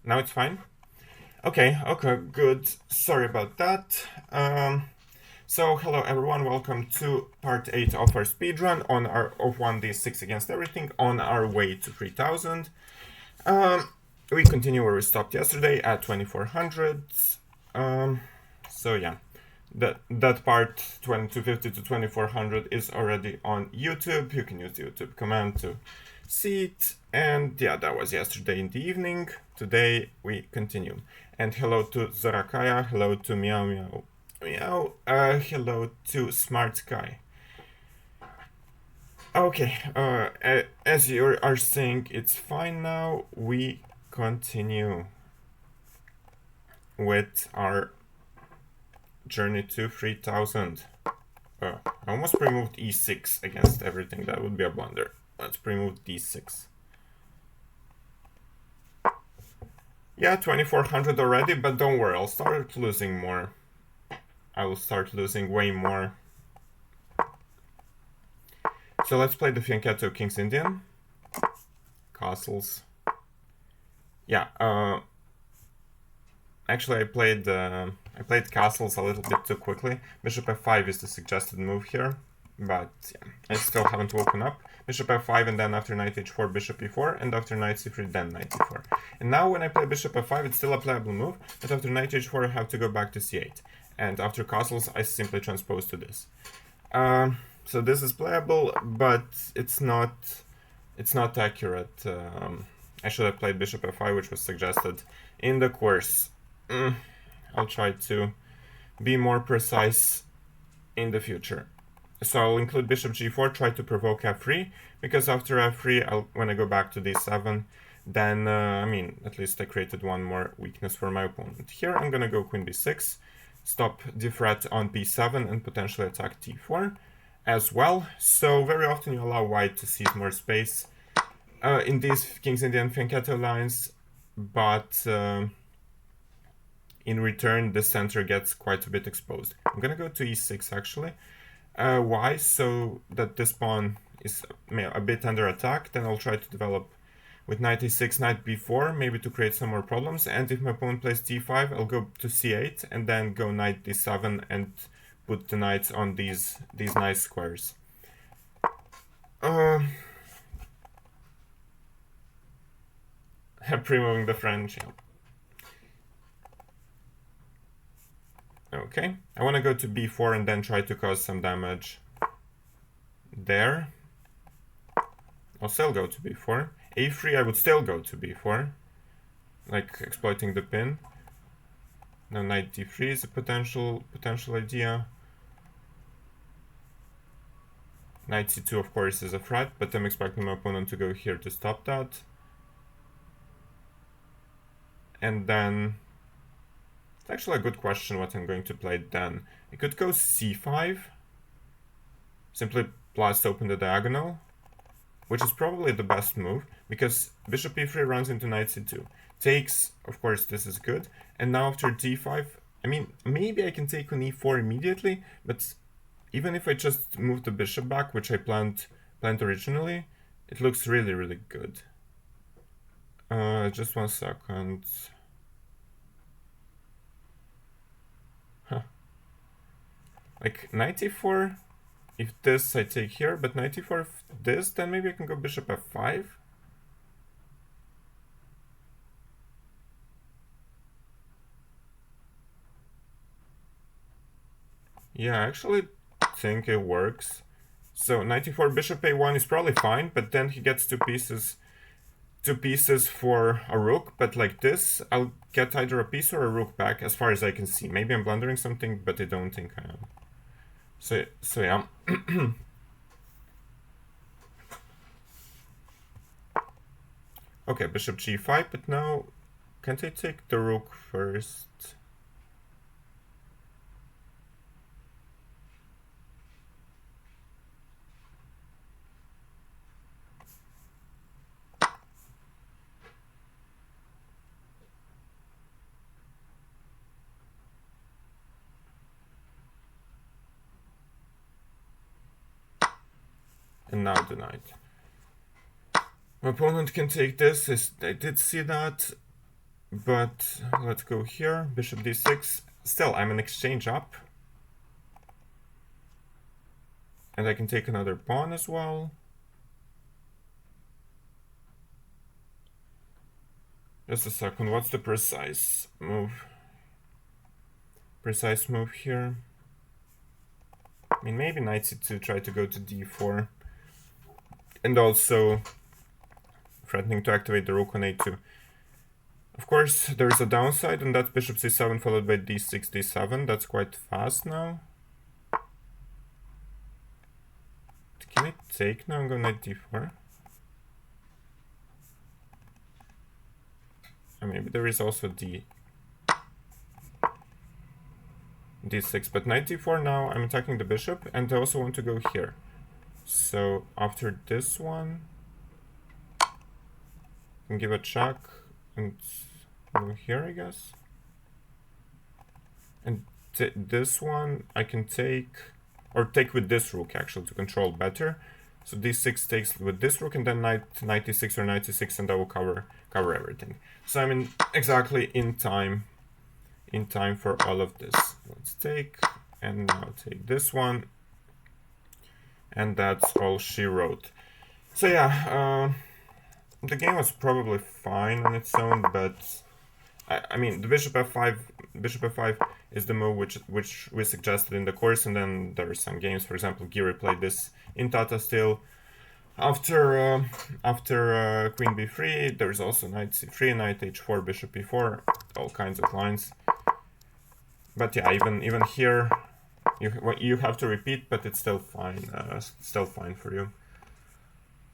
Now it's fine? Okay, good. Sorry about that. So hello everyone, welcome to part 8 of our speedrun on our of 1d6 against everything on our way to 3000. We continue where we stopped yesterday at 2400. So yeah, that part 2250 to 2400 is already on YouTube. You can use the YouTube command to see it. And yeah, that was yesterday in the evening. Today we continue. And hello to Zorakaya, hello to Meow Meow Meow, hello to Smart Sky. Okay, as you are saying, it's fine now. We continue with our journey to 3000. I almost removed e6 against everything. That would be a blunder. Let's remove d6. Yeah, 2400 already, but don't worry, I'll start losing more. I will start losing way more. So let's play the Fianchetto King's Indian. Castles. Yeah, actually I played castles a little bit too quickly. Bishop f5 is the suggested move here, but yeah, I still haven't woken up. Bishop f5 and then after knight h4, bishop e4, and after knight c3, then knight e4. And now when I play bishop f5, it's still a playable move, but after knight h4 I have to go back to c8. And after castles, I simply transpose to this. So this is playable, but it's not accurate. I should have played bishop f5, which was suggested in the course. I'll try to be more precise in the future. So I'll include bishop g4, try to provoke f3, because after f3, when I go back to d7, then, at least I created one more weakness for my opponent. Here I'm gonna go queen b6, stop the threat on b7, and potentially attack t4 as well. So very often you allow white to seize more space in these King's Indian Fianchetto lines, but in return the center gets quite a bit exposed. I'm gonna go to e6 actually. Why? So that this pawn is a bit under attack. Then I'll try to develop with knight e6, knight b4, maybe to create some more problems. And if my opponent plays d5, I'll go to c8 and then go knight d7 and put the knights on these nice squares. Pre-moving the French. Yeah. Okay, I want to go to b4 and then try to cause some damage there. I'll still go to b4. a3, I would still go to b4, like exploiting the pin. Now knight d3 is a potential idea. Knight c2, of course, is a threat, but I'm expecting my opponent to go here to stop that. And then it's actually a good question what I'm going to play then. I could go c5, simply blast open the diagonal, which is probably the best move, because bishop e3 runs into knight c2. Takes, of course, this is good. And now after d5, maybe I can take on e4 immediately, but even if I just move the bishop back, which I planned originally, it looks really, really good. Just 1 second. Huh. Like knight e4, if this I take here, but knight e4 if this, then maybe I can go bishop f5. Yeah, I actually think it works. So knight e4, bishop a1 is probably fine, but then he gets two pieces for a rook, but like this, I'll get either a piece or a rook back as far as I can see. Maybe I'm blundering something, but I don't think I am. So yeah. Okay, bishop g5, but now can't I take the rook first? And now the knight. My opponent can take this. I did see that. But let's go here, bishop d6. Still, I'm an exchange up. And I can take another pawn as well. Just a second, what's the precise move? Precise move here. I mean, maybe knight c2, try to go to d4. And also threatening to activate the rook on a2. Of course, there's a downside, and that's bishop c7 followed by d6, d7. That's quite fast now. Can I take now and go knight d4? And maybe there is also d6, but knight d4 now, I'm attacking the bishop, and I also want to go here. So after this one, I can give a check and go here, I guess. And this one I can take, or take with this rook actually to control better. So d6 takes with this rook, and then knight d6 or knight c6, and that will cover everything. So I'm exactly in time for all of this. Let's take, and now take this one, and that's all she wrote. So yeah, the game was probably fine on its own, but I mean, the bishop f5 is the move which we suggested in the course, and then there are some games, for example, Giri played this in Tata Steel. After queen b3, there's also knight c3, knight h4, bishop e4, all kinds of lines. But yeah, even here, you have to repeat, but it's still fine for you.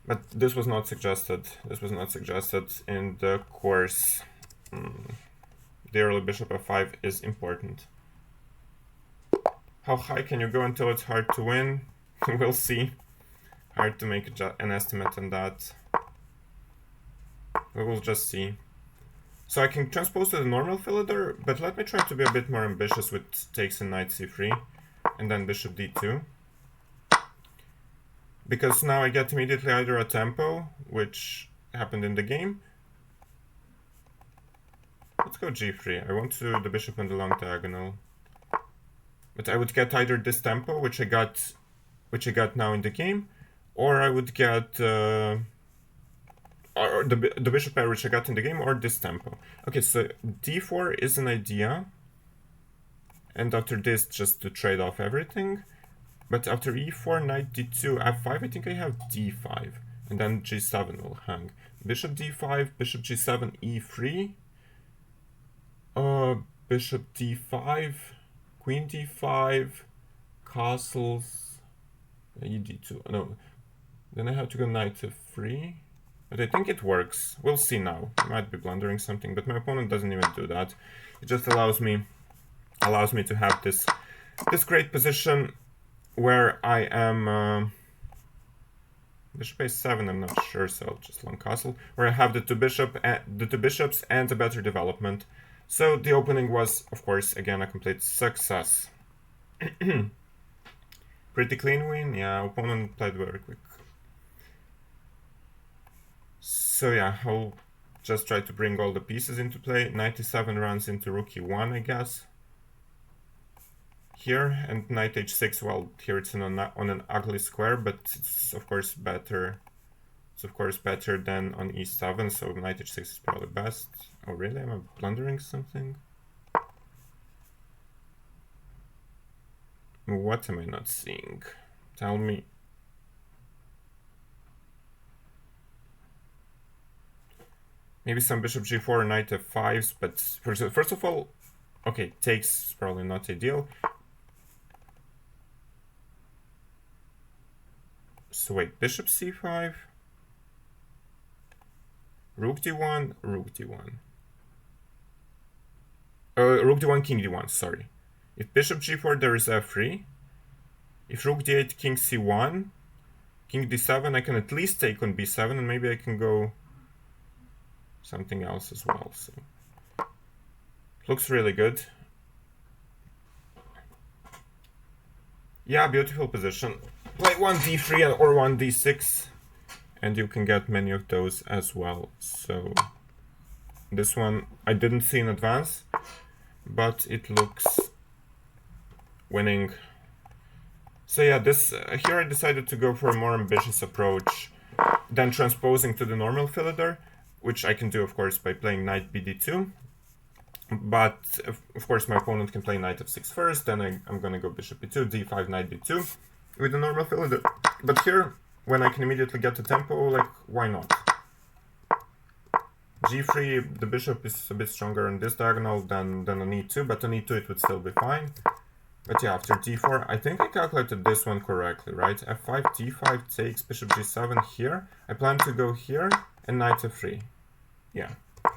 But this was not suggested. This was not suggested in the course. The early bishop f5 is important. How high can you go until it's hard to win? We'll see. Hard to make an estimate on that. We will just see. So I can transpose to the normal filader, but let me try to be a bit more ambitious with takes and knight c3, and then bishop d2. Because now I get immediately either a tempo, which happened in the game. Let's go g3. I want to the bishop on the long diagonal. But I would get either this tempo, which I got now in the game, or I would get or the bishop pair which I got in the game, or this tempo. Okay, so d4 is an idea, and after this, just to trade off everything. But after e4, knight d2, f5, I think I have d5, and then g7 will hang. Bishop d5, bishop g7, e3, bishop d5, queen d5, castles, e2, no. Then I have to go knight f3, but I think it works. We'll see now. I might be blundering something, but my opponent doesn't even do that. It just allows me to have this great position where I am bishop a7. I'm not sure, so I'll just long castle. Where I have the two bishops and a better development. So the opening was, of course, again a complete success. Pretty clean win. Yeah, opponent played very quick. So yeah, I'll just try to bring all the pieces into play. Knight e7 runs into rook e1, I guess. Here, and knight h6, well, here it's on an ugly square, but it's of course better. It's of course better than on e7, so knight h6 is probably best. Oh really? Am I blundering something? What am I not seeing? Tell me. Maybe some bishop g4, knight f5s, but first of all, okay, takes is probably not ideal. So wait, bishop c5, rook d1, rook d1. Rook d1, king d1, sorry. If bishop g4, there is f3. If rook d8, king c1, king d7, I can at least take on b7, and maybe I can go something else as well. So looks really good. Yeah, beautiful position. Play one d3 or one d6, and you can get many of those as well. So This one I didn't see in advance, but it looks winning. So yeah, this here I decided to go for a more ambitious approach than transposing to the normal fiddler, which I can do, of course, by playing knight bd2. But of course, my opponent can play knight f6 first, then I'm gonna go bishop e2, d5, knight d2 with the normal fiddler. But here, when I can immediately get to tempo, like, why not? g3, the bishop is a bit stronger on this diagonal than on e2, but on e2 it would still be fine. But yeah, after d4, I think I calculated this one correctly, right? f5, d5 takes bishop g7 here. I plan to go here and knight f3. Yeah,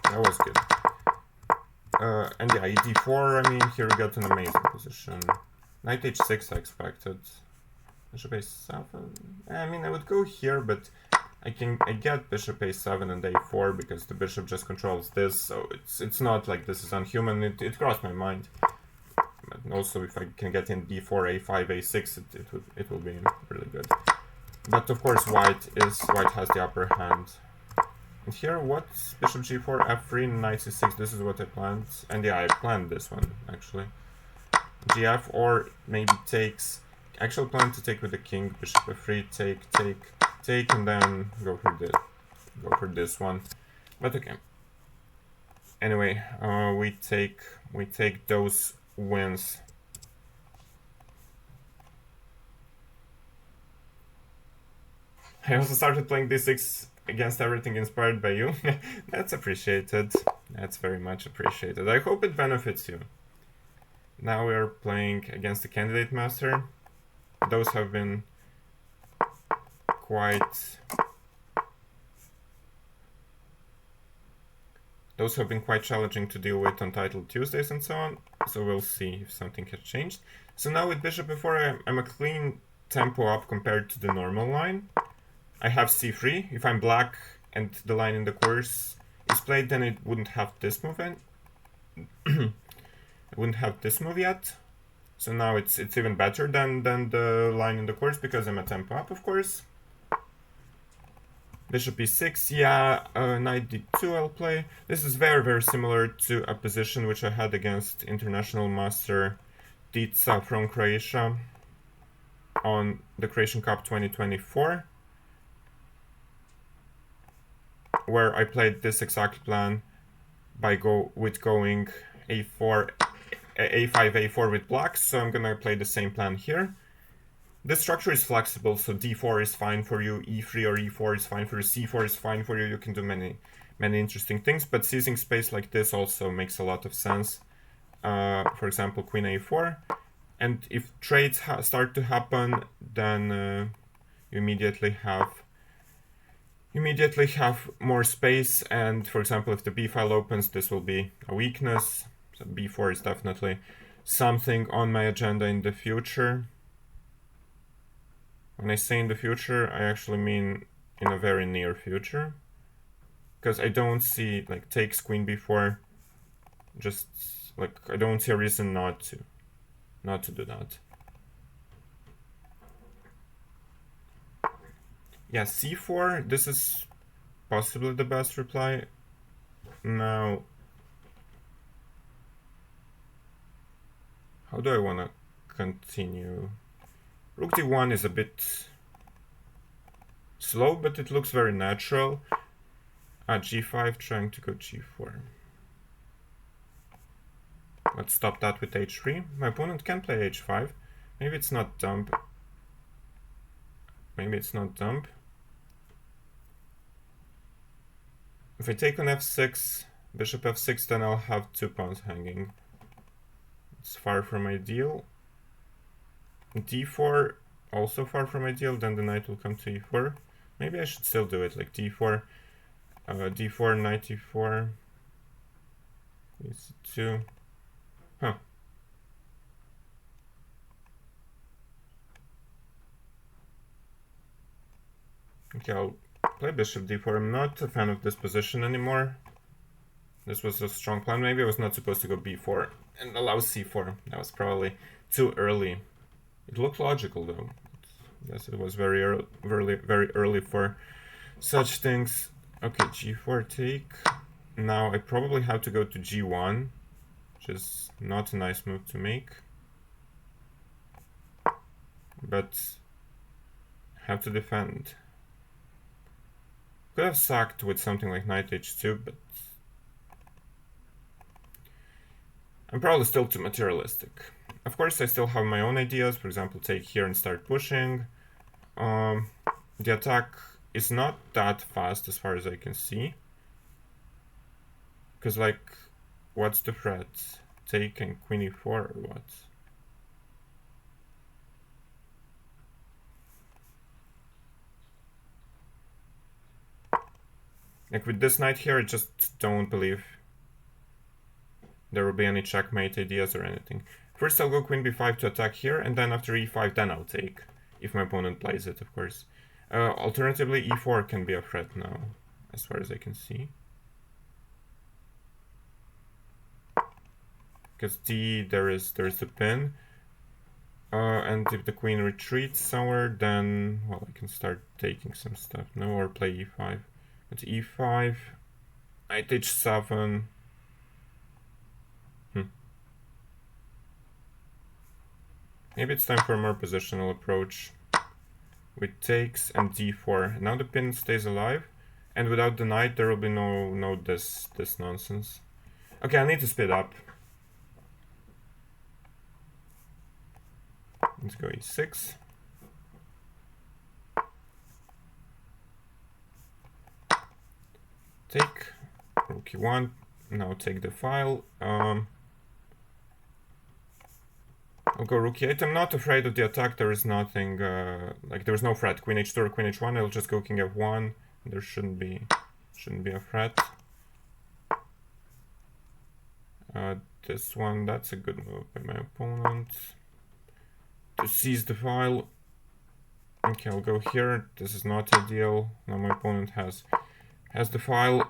that was good. And yeah, d4, I mean, here we got an amazing position. Knight h6 I expected. Bishop a7. I mean, I would go here, but I get bishop a7 and a4 because the bishop just controls this, so it's not like this is unhuman. It crossed my mind. But also, if I can get in d4, a5, a6, it will be really good. But of course, white has the upper hand. And here, what's bishop g4, f3, knight c6? This is what I planned. And yeah, I planned this one actually. Gf, or maybe takes. Actual plan to take with the king, bishop f3, take, and then go for this one. But okay. Anyway, we take those wins. I also started playing d6 against everything inspired by you. That's appreciated. That's very much appreciated. I hope it benefits you. Now we are playing against the candidate master. Those have been quite challenging to deal with on Title Tuesdays and so on, so we'll see if something has changed. So now with bishop e4, I'm a clean tempo up compared to the normal line. I have c3. If I'm black and the line in the course is played, then it wouldn't have this move in. I wouldn't have this move yet. So now it's even better than the line in the course because I'm a tempo up, of course. Bishop e6, yeah, knight d2 I'll play. This is very, very similar to a position which I had against international master Dica from Croatia on the Croatian Cup 2024, where I played this exact plan by going a4, a5, a4 with black, so I'm gonna play the same plan here. This structure is flexible, so d4 is fine for you, e3 or e4 is fine for you, c4 is fine for you. You can do many interesting things, but seizing space like this also makes a lot of sense. For example, queen a4, and if trades start to happen, then you immediately have more space. And for example, if the b file opens, this will be a weakness. So b4 is definitely something on my agenda in the future. When I say in the future, I actually mean in a very near future, because I don't see like takes queen b4. Just like I don't see a reason not to do that. Yeah, c4. This is possibly the best reply. Now, how do I want to continue? Rook d1 is a bit slow, but it looks very natural. G5, trying to go g4. Let's stop that with h3. My opponent can play h5. Maybe it's not dumb. If I take on f6, bishop f6, then I'll have 2 pawns hanging. It's far from ideal. d4, also far from ideal, then the knight will come to e4. Maybe I should still do it, like d4, d4, knight e4, e2. Huh. Okay, I'll play bishop d4. I'm not a fan of this position anymore. This was a strong plan. Maybe I was not supposed to go b4 and allow c4. That was probably too early. It looked logical though. I guess it was very early for such things. Okay, g4 take. Now I probably have to go to g1, which is not a nice move to make. But have to defend. Could have sacked with something like knight h2, but I'm probably still too materialistic. Of course, I still have my own ideas. For example, take here and start pushing. The attack is not that fast as far as I can see. Because, like, what's the threat? Take and queen e4 or what? Like, with this knight here, I just don't believe there will be any checkmate ideas or anything. First I'll go queen b5 to attack here, and then after e5 then I'll take, if my opponent plays it, of course. Alternatively, e4 can be a threat now, as far as I can see. Because there is the pin, and if the queen retreats somewhere, then, well, I can start taking some stuff, no, or play e5. But e5, knight h7, Maybe it's time for a more positional approach with takes and d4. Now the pin stays alive, and without the knight there will be no this nonsense. Okay, I need to speed up. Let's go e6. Take rook e1. Now take the file. I'll go rook e8. I'm not afraid of the attack. There is nothing, like there's no threat. Queen h2 or queen h1. I'll just go king f1. There shouldn't be a threat. This one, that's a good move by my opponent. To seize the file. Okay, I'll go here. This is not ideal. Now my opponent has the file.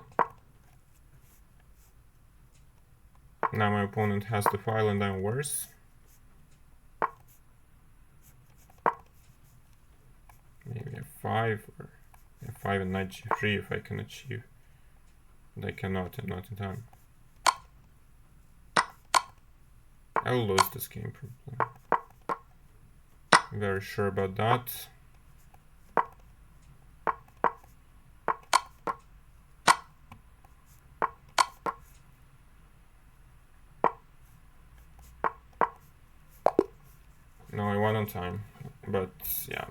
Now my opponent has the file and I'm worse. Maybe f5 or f5 and knight g3 if I can achieve. But I cannot, I'm not in time. I'll lose this game probably. I'm very sure about that. No, I won on time, but yeah.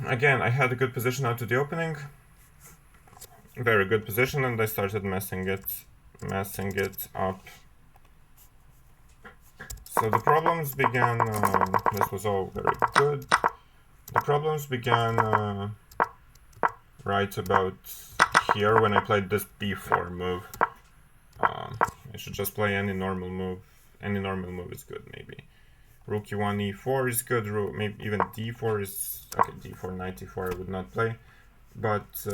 Again, I had a good position out to the opening. Very good position, and I started messing it up. So the problems began, this was all very good. The problems began right about here when I played this b4 move. I should just play any normal move. Any normal move is good, maybe. Rook e1, e4 is good, maybe even d4 is... Okay, d4, knight e4 I would not play. But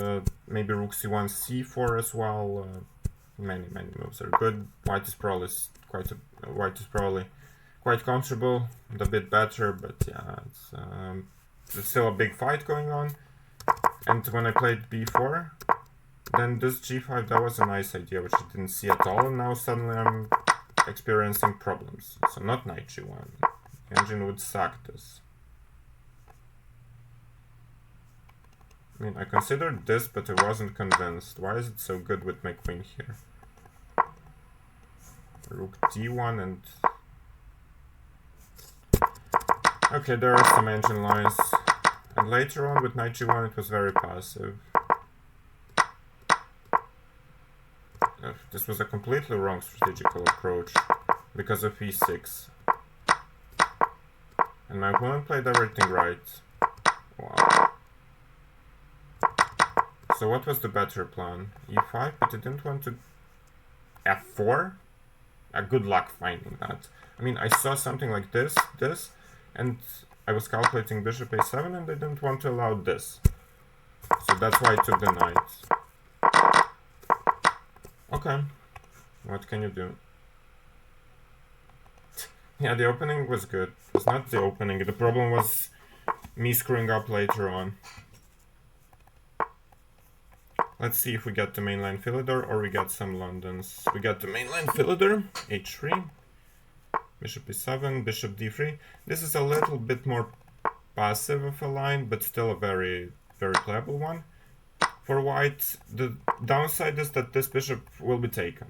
maybe rook c1, c4 as well. Many moves are good. White is probably quite comfortable, a bit better, but yeah, there's still a big fight going on. And when I played b4, then this g5, that was a nice idea, which I didn't see at all, and now suddenly I'm experiencing problems. So not knight g1. The engine would sack this. I mean, I considered this, but I wasn't convinced. Why is it so good with my queen here? Rook d1 and... Okay, there are some engine lines. And later on with knight g1 it was very passive. This was a completely wrong strategical approach because of e6. And my opponent played everything right. Wow. So what was the better plan? e5, but I didn't want to... f4? Good luck finding that. I mean, I saw something like this, and I was calculating bishop a7 and I didn't want to allow this. So that's why I took the knight. Okay, what can you do? Yeah, the opening was good. It was not the opening, the problem was me screwing up later on. Let's see if we get the mainline Philidor or we get some Londons. We got the mainline Philidor, h3, bishop e7, bishop d3. This is a little bit more passive of a line, but still a very, very playable one. For white, the downside is that this bishop will be taken.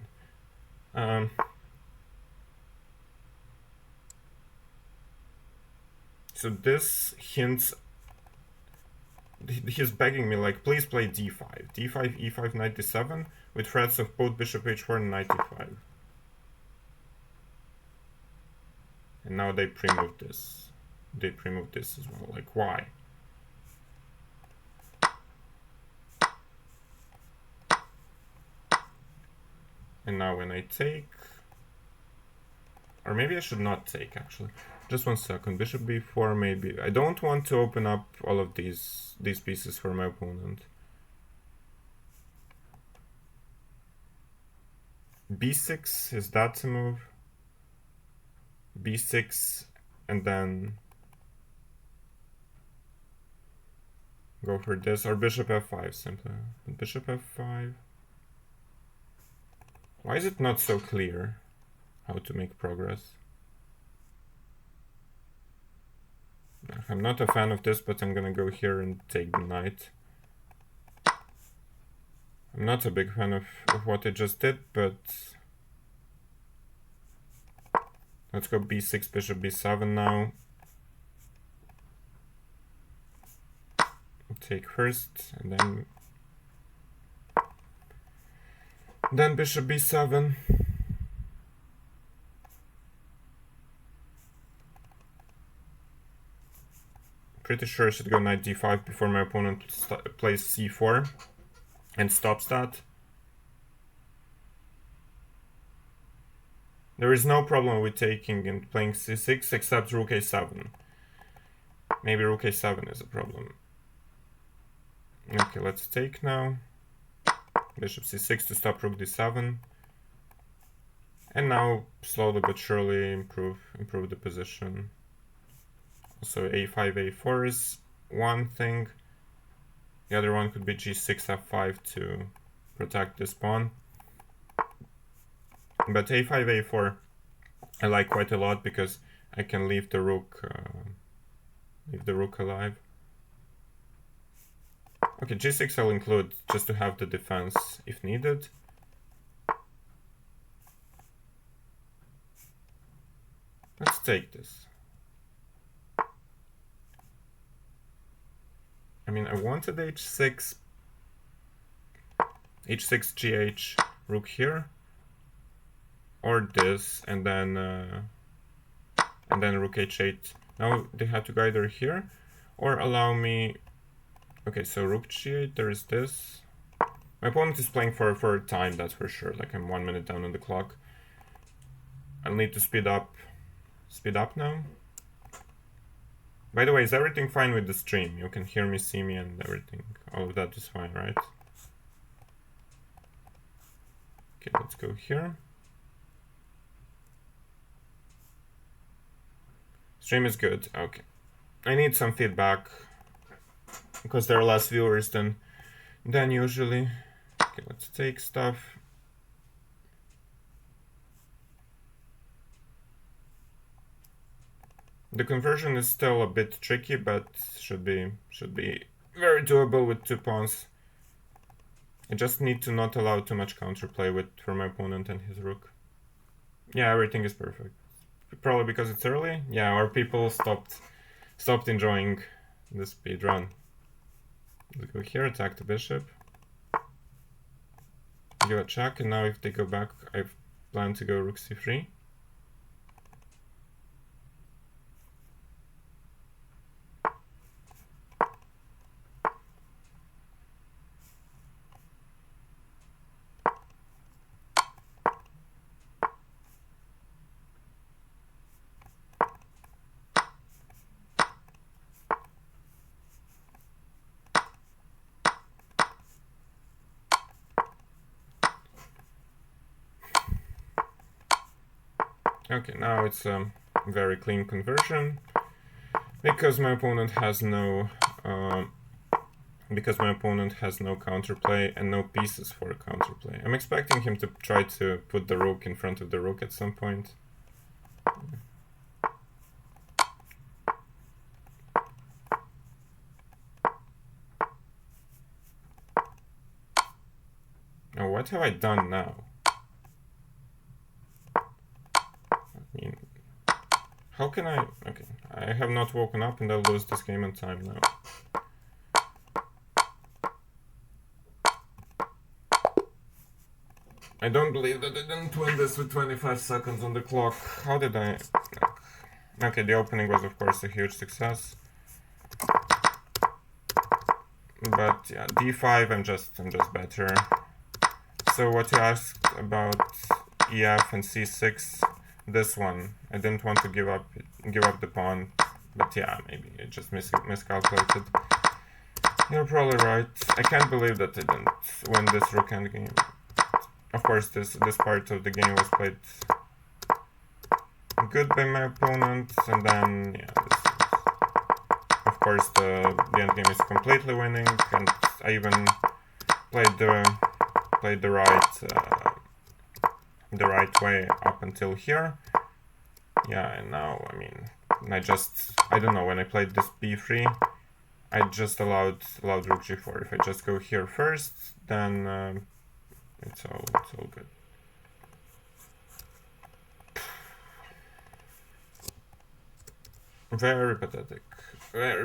So this hints, he's begging me like, please play d5, d5, e5, knight d7, with threats of both bishop h4 and knight e5. And now they pre-move this. They pre-move this as well, like why? And now when I take, or maybe I should not take actually. Just 1 second, bishop b4 maybe. I don't want to open up all of these pieces for my opponent. b6, is that to move? b6 and then go for this, or bishop f5 simply. Bishop f5. Why is it not so clear how to make progress? I'm not a fan of this, but I'm gonna go here and take the knight. I'm not a big fan of what I just did, but let's go b6, bishop b7 now. I'll take first, and then bishop b7. Pretty sure I should go knight d5 before my opponent plays c4 and stops that. There is no problem with taking and playing c6 except rook a7. Maybe rook a7 is a problem. Okay, let's take now. Bishop c6 to stop rook d7. And now slowly but surely improve the position. So a5, a4 is one thing. The other one could be g6, f5 to protect this pawn. But a5, a4 I like quite a lot because I can leave the rook alive. Okay, g6 I'll include just to have the defense if needed. Let's take this. I mean, I wanted h6, gh, rook here, or this, and then rook h8. Now they have to go either here, or allow me. Okay, so rook g8. There is this. My opponent is playing for time, that's for sure. Like I'm 1 minute down on the clock. I'll need to speed up now. By the way, is everything fine with the stream? You can hear me, see me, and everything. All of that is fine, right? Okay, let's go here. Stream is good. Okay. I need some feedback because there are less viewers than usually. Okay, let's take stuff. The conversion is still a bit tricky, but should be very doable with 2 pawns. I just need to not allow too much counterplay for my opponent and his rook. Yeah, everything is perfect. Probably because it's early. Yeah, or people stopped enjoying the speed run. Let's go here, attack the bishop. Give a check, and now if they go back, I plan to go rook c3. Okay, now it's a very clean conversion because my opponent has no because my opponent has no counterplay and no pieces for counterplay. I'm expecting him to try to put the rook in front of the rook at some point. Oh, what have I done now? I mean, how can I... Okay, I have not woken up and I'll lose this game in time now. I don't believe that I didn't win this with 25 seconds on the clock. How did I... Okay, the opening was of course a huge success. But yeah, d5, I'm just better. So what you asked about ef and c6, this one, I didn't want to give up the pawn, but yeah, maybe I just miscalculated. You're probably right. I can't believe that I didn't win this rook endgame. Of course, this part of the game was played good by my opponent, and then yeah, of course the endgame is completely winning, and I even played the right way up until here. Yeah, and now I mean I don't know, when I played this b3, I just allowed rook g4. If I just go here first, then it's all good. Very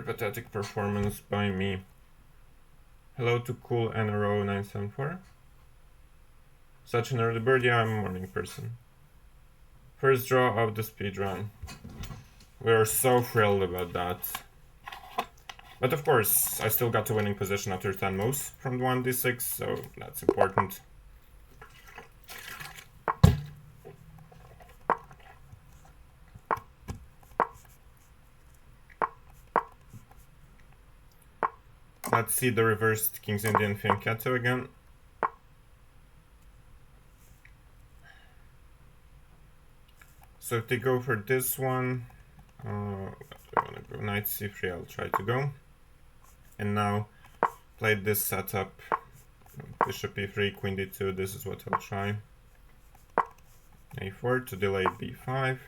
pathetic performance by me. Hello to cool NRO 974. Such an early bird, yeah, I'm a morning person. First draw of the speedrun. We are so thrilled about that. But of course, I still got to winning position after 10 moves from 1d6, so that's important. Let's see the reversed King's Indian Fianchetto again. So if they go for this one, I want to go knight c3, I'll try to go. And now, play this setup, bishop e3, queen d2, this is what I'll try. a4 to delay b5.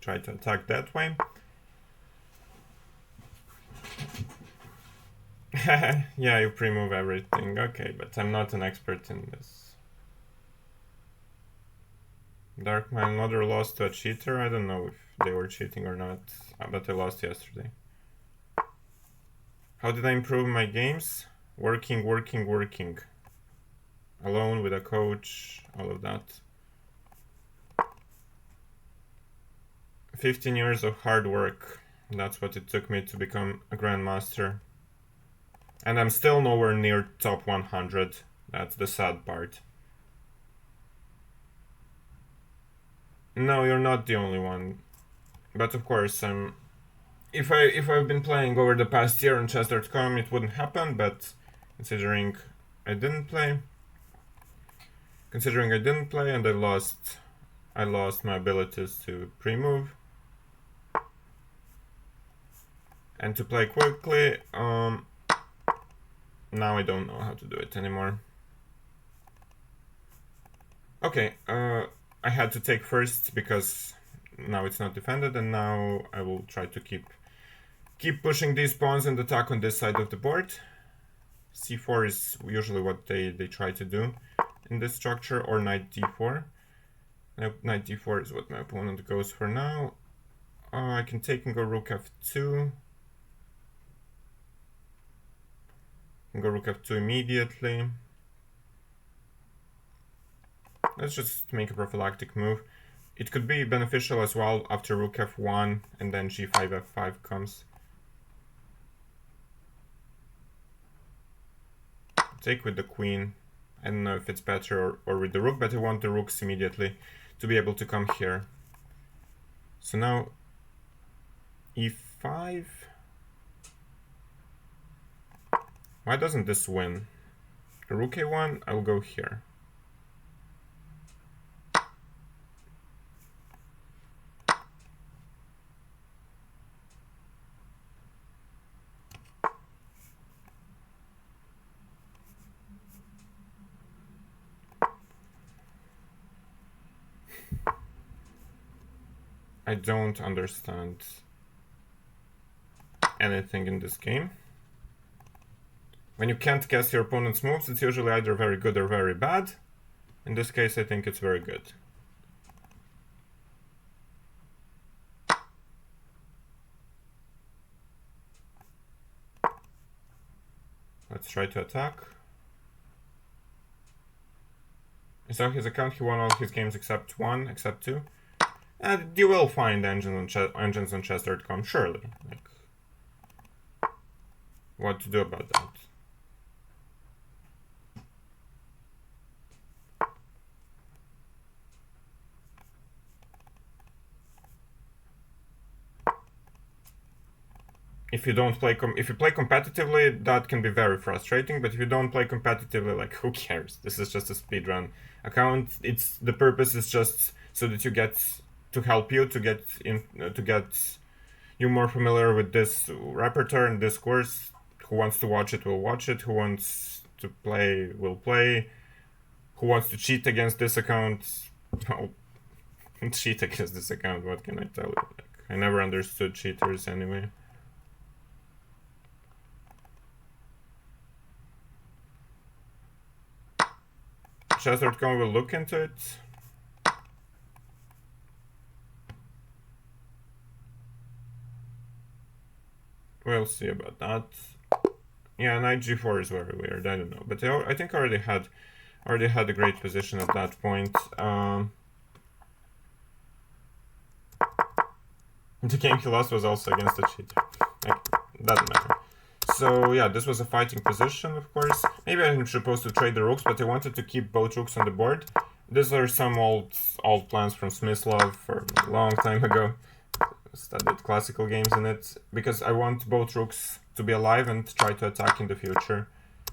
Try to attack that way. Yeah, you pre-move everything, okay, but I'm not an expert in this. Dark My Mother lost to a cheater. I don't know if they were cheating or not, but I lost yesterday. How did I improve my games? Working. Alone with a coach, all of that. 15 years of hard work. That's what it took me to become a grandmaster. And I'm still nowhere near top 100. That's the sad part. No, you're not the only one. But of course, if I've been playing over the past year on chess.com, it wouldn't happen, but considering I didn't play and I lost my abilities to pre-move and to play quickly, now I don't know how to do it anymore. Okay, I had to take first because now it's not defended, and now I will try to keep pushing these pawns and attack on this side of the board. c4 is usually what they try to do in this structure, or knight d4. Knight d4 is what my opponent goes for now. I can take and go rook f2. And go rook f2 immediately. Let's just make a prophylactic move. It could be beneficial as well after rook f1 and then g5 f5 comes. Take with the queen. I don't know if it's better or with the rook, but I want the rooks immediately to be able to come here. So now e5. Why doesn't this win? Rook a1, I'll go here. I don't understand anything in this game. When you can't guess your opponent's moves, it's usually either very good or very bad. In this case, I think it's very good. Let's try to attack. I saw his account, he won all his games except one, except two. And you will find engines on chess.com, surely. Like, what to do about that? If you don't play, if you play competitively, that can be very frustrating. But if you don't play competitively, like, who cares? This is just a speedrun account. It's the purpose is just so that you get to help you to get you more familiar with this repertoire and this course. Who wants to watch it will watch it. Who wants to play will play. Who wants to cheat against this account? Well, cheat against this account. What can I tell you? Like, I never understood cheaters anyway. Chess.com will look into it. We'll see about that. Yeah, knight g4 is very weird. I don't know, but I think I already had a great position at that point. The game he lost was also against a cheater. Like, doesn't matter. So yeah, this was a fighting position, of course. Maybe I'm supposed to trade the rooks, but I wanted to keep both rooks on the board. These are some old plans from Smyslov for a long time ago. Studied classical games in it, because I want both rooks to be alive and try to attack in the future.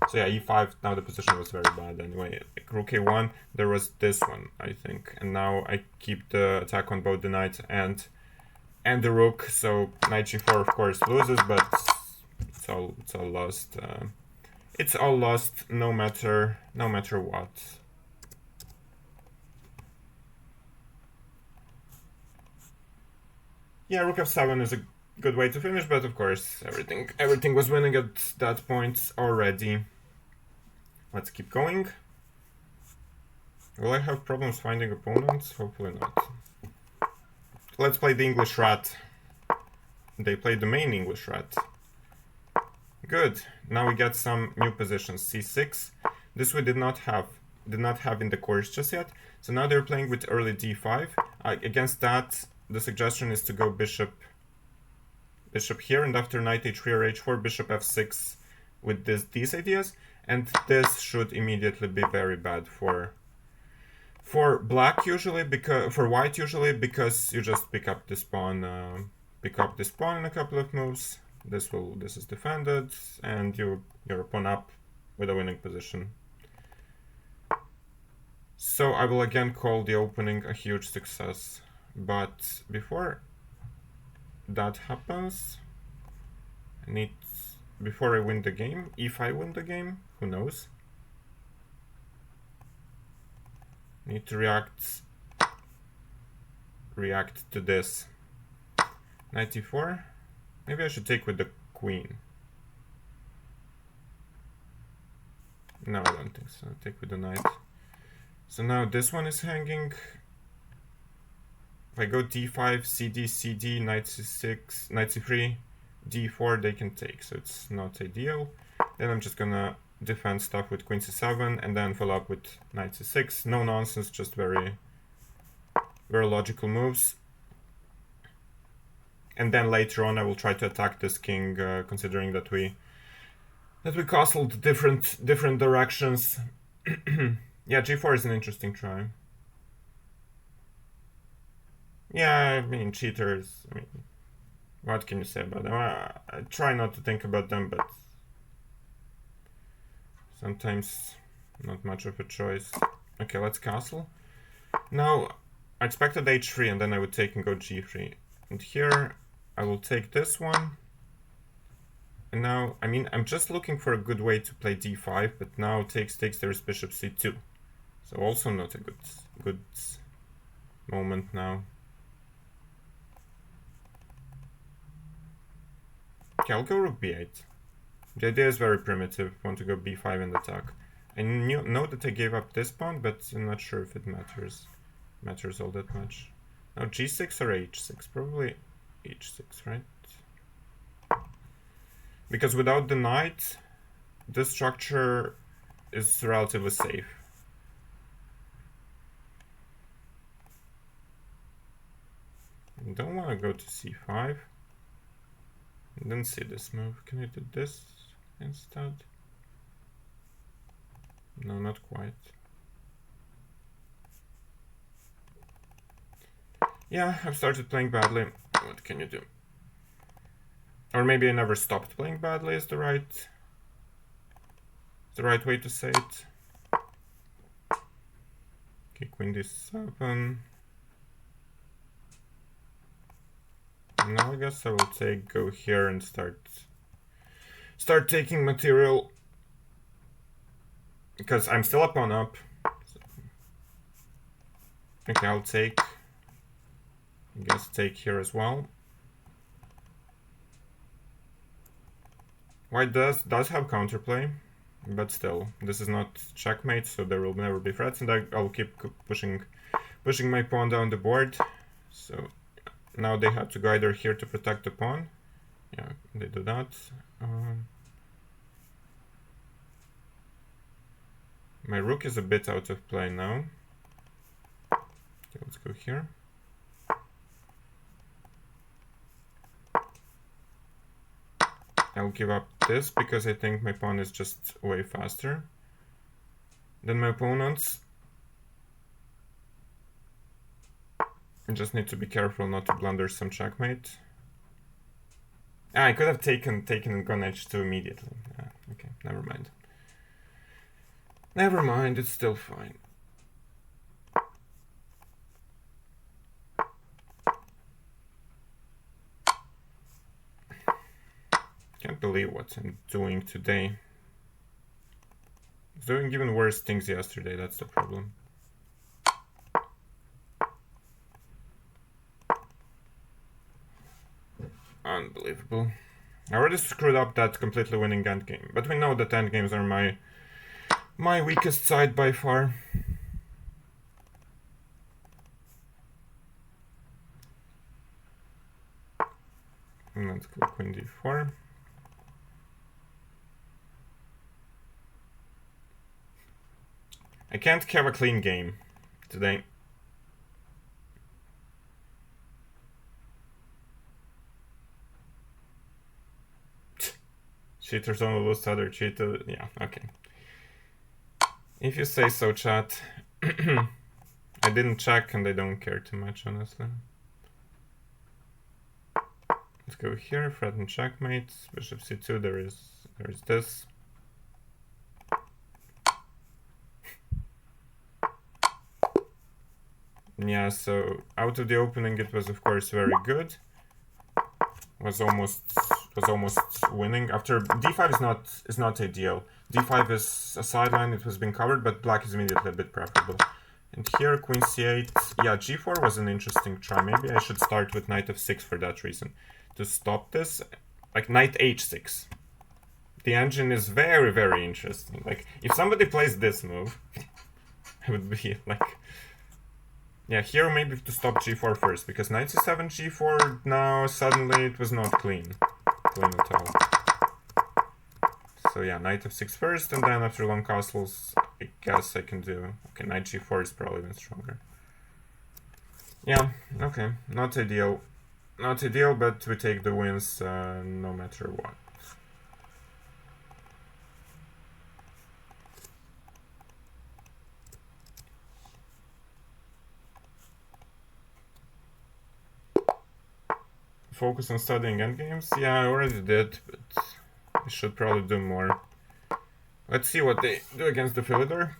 So yeah, e5, now the position was very bad anyway. Like rook a1, there was this one, I think. And now I keep the attack on both the knight and the rook, so knight g4 of course loses, but it's all lost. It's all lost no matter what. Yeah, rook f7 is a good way to finish, but of course everything was winning at that point already. Let's keep going. Will I have problems finding opponents? Hopefully not. Let's play the English rat. They played the main English rat. Good. Now we get some new positions. c6. This we did not have in the course just yet. So now they're playing with early d5. Against that, the suggestion is to go bishop here, and after knight h3 or h4, bishop f6 with these ideas. And this should immediately be very bad for black usually, because for white usually, because you just pick up this pawn in a couple of moves. This is defended, and you're a pawn up with a winning position. So I will again call the opening a huge success, but before that happens, before I win the game, if I win the game, who knows? Need to react to this. Knight e4. Maybe I should take with the queen. No, I don't think so. I'll take with the knight. So now this one is hanging. If I go d5, cd, cd, knight c6, knight c3, d4, they can take, so it's not ideal. Then I'm just gonna defend stuff with queen c7 and then follow up with knight c6. No nonsense, just very logical moves. And then later on I will try to attack this king, considering that we castled different directions. Yeah, g4 is an interesting try. Yeah, I mean, cheaters, I mean, what can you say about them? I try not to think about them, but sometimes not much of a choice. Okay, let's castle. Now, I expected h3 and then I would take and go g3. And here I will take this one. And now, I mean, I'm just looking for a good way to play d5, but now takes, there's bishop c2. So also not a good moment now. Okay, I'll go rook b8. The idea is very primitive. Want to go b5 and attack. I know that I gave up this pawn, but I'm not sure if it matters all that much. Now g6 or h6? Probably h6, right? Because without the knight, this structure is relatively safe. I don't want to go to c5. I didn't see this move. Can I do this instead? No, not quite. Yeah, I've started playing badly. What can you do? Or maybe I never stopped playing badly is the right way to say it. Okay, queen d7. Now I guess I will go here and start taking material, because I'm still a pawn up. Okay, I'll take. I guess take here as well. White does have counterplay, but still, this is not checkmate, so there will never be threats, and I'll keep pushing my pawn down the board. So now they have to go either here to protect the pawn. Yeah, they do that. My rook is a bit out of play now. Okay, let's go here. I'll give up this because I think my pawn is just way faster than my opponent's. I just need to be careful not to blunder some checkmate. I could have taken and gone h2 immediately. Okay, never mind. Never mind, it's still fine. Can't believe what I'm doing today. I was doing even worse things yesterday, that's the problem. Unbelievable. I already screwed up that completely winning endgame, but we know that endgames are my weakest side by far. And let's go queen d4. I can't have a clean game today. Cheaters only lose to other cheaters. Yeah, okay. If you say so, chat. I didn't check and I don't care too much, honestly. Let's go here, threaten checkmate. Bishop c2, there is this. Yeah, so out of the opening it was of course very good. Was almost winning. After d5 is not ideal. d5 is a sideline, it was being covered, but black is immediately a bit preferable. And here queen c8. Yeah, g4 was an interesting try. Maybe I should start with knight f6 for that reason. To stop this, like knight h6. The engine is very, very interesting. Like, if somebody plays this move, I would be like... Yeah, here maybe to stop g4 first, because knight c7, g4, now suddenly it was not clean. Clean at all. So yeah, knight f6 first, and then after long castles, I guess I can do... Okay, knight g4 is probably even stronger. Yeah, okay, not ideal. Not ideal, but we take the wins no matter what. Focus on studying endgames? Yeah, I already did, but I should probably do more. Let's see what they do against the Philidor.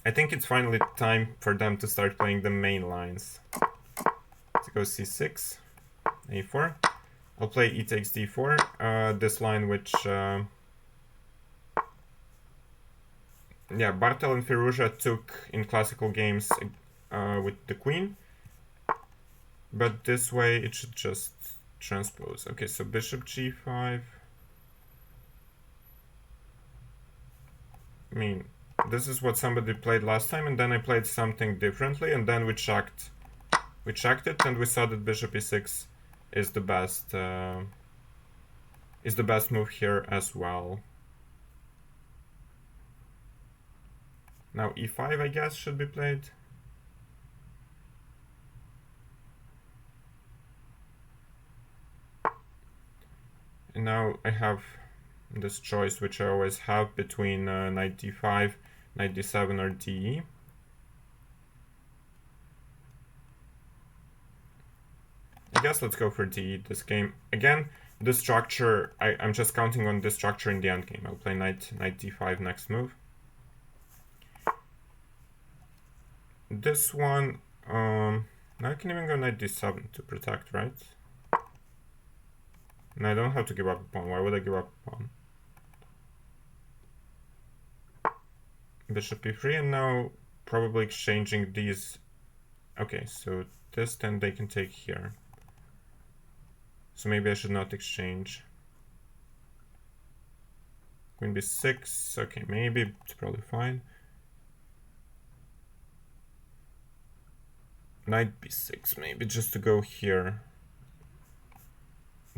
I think it's finally time for them to start playing the main lines. Let's go c6, a4. I'll play e takes d4, this line which... yeah, Bartel and Firouzja took in classical games with the queen. But this way it should just transpose. Okay, so bishop g5. I mean, this is what somebody played last time, and then I played something differently, and then we checked it, and we saw that bishop e6 is the best move here as well. Now e5, I guess, should be played. And now I have this choice, which I always have, between knight d5, knight d7, or de. I guess let's go for de this game. Again, this structure, I'm just counting on this structure in the endgame. I'll play knight d5 next move. This one, now I can even go knight d7 to protect, right? And I don't have to give up a pawn. Why would I give up a pawn? Bishop e3, and now probably exchanging these. Okay, so this, then they can take here. So maybe I should not exchange. Queen b6. Okay, maybe it's probably fine. Knight b6, maybe just to go here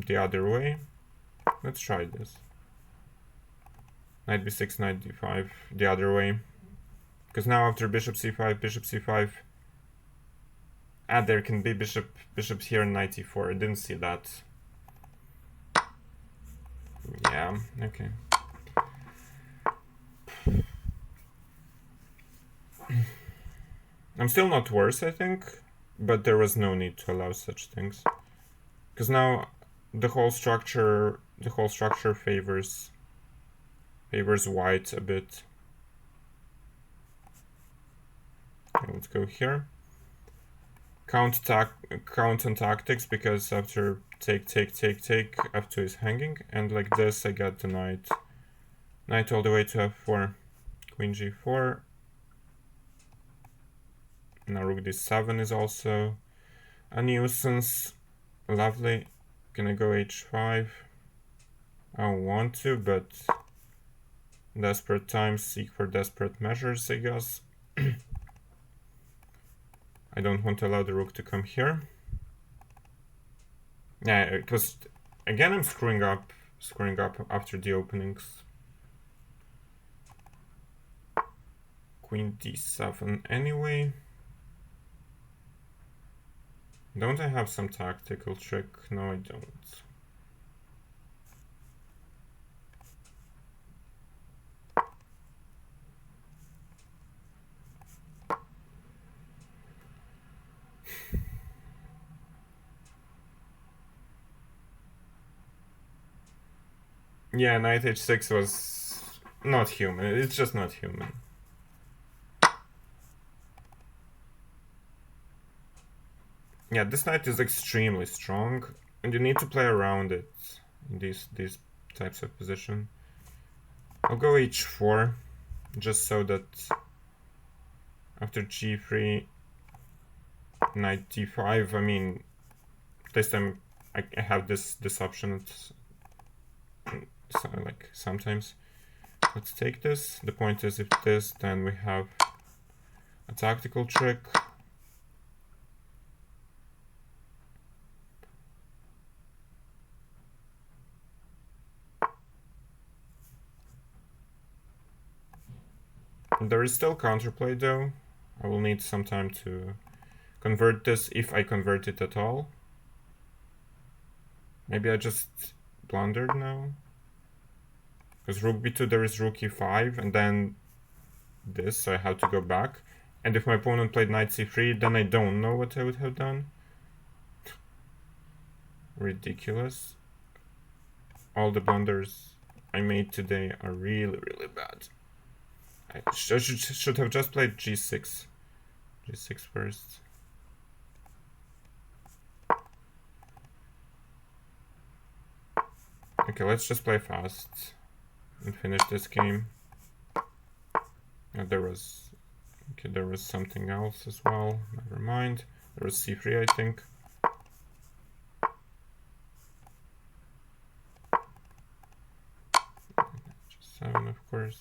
the other way. Let's try this. Knight b6, knight d5 the other way. Because now after bishop c5, there can be bishops here and knight e4. I didn't see that. Yeah, okay. I'm still not worse, I think, but there was no need to allow such things. Because now the whole structure favors white a bit. Okay, let's go here. Count on tactics, because after take, f2 is hanging, and like this I got the knight all the way to f4, queen g4. Now rook d7 is also a nuisance. Lovely. Can I go h5? I don't want to, but desperate times seek for desperate measures, I guess. I don't want to allow the rook to come here. Yeah, because again I'm screwing up after the openings. Queen d7 anyway. Don't I have some tactical trick? No, I don't. Yeah, knight h6 was not human. It's just not human. Yeah, this knight is extremely strong, and you need to play around it in these types of position. I'll go h4, just so that after g3, knight d5. I mean, this time I have this option. So, like sometimes. Let's take this. The point is, if this, then we have a tactical trick. There is still counterplay though. I will need some time to convert this, if I convert it at all. Maybe I just blundered now. Because rook b2, there is rook e5, and then this, so I have to go back. And if my opponent played knight c3, then I don't know what I would have done. Ridiculous. All the blunders I made today are really, really bad. I should have just played g6. g6 first. Okay, let's just play fast and finish this game. There was something else as well. Never mind. There was c3, I think. 7, of course.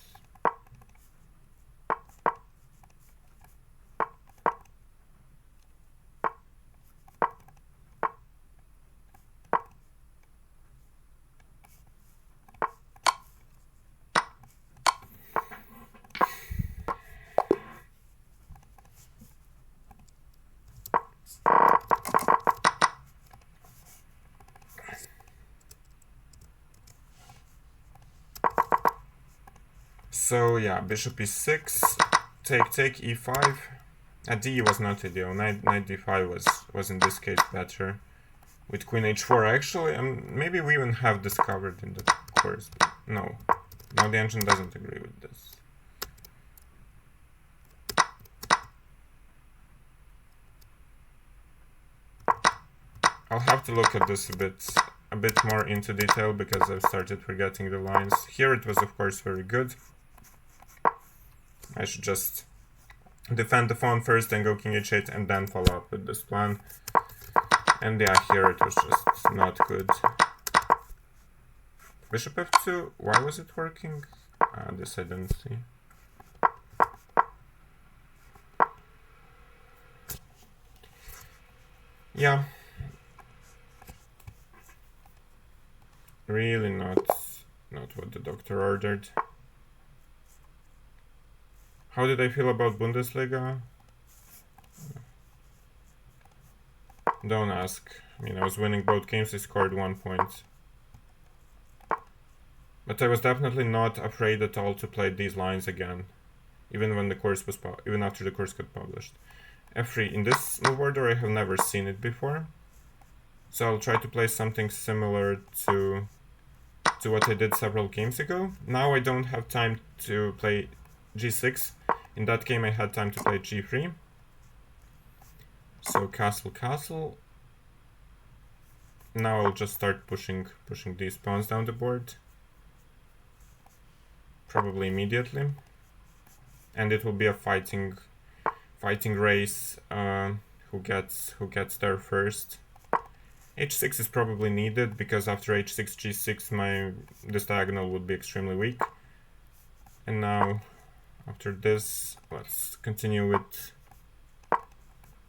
So yeah, bishop e6, take e5. D was not ideal. Knight d5 was in this case better. With queen h4, actually, maybe we even have discovered in the course. But no, the engine doesn't agree with this. I'll have to look at this a bit more into detail because I've started forgetting the lines. Here it was, of course, very good. I should just defend the pawn first, then go king h8, and then follow up with this plan. And yeah, here it was just not good. Bishop f2, why was it working? This I didn't see. Yeah. Really not what the doctor ordered. How did I feel about Bundesliga? Don't ask. I mean, I was winning both games, I scored 1 point. But I was definitely not afraid at all to play these lines again, even when the course was even after the course got published. F3 in this move order, I have never seen it before, so I'll try to play something similar to what I did several games ago. Now I don't have time to play g6. In that game, I had time to play g3. So castle. Now I'll just start pushing these pawns down the board. Probably immediately. And it will be a fighting race. Who gets there first? h6 is probably needed because after h6, g6, this diagonal would be extremely weak. And now, after this, let's continue with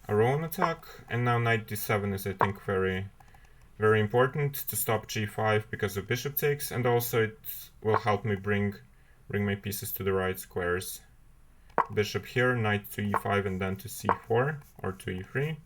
our own attack. And now knight d7 is, I think, very, very important to stop g5 because of bishop takes, and also it will help me bring my pieces to the right squares. Bishop here, knight to e5, and then to c4 or to e3.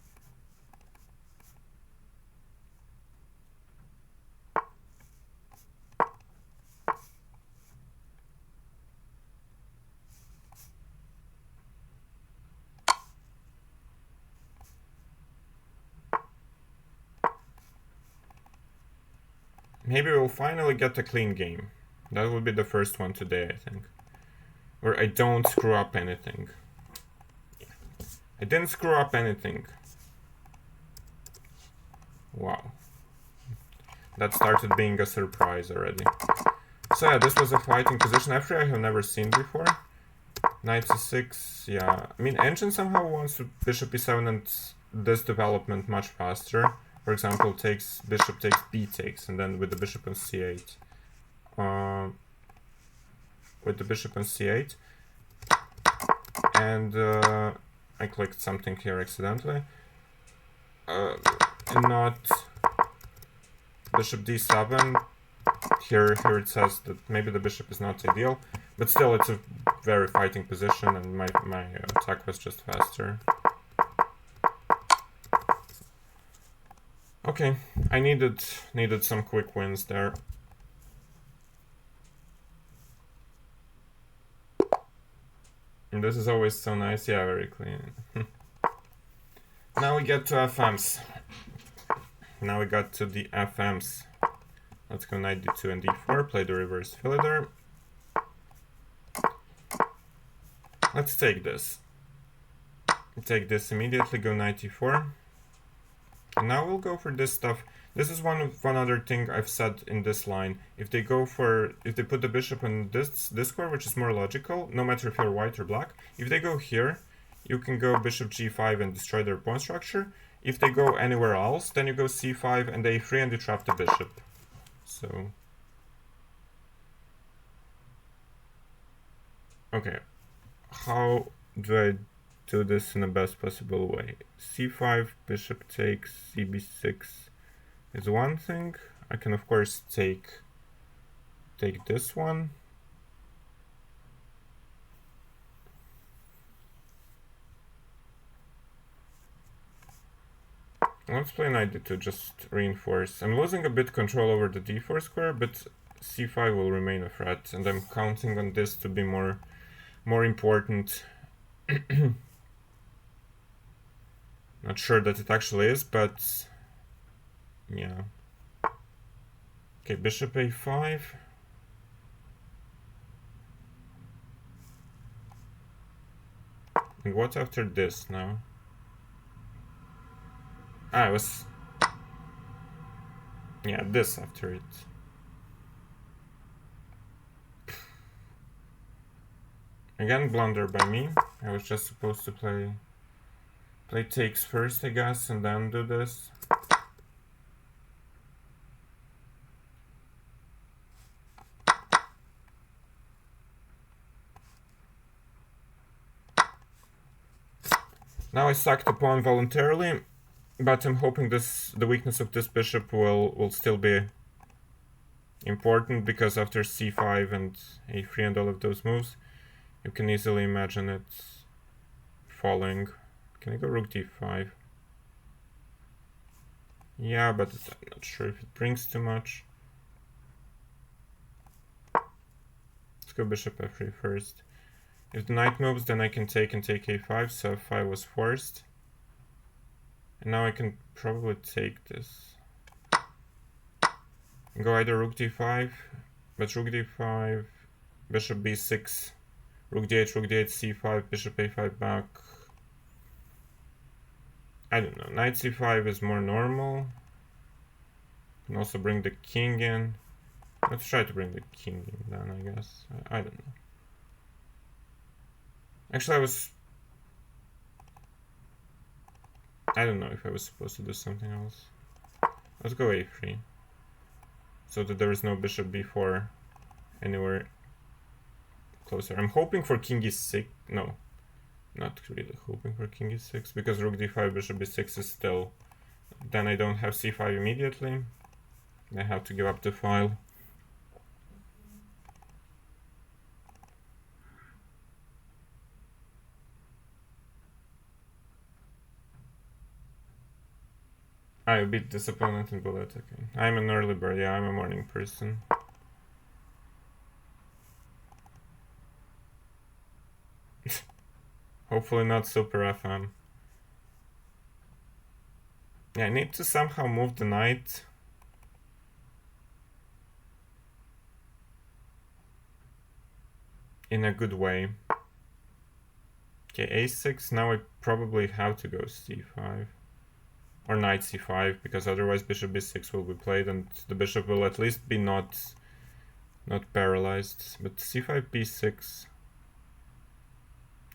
Maybe we'll finally get a clean game. That will be the first one today, I think. Where I don't screw up anything. I didn't screw up anything. Wow. That started being a surprise already. So yeah, this was a fighting position. F3 I have never seen before. Knight c6, yeah. I mean, engine somehow wants to bishop e7 and this development much faster. For example, bishop takes b takes, and then with the bishop on c8. And I clicked something here accidentally. And not bishop d7. Here it says that maybe the bishop is not ideal, but still it's a very fighting position, and my attack was just faster. Okay, I needed some quick wins there. And this is always so nice. Yeah, very clean. Now we get to FMs. Now we got to the FMs. Let's go knight d2 and d4, play the reverse filider. Let's take this. Take this immediately, go knight e4. And now we'll go for this stuff. This is one other thing I've said in this line. If they put the bishop on this square, which is more logical, no matter if you're white or black, if they go here, you can go bishop g5 and destroy their pawn structure. If they go anywhere else, then you go c5 and a3 and you trap the bishop. So Okay, how do I do this in the best possible way? c5, bishop takes, cb6 is one thing. I can of course take this one. Let's play knight d2, just reinforce. I'm losing a bit control over the d4 square, but c5 will remain a threat, and I'm counting on this to be more important. Not sure that it actually is, but yeah. Okay, bishop a5. And what after this now? Ah, it was... yeah, this after it. Again, blunder by me. I was just supposed to play takes first, I guess, and then do this. Now I sacked the pawn voluntarily, but I'm hoping the weakness of this bishop will still be important, because after c5 and a3 and all of those moves, you can easily imagine it falling. Can I go rook d5? Yeah, but I'm not sure if it brings too much. Let's go bishop f3 first. If the knight moves, then I can take and take a5, so f5 was forced. And now I can probably take this. Go either rook d5, but rook d5, bishop b6, rook d8, c5, bishop a5 back. I don't know, knight c5 is more normal. Can also bring the king in. Let's try to bring the king in then, I guess. I don't know. Actually, I don't know if I was supposed to do something else. Let's go a3. So that there is no bishop b4 anywhere closer. I'm hoping for king e6. No, not really hoping for king e6, because rook d5, bishop b6 is still... then I don't have c5 immediately. I have to give up the file. I beat this opponent in bullet, okay. I'm an early bird, yeah, I'm a morning person. Hopefully not super FM. Yeah, I need to somehow move the knight. In a good way. Okay, a6, now I probably have to go c5. Or knight c5, because otherwise bishop b6 will be played, and the bishop will at least be not paralyzed. But c5, b6,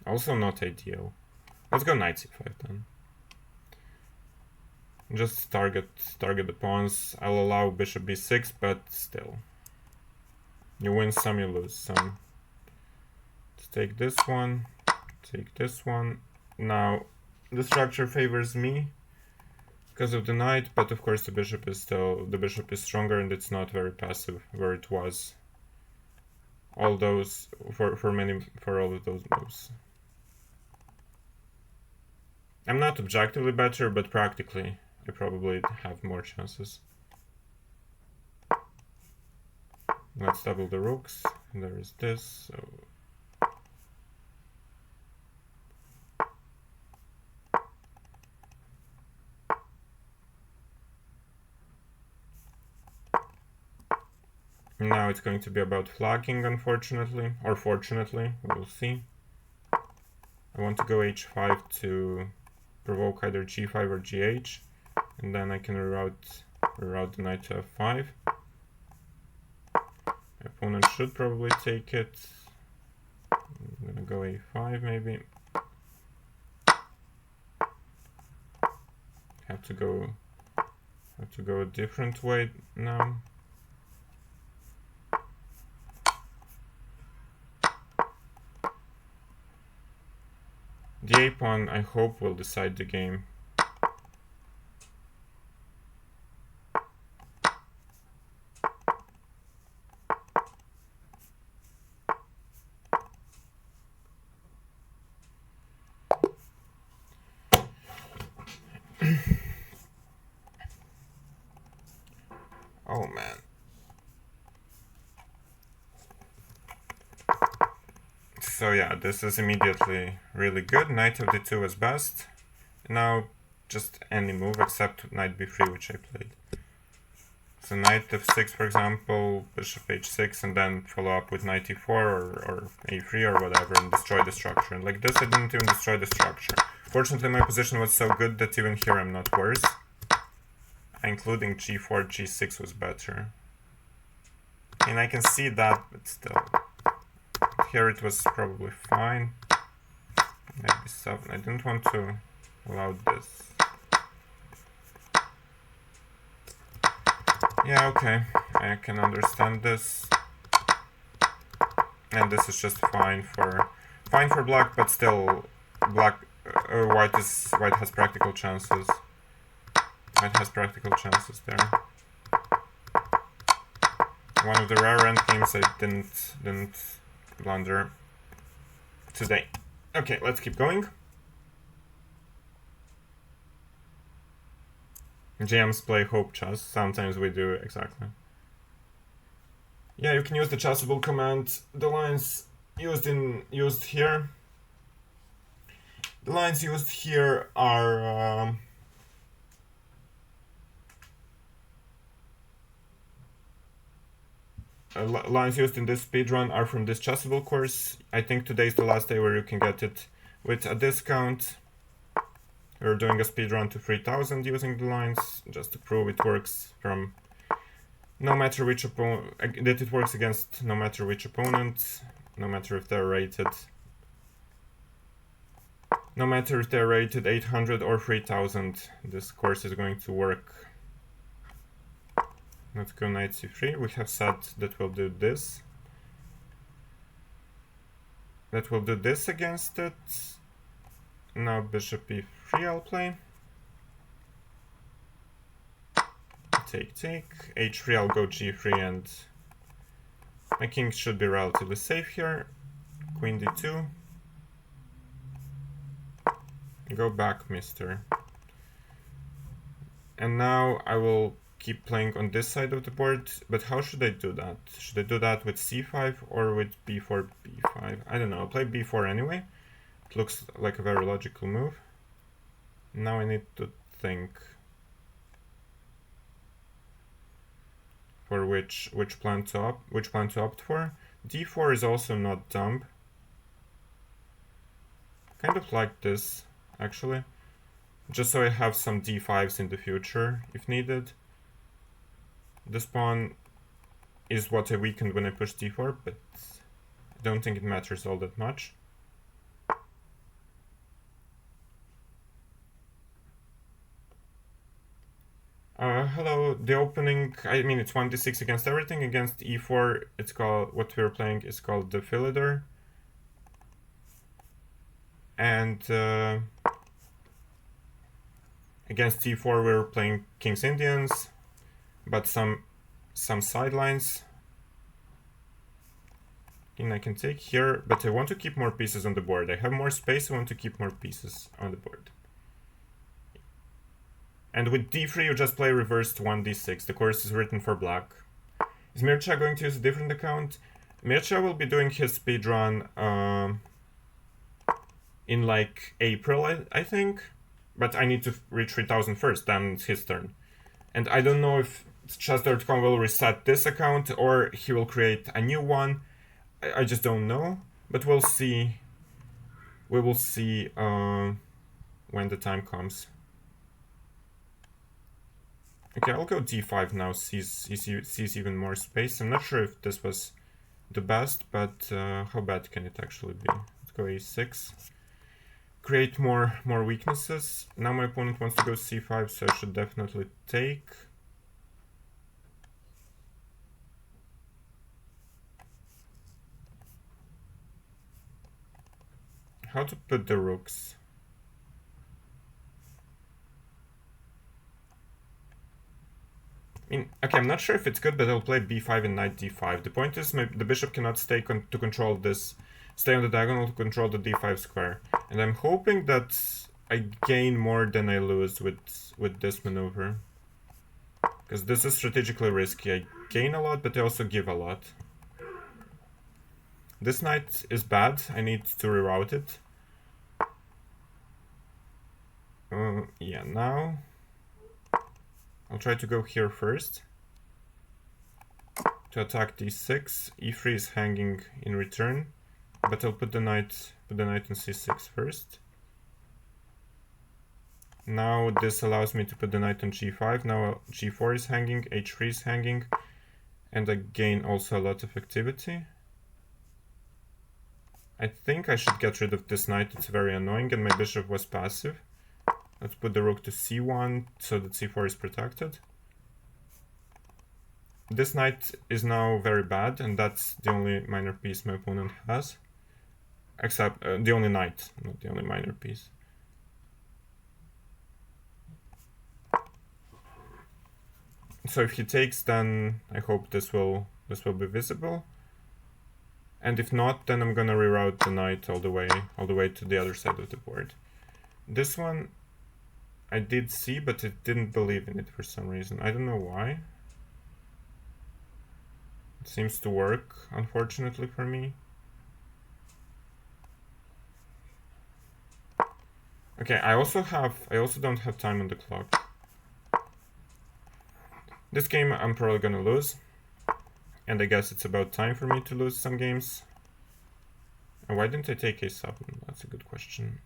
also not ideal. Let's go knight c5 then. Just target the pawns. I'll allow bishop b6, but still. You win some, you lose some. Let's take this one, take this one. Now, the structure favors me because of the knight, but of course the bishop is stronger, and it's not very passive where it was. All those for all of those moves. I'm not objectively better, but practically I probably have more chances. Let's double the rooks. There is this. So now it's going to be about flagging, unfortunately, or fortunately, we'll see. I want to go h5 to provoke either g5 or gh, and then I can reroute the knight to f5. My opponent should probably take it. I'm gonna go a5 maybe. Have to go a different way now. The a pawn, I hope, will decide the game. Oh man. So yeah, this is immediately really good. Knight of d2 was best. Now just any move except knight b3, which I played. So knight f6, for example, bishop h6, and then follow up with knight e4 or a3 or whatever and destroy the structure. And like this, I didn't even destroy the structure. Fortunately, my position was so good that even here I'm not worse. Including g4, g6 was better. And I can see that, but still. Here it was probably fine. Maybe 7. I didn't want to allow this. Yeah, okay. I can understand this. And this is just fine for black, but still black white has practical chances. White has practical chances there. One of the rare endgames I didn't blunder today. Okay, let's keep going. GMs play hope chess. Sometimes we do, exactly. Yeah, you can use the chessable command. The lines used here. The lines used here are lines used in this speedrun are from this chessable course. I think today is the last day where you can get it with a discount. We're doing a speedrun to 3000 using the lines, just to prove it works from no matter which opponent, that it works against no matter which opponent, no matter if they're rated. No matter if they're rated 800 or 3000, this course is going to work. Let's go knight c3. We have said that we'll do this. That we'll do this against it. Now bishop e3 I'll play. Take, h3 I'll go g3, and my king should be relatively safe here. Queen d2. Go back, mister. And now I will keep playing on this side of the board, but how should I do that? Should I do that with c5 or with b4, b5? I don't know, I'll play b4 anyway. It looks like a very logical move. Now I need to think for which plan to opt for. d4 is also not dumb. Kind of like this, actually. Just so I have some d5s in the future, if needed. This pawn is what I weakened when I pushed d4, but I don't think it matters all that much. Hello, the opening, I mean, it's 1d6 against everything. Against e4, it's called, what we're playing is called the Philidor. And against e4, we're playing King's Indians, but some sidelines. King I can take here, but I want to keep more pieces on the board. I have more space, I want to keep more pieces on the board. And with d3, you just play reversed 1d6. The course is written for black. Is Mircea going to use a different account? Mircea will be doing his speedrun in like April, I think. But I need to reach 3000 first, then it's his turn. And I don't know if chess.com will reset this account or he will create a new one. I just don't know. But we'll see. We will see when the time comes. Okay, I'll go d5 now, sees even more space. I'm not sure if this was the best, but how bad can it actually be? Let's go a6. Create more weaknesses. Now my opponent wants to go c5, so I should definitely take. How to put the rooks? I mean, okay, I'm not sure if it's good, but I'll play b5 and knight d5. The point is the bishop cannot stay to control this, stay on the diagonal to control the d5 square. And I'm hoping that I gain more than I lose with this maneuver. Because this is strategically risky. I gain a lot, but I also give a lot. This knight is bad. I need to reroute it. Yeah, now I'll try to go here first to attack d6. e3 is hanging in return, but I'll put the knight on c6 first. Now this allows me to put the knight on g5. Now g4 is hanging, h3 is hanging, and I gain also a lot of activity. I think I should get rid of this knight. It's very annoying, and my bishop was passive. Let's put the rook to c1 so that c4 is protected. This knight is now very bad, and that's the only minor piece my opponent has. Except the only knight, not the only minor piece. So if he takes, then I hope this will be visible. And if not, then I'm gonna reroute the knight all the way to the other side of the board. This one I did see, but I didn't believe in it for some reason. I don't know why. It seems to work, unfortunately for me. Okay, I also don't have time on the clock. This game I'm probably gonna lose. And I guess it's about time for me to lose some games. And why didn't I take a7? That's a good question.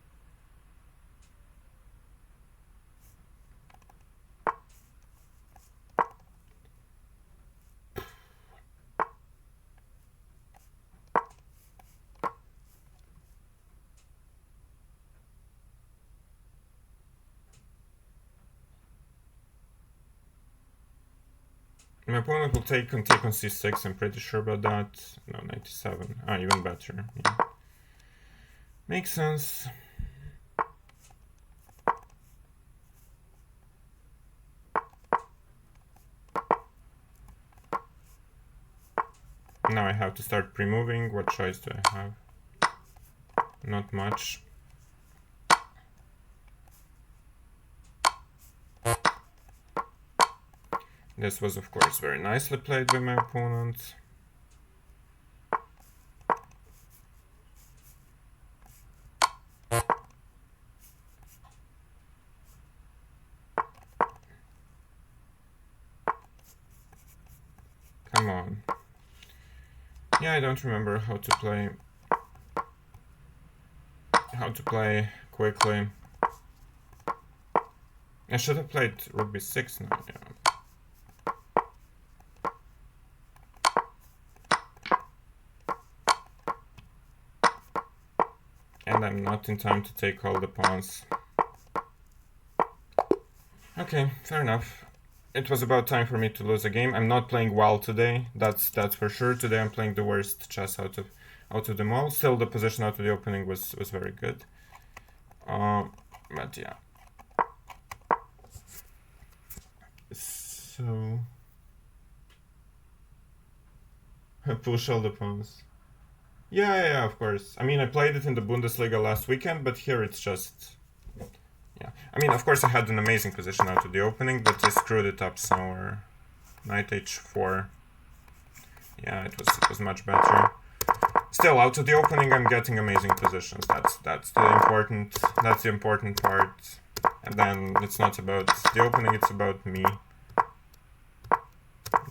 My opponent will take on c6, I'm pretty sure about that. No, 97. Ah, even better. Yeah. Makes sense. Now I have to start pre-moving. What choice do I have? Not much. This was, of course, very nicely played by my opponent. Come on. Yeah, I don't remember how to play quickly. I should have played rook b6 now, yeah. And I'm not in time to take all the pawns. Okay, fair enough. It was about time for me to lose a game. I'm not playing well today, that's for sure. Today I'm playing the worst chess out of them all. Still, the position out of the opening was very good. But yeah. So push all the pawns. Yeah, of course. I mean, I played it in the Bundesliga last weekend, but here it's just... Yeah. I mean, of course I had an amazing position out of the opening, but I screwed it up somewhere. Knight h4. Yeah, it was much better. Still, out of the opening I'm getting amazing positions. That's the important part. And then it's not about the opening, it's about me.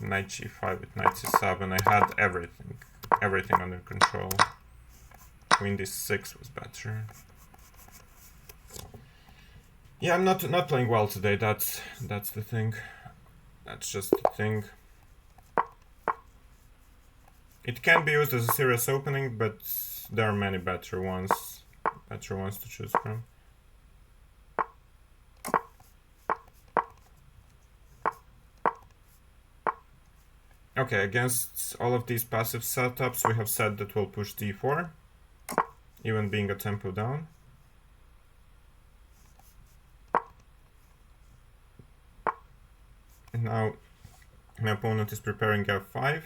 Knight g5 with knight c7. I had everything under control. Queen d6 was better. Yeah, I'm not playing well today. That's the thing. That's just the thing. It can be used as a serious opening, but there are many better ones to choose from. Okay, against all of these passive setups, we have said that we'll push d4, even being a tempo down. Now, My opponent is preparing f5.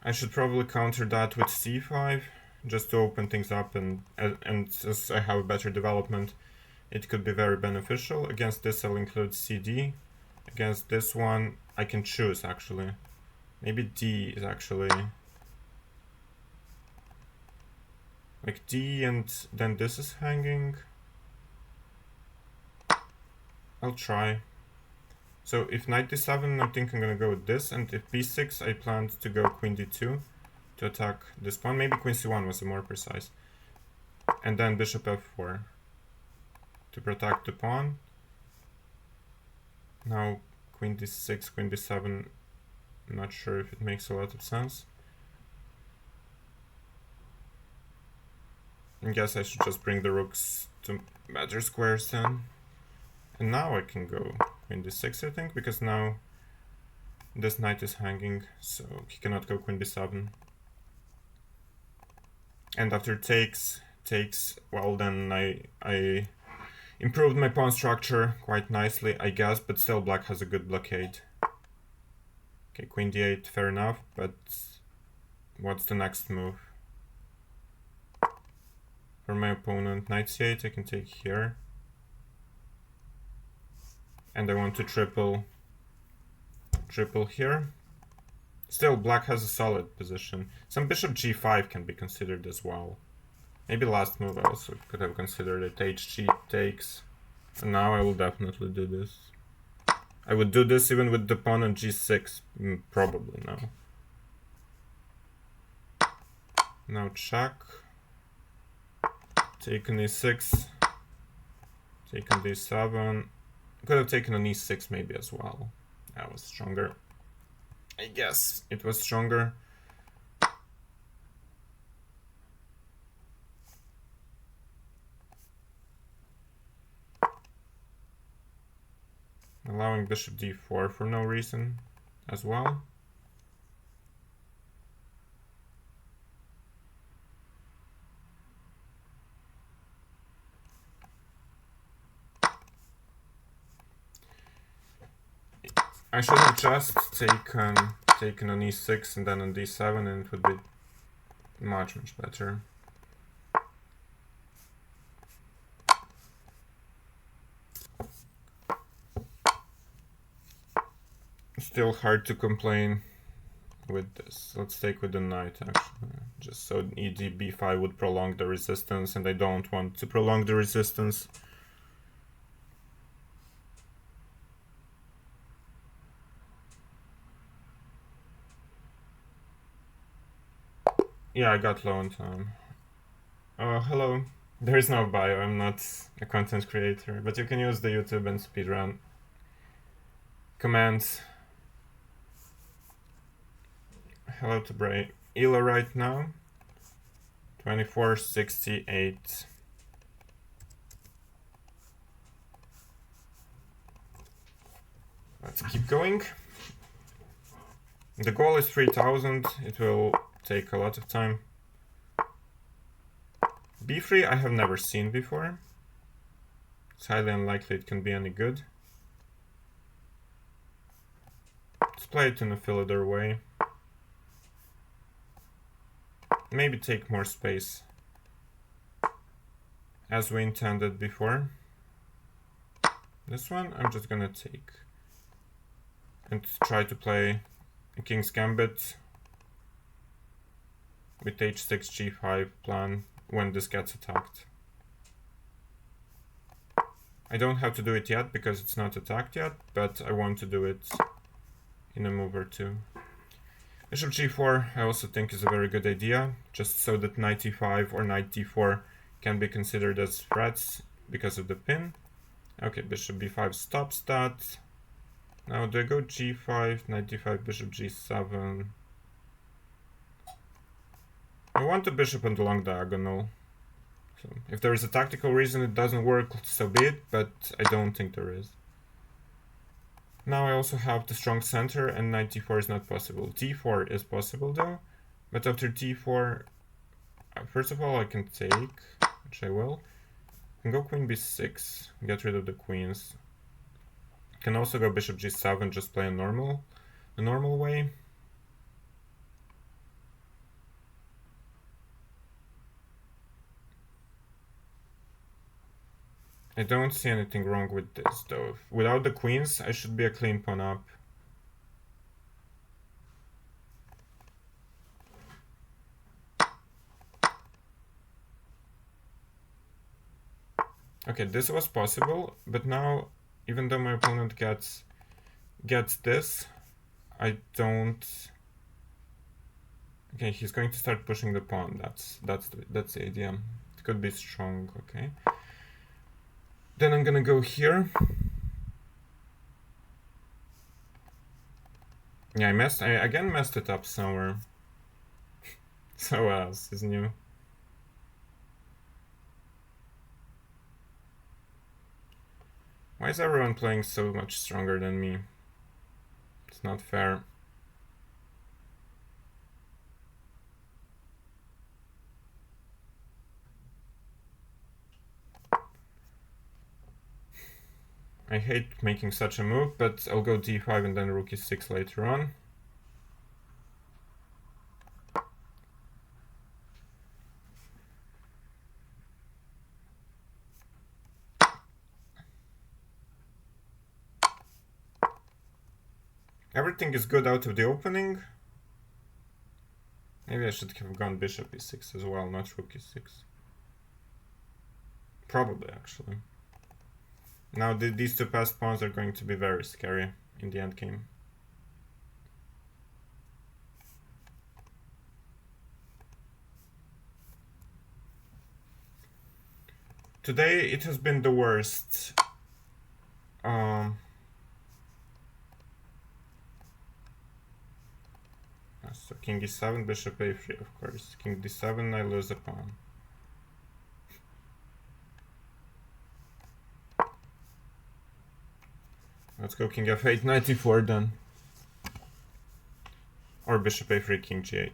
I should probably counter that with c5, just to open things up, and as I have a better development, it could be very beneficial. Against this I'll include cd. Against this one I can choose actually. Maybe d is actually... like d, and then this is hanging. I'll try. So if knight d7, I think I'm gonna go with this, and if b6, I planned to go queen d2 to attack this pawn. Maybe queen c1 was more precise. And then bishop f4 to protect the pawn. Now queen d6, queen d7, I'm not sure if it makes a lot of sense. I guess I should just bring the rooks to better squares then. And now I can go queen d6, I think, because now this knight is hanging, so he cannot go queen d7. And after takes, well, then I improved my pawn structure quite nicely, I guess, but still black has a good blockade. Okay, queen d8, fair enough, but what's the next move? For my opponent, knight c8, I can take here. And I want to triple here. Still, black has a solid position. Some bishop g5 can be considered as well. Maybe last move I also could have considered it. hg takes. And now I will definitely do this. I would do this even with the pawn on g6. Probably now. Now check. Taken e6. Taken d7. Could have taken an e6 maybe as well. That was stronger. I guess it was stronger. Allowing bishop d4 for no reason as well. I should have just taken on e6 and then on d7, and it would be much better. Still hard to complain with this. Let's take with the knight actually, just so ed b5 would prolong the resistance, and I don't want to prolong the resistance. Yeah, I got low on time. Hello. There is no bio, I'm not a content creator, but you can use the YouTube and speedrun commands. Hello to Bray. Elo right now, 2468. Let's keep going. The goal is 3000, it will take a lot of time. b3 I have never seen before. It's highly unlikely it can be any good. Let's play it in a Philidor way. Maybe take more space, as we intended before. This one I'm just gonna take and try to play a King's Gambit with h6 g5 plan when this gets attacked. I don't have to do it yet because it's not attacked yet, but I want to do it in a move or two. Bishop g4 I also think is a very good idea, just so that knight e5 or knight d4 can be considered as threats because of the pin. Okay, bishop b5 stops that. Now do I go g5, knight d5, bishop g7? I want the bishop on the long diagonal. So if there is a tactical reason it doesn't work, so be it, but I don't think there is. Now I also have the strong center, and knight d4 is not possible. d4 is possible though, but after d4, first of all I can take, which I will. I can go queen b6, get rid of the queens. Can also go bishop g7, just play a normal the normal way. I don't see anything wrong with this though. Without the queens, I should be a clean pawn up. Okay, this was possible, but now, even though my opponent gets this, I don't. Okay, he's going to start pushing the pawn. That's the idea. It could be strong. Okay. Then I'm gonna go here. Yeah, I again messed it up somewhere. So else is new. Why is everyone playing so much stronger than me? It's not fair. I hate making such a move, but I'll go d5 and then rook e6 later on. Everything is good out of the opening. Maybe I should have gone bishop e6 as well, not rook e6. Probably, actually. Now these two passed pawns are going to be very scary in the endgame. Today it has been the worst. So king e7, bishop a3, of course. King d7, I lose a pawn. Let's go king f8, knight e4 then. Or bishop a3, king g8.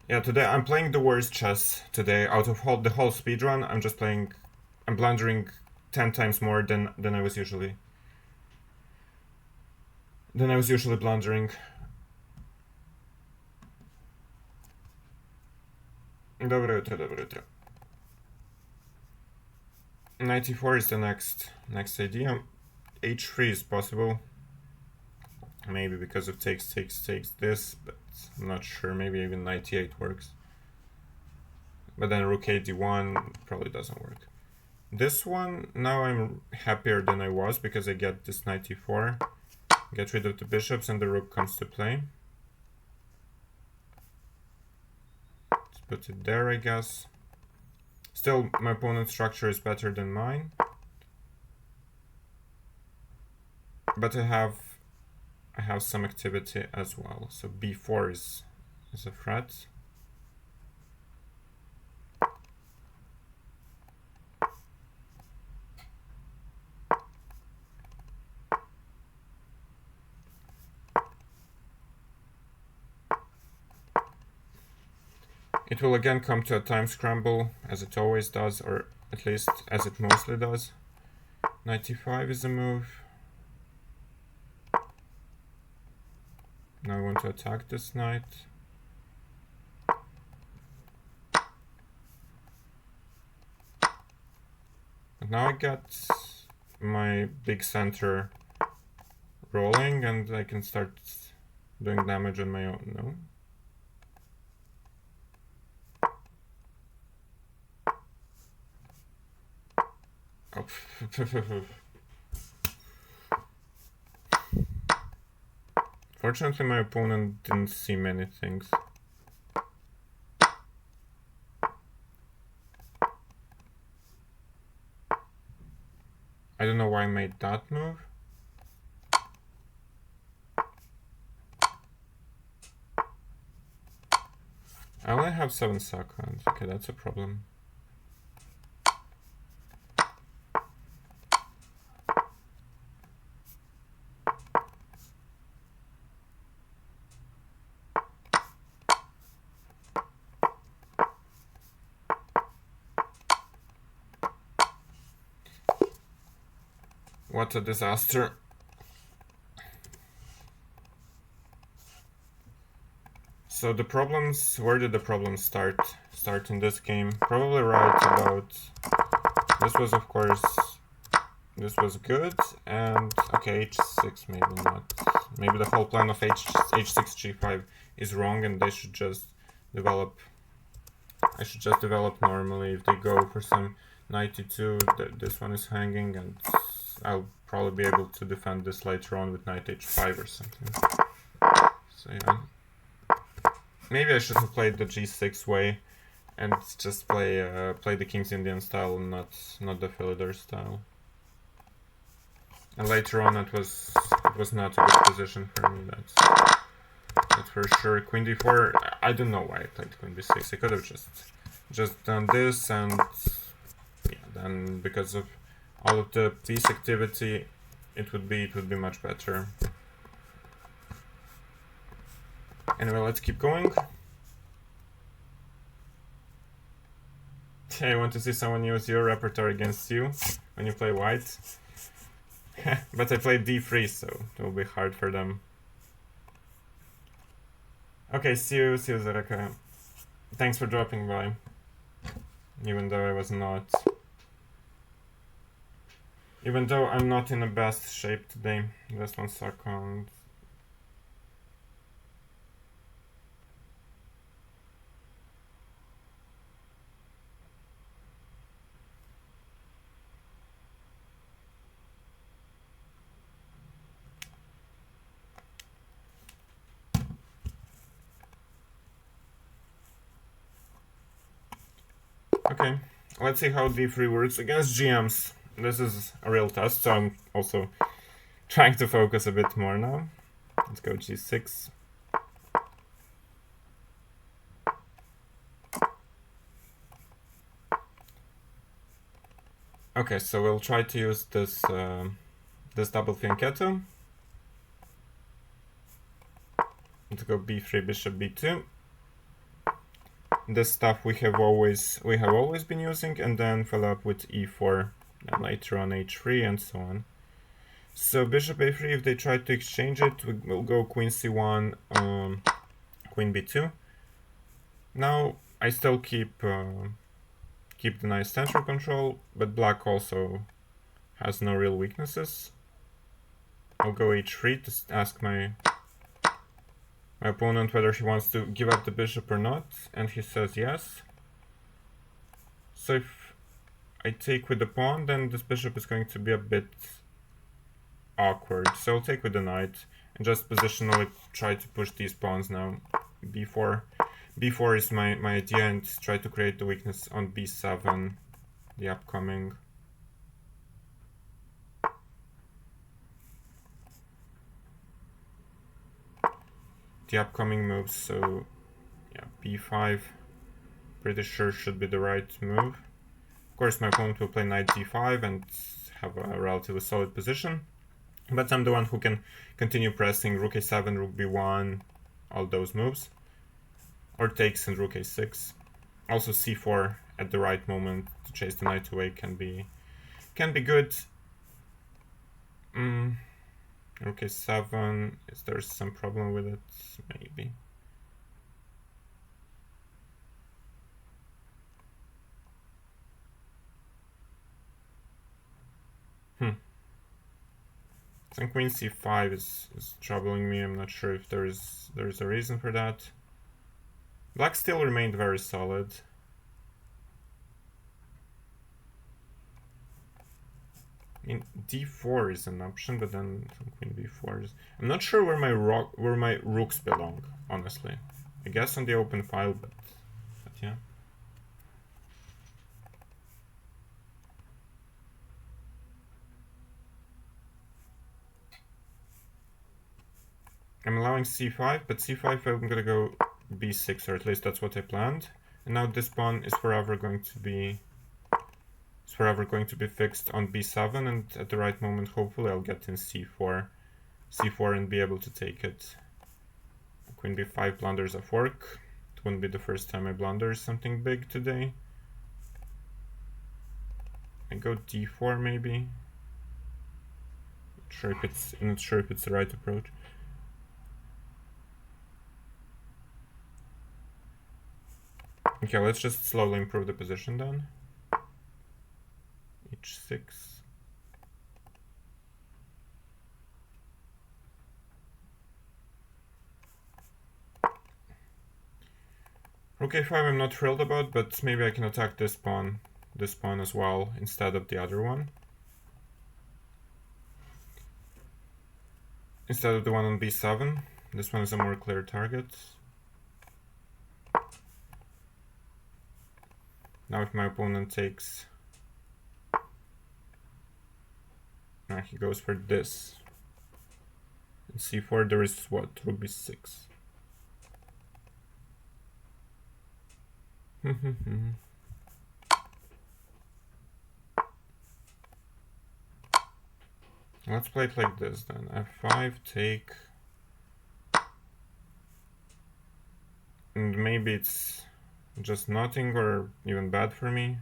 Yeah, today I'm playing the worst chess today. Out of the whole speedrun, I'm blundering 10 times more than I was usually blundering. Доброе утро. Knight e4 is the next idea. h3 is possible. Maybe because of takes this, but I'm not sure. Maybe even knight e8 works. But then rook a d1 probably doesn't work. This one, now I'm happier than I was because I get this knight e4, get rid of the bishops, and the rook comes to play. Let's put it there, I guess. Still, my opponent's structure is better than mine. But I have some activity as well. So b4 is a threat. It will again come to a time scramble, as it always does, or at least as it mostly does. Knight e5 is a move. Now I want to attack this knight. But now I get my big center rolling and I can start doing damage on my own, no? Oh. Fortunately, my opponent didn't see many things. I don't know why I made that move. I only have 7 seconds. Okay, that's a problem. What a disaster. So the problems, where did the problems start in this game? Probably right about, this was of course, this was good, and okay, h6 maybe not. Maybe the whole plan of h6 g5 is wrong, and they should just develop, I should just develop normally. If they go for some knight e2, this one is hanging, and I'll probably be able to defend this later on with knight h5 or something. So yeah. Maybe I should have played the g6 way and just play the King's Indian style, not the Philidor style. And later on, it was not a good position for me. That's for sure. Queen d4. I don't know why I played queen d6. I could have just done this, and yeah, then because of all of the piece activity, it would be much better. Anyway, let's keep going. I want to see someone use your repertoire against you when you play white. But I played d3, so it will be hard for them. Okay, see you Zareka. Thanks for dropping by. Even though I was not. Even though I'm not in the best shape today. Just 1 second. Okay, let's see how d3 works against GMs. This is a real test, so I'm also trying to focus a bit more now. Let's go g6. Okay, so we'll try to use this this double fianchetto. Let's go b3, bishop b2. This stuff we have always been using, and then follow up with e4, and later on h3, and so on. So bishop a3. If they try to exchange it, we'll go queen c1, queen b2. Now I still keep the nice central control, but black also has no real weaknesses. I'll go h3 to ask my opponent whether he wants to give up the bishop or not, and he says yes. So if I take with the pawn, then this bishop is going to be a bit awkward. So I'll take with the knight and just positionally try to push these pawns now. b4 is my idea, and try to create the weakness on b7, the upcoming. Moves, so yeah, b5, pretty sure should be the right move. Of course, my opponent will play knight d5 and have a relatively solid position, but I'm the one who can continue pressing rook a7, rook b1, all those moves, or takes and rook a6. Also c4 at the right moment to chase the knight away can be good. Rook a7, is there some problem with it? Maybe. Some queen c5 is troubling me. I'm not sure if there's a reason for that. Black still remained very solid. I mean, d4 is an option, but then queen b4 is... I'm not sure where my rooks belong, honestly. I guess on the open file, but yeah. I'm allowing c5, but c5 I'm gonna go b6, or at least that's what I planned. And now this pawn is forever going to be fixed on b7, and at the right moment, hopefully, I'll get in c4 and be able to take it. Queen b5 blunders a fork. It wouldn't be the first time I blunder something big today. I go d4 maybe. Not sure if it's the right approach. Okay, let's just slowly improve the position then. H6. Rook a5 I'm not thrilled about, but maybe I can attack this pawn as well instead of the other one. Instead of the one on b7. This one is a more clear target. Now if my opponent takes... Now he goes for this. In c4 there is what? Rook b6. Let's play it like this then. f5, take... And maybe it's just nothing or even bad for me.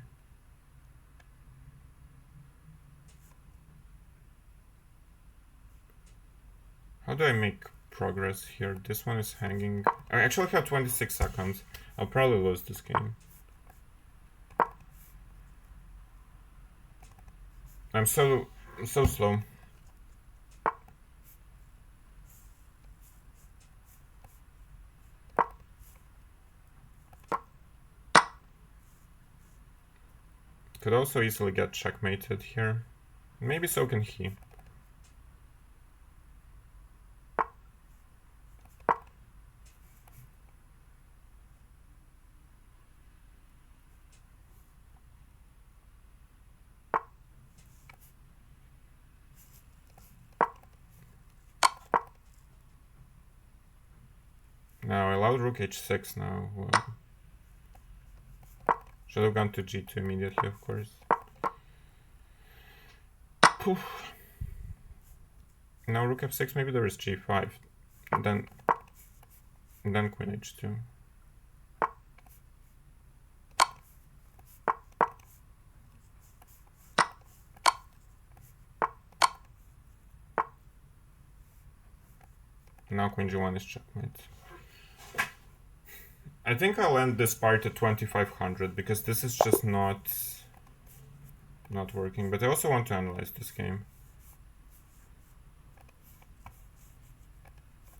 How do I make progress here? This one is hanging. I actually have 26 seconds. I'll probably lose this game. I'm so slow. Could also easily get checkmated here. Maybe so can he. Now I allowed rook h6 now. Should have gone to g2 immediately, of course. Poof. Now rook f6, maybe there is g5. And then queen h2. Now queen g1 is checkmate. I think I'll end this part at 2500 because this is just not working. But I also want to analyze this game.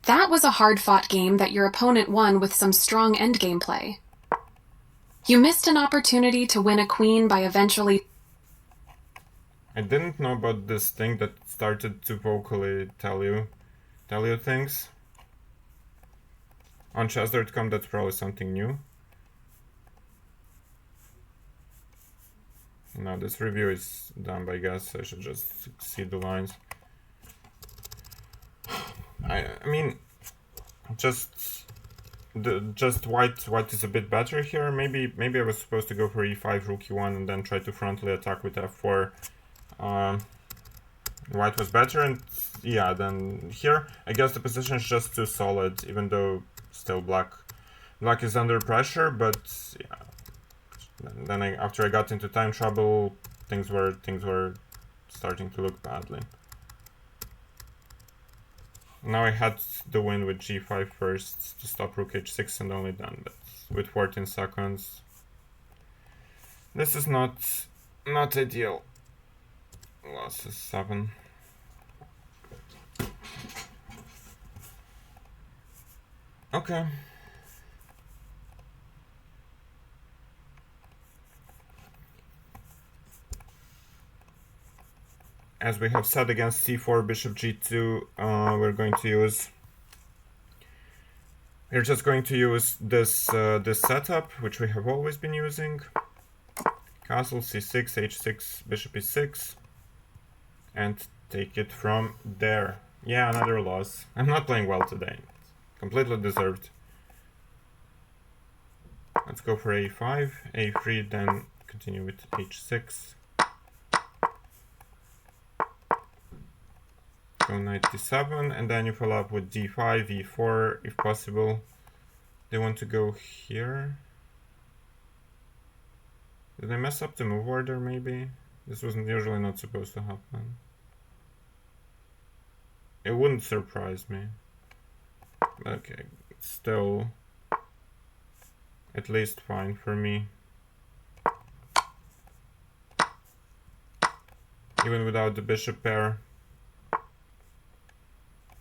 That was a hard-fought game that your opponent won with some strong endgame play. You missed an opportunity to win a queen by eventually... I didn't know about this thing that started to vocally tell you things. On chess.com, that's probably something new. No, this review is dumb, I guess. I should just see the lines. I mean, just white is a bit better here. Maybe I was supposed to go for e5, rook e1, and then try to frontally attack with f4. White was better, and yeah, then here I guess the position is just too solid, even though still black is under pressure. But yeah, then after I got into time trouble, things were starting to look badly. Now I had the win with g5 first to stop rook h6 and only then, but with 14 seconds. This is not ideal. Loss is 7. Okay. As we have said against c4, bishop g2, we're just going to use this this setup, which we have always been using. Castle c6, h6, bishop e6, and take it from there. Yeah, another loss. I'm not playing well today. Completely deserved. Let's go for a5, a3, then continue with h6. Go knight d7, and then you follow up with d5, e4, if possible. They want to go here. Did I mess up the move order, maybe? This wasn't usually not supposed to happen. It wouldn't surprise me. Okay, still at least fine for me. Even without the bishop pair.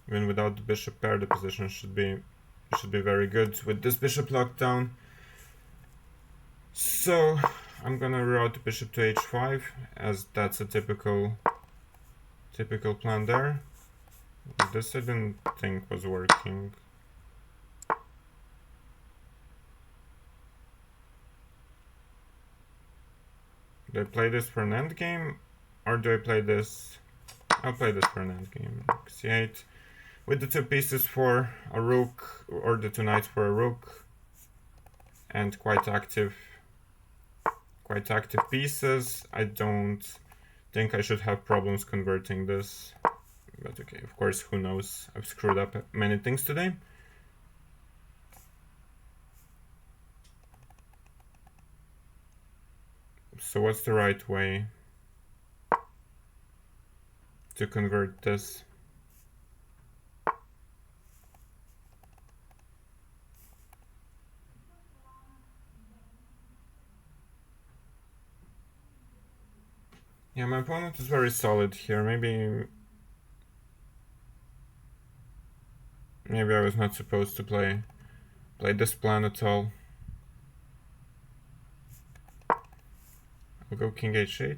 Even without the bishop pair, the position should be very good with this bishop locked down. So I'm gonna route the bishop to h5, as that's a typical plan there. This I didn't think was working. Do I play this for an endgame, or do I play this? I'll play this for an endgame. c8 with the two pieces for a rook, or the two knights for a rook, and quite active pieces. I don't think I should have problems converting this, but okay, of course, who knows? I've screwed up many things today. So what's the right way to convert this? Yeah, my opponent is very solid here. Maybe I was not supposed to play this plan at all. I'll go king h8.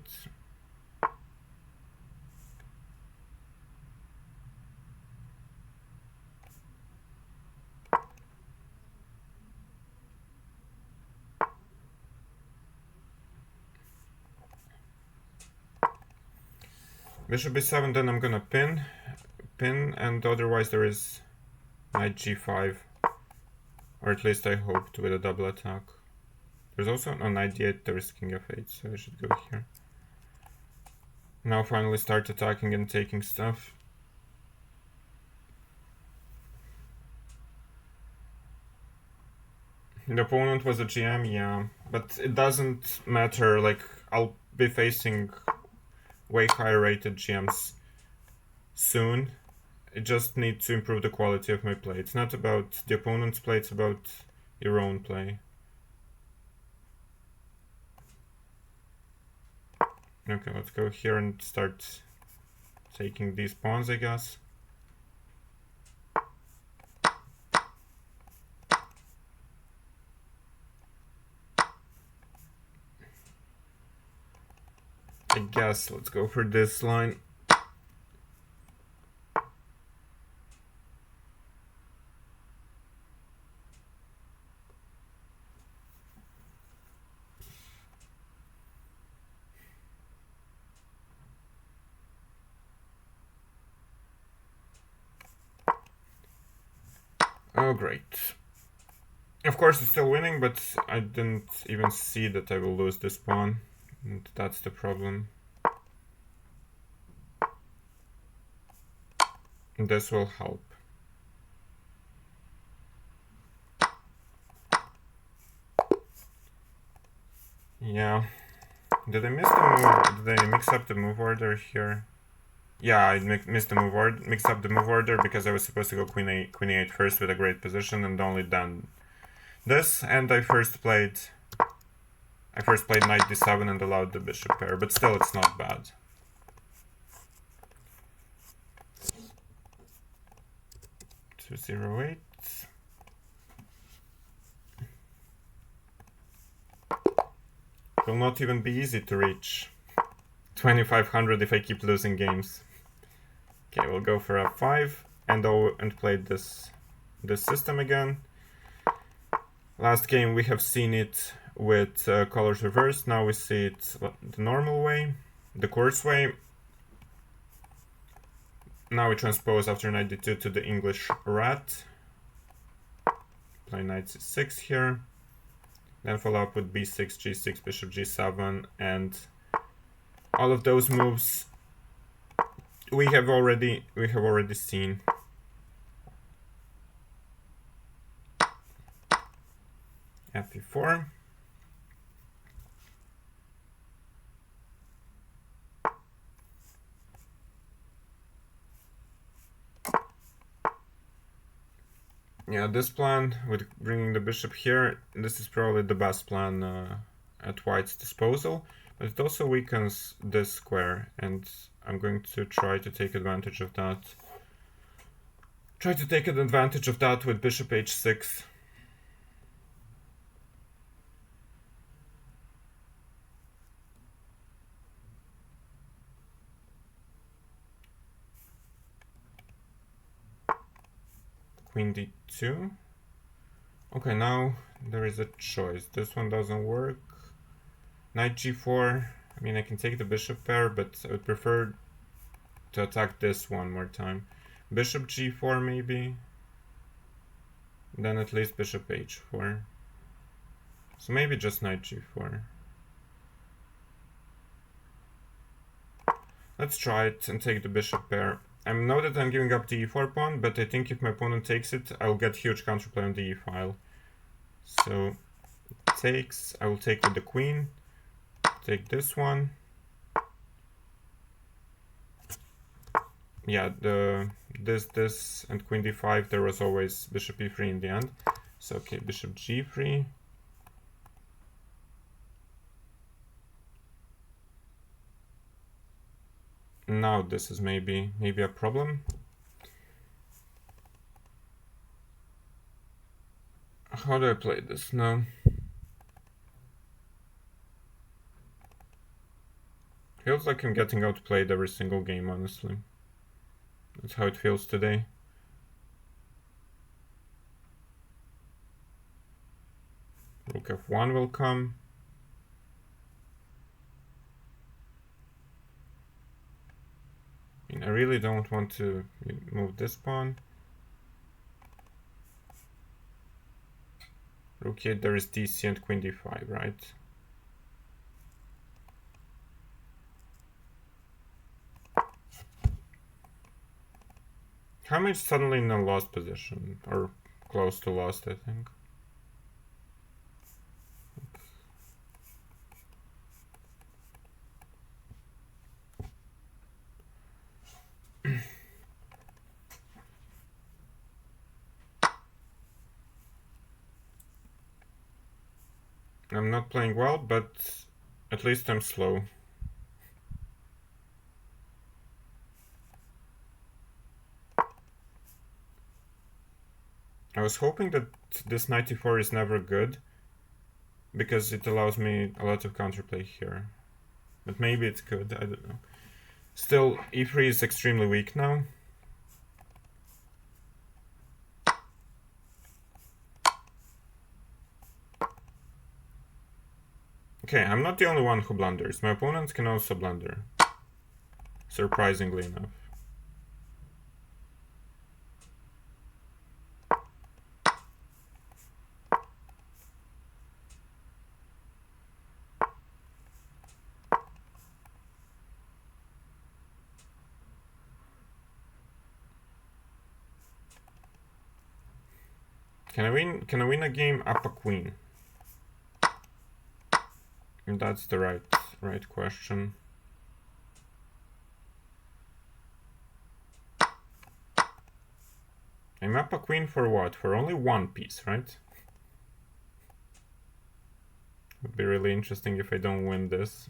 Bishop b7, then I'm gonna pin, and otherwise there is knight g5, or at least I hoped, with a double attack. There's also on knight d8, there is king f8, so I should go here. Now finally start attacking and taking stuff. The opponent was a GM, yeah, but it doesn't matter. Like, I'll be facing way higher rated GMs soon. I just need to improve the quality of my play. It's not about the opponent's play, it's about your own play. Okay, let's go here and start taking these pawns, I guess. I guess let's go for this line. Oh, great. Of course, it's still winning, but I didn't even see that I will lose this pawn. And that's the problem. This will help. Yeah. Did I miss the move? Did I mix up the move order here? Yeah, I missed the move order, mixed up the move order because I was supposed to go queen e8 first with a great position, and only then this. And I first played knight d7 and allowed the bishop pair, but still it's not bad. To 0-8. Will not even be easy to reach 2500 if I keep losing games. Okay, we'll go for f5 and play this system again. Last game we have seen it with colors reversed. Now we see it the normal way, the coarse way. Now we transpose after knight d2 to the English rat. Play knight c6 here. Then follow up with b6, g6, bishop g7, and all of those moves we have already seen. f4. Yeah, this plan with bringing the bishop here, this is probably the best plan at white's disposal, but it also weakens this square, and I'm going to try to take advantage of that. Try to take advantage of that with bishop h6. Queen d2. Okay, now there is a choice. This one doesn't work. Knight g4. I mean, I can take the bishop pair, but I would prefer to attack this one more time. Bishop g4 maybe. Then at least bishop h4. So maybe just knight g4. Let's try it and take the bishop pair. I know that I'm giving up the e4 pawn, but I think if my opponent takes it, I'll get huge counterplay on the e file. So it takes, I will take with the queen, take this one. Yeah, this and queen d5, there was always bishop e3 in the end. So okay, bishop g3. Now this is maybe a problem. How do I play this now? Feels like I'm getting outplayed every single game, honestly. That's how it feels today. Rook f1 will come. I mean, I really don't want to move this pawn. Rook here, there is dc and queen d5, right? How am I suddenly in a lost position? Or close to lost, I think. I'm not playing well, but at least I'm slow. I was hoping that this knight e4 is never good, because it allows me a lot of counterplay here. But maybe it's good, I don't know. Still, e3 is extremely weak now. Okay, I'm not the only one who blunders. My opponents can also blunder. Surprisingly enough. Can I win a game up a queen? And that's the right question. I'm up a queen for what? For only one piece, right? Would be really interesting if I don't win this.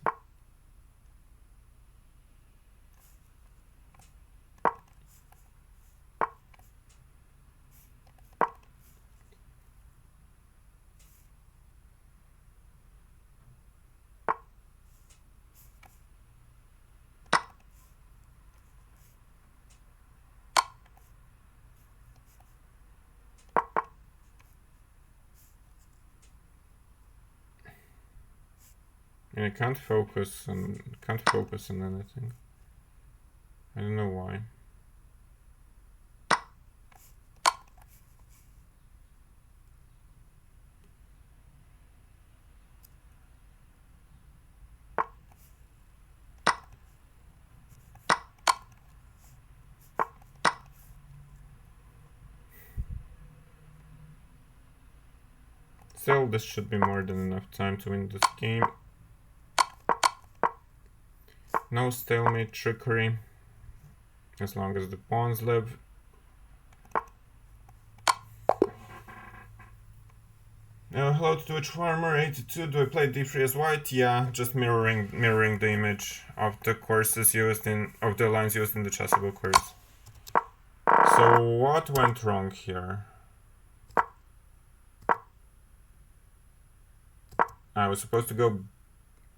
And I can't focus on anything. I don't know why. Still, this should be more than enough time to win this game. No stalemate trickery, as long as the pawns live. Hello to Twitch Farmer 82. Do I play d3 as white? Yeah, just mirroring the image of the courses used of the lines used in the chessable course. So what went wrong here? I was supposed to go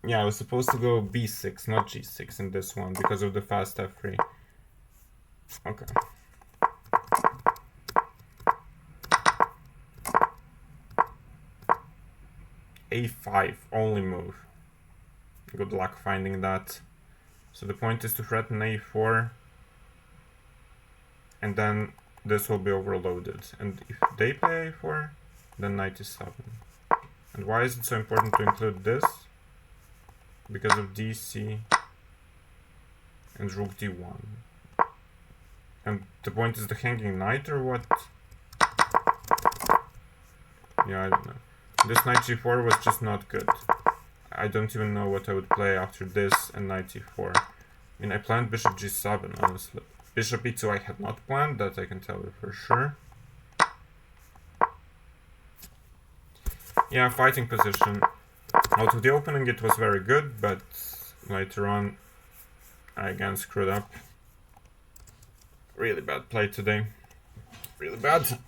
b6, not g6 in this one because of the fast f3. Okay. a5, only move. Good luck finding that. So the point is to threaten a4, and then this will be overloaded. And if they play a4, then knight e7. And why is it so important to include this? Because of dc and rook d1. And the point is the hanging knight or what? Yeah, I don't know. This knight g4 was just not good. I don't even know what I would play after this and knight e4. I mean, I planned bishop g7, honestly. Bishop e2 I had not planned, that I can tell you for sure. Yeah, fighting position. Out of the opening it was very good, but later on I again screwed up. Really bad play today. Really bad.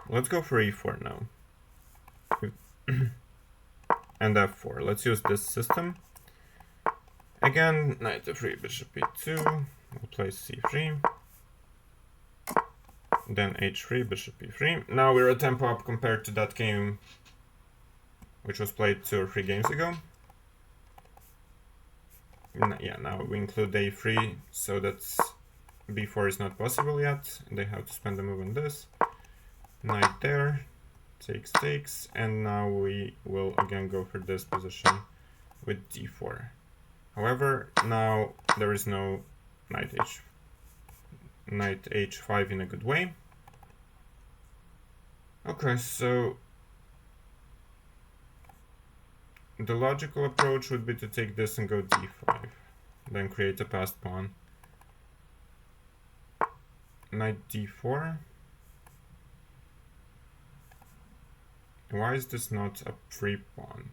Let's go for e4 now. And f4. Let's use this system. Again, knight f3, bishop e2. We'll play c3. Then h3, bishop e3. Now we're a tempo up compared to that game, which was played 2 or 3 games ago. Yeah, now we include a3, so that's b4 is not possible yet. They have to spend a move on this. Knight there, takes, and now we will again go for this position with d4. However, now there is no knight h5 in a good way. Okay, so the logical approach would be to take this and go d5, then create a passed pawn. Knight d4. Why is this not a free pawn?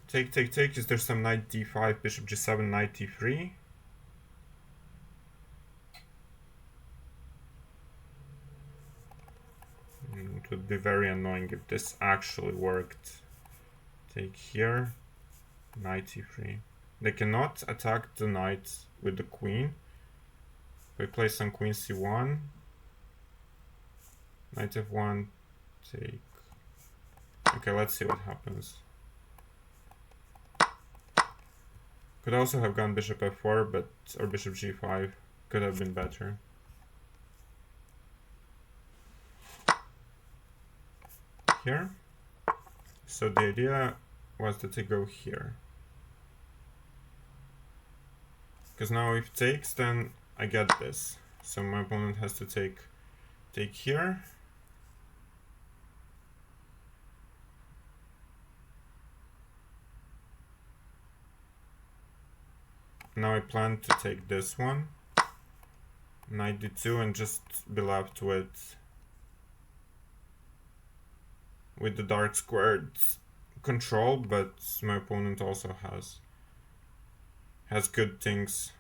Take. Is there some knight d5, bishop g7, knight d3? It would be very annoying if this actually worked. Take here, knight e3. They cannot attack the knight with the queen. We play some queen c1, knight f1, take. Okay, let's see what happens. Could also have gone bishop f4, or bishop g5. Could have been better. Here. So the idea was that they go here. Because now if takes, then I get this. So my opponent has to take here. Now I plan to take this one, knight d2, and just be left with the dark squared control, but my opponent also has good things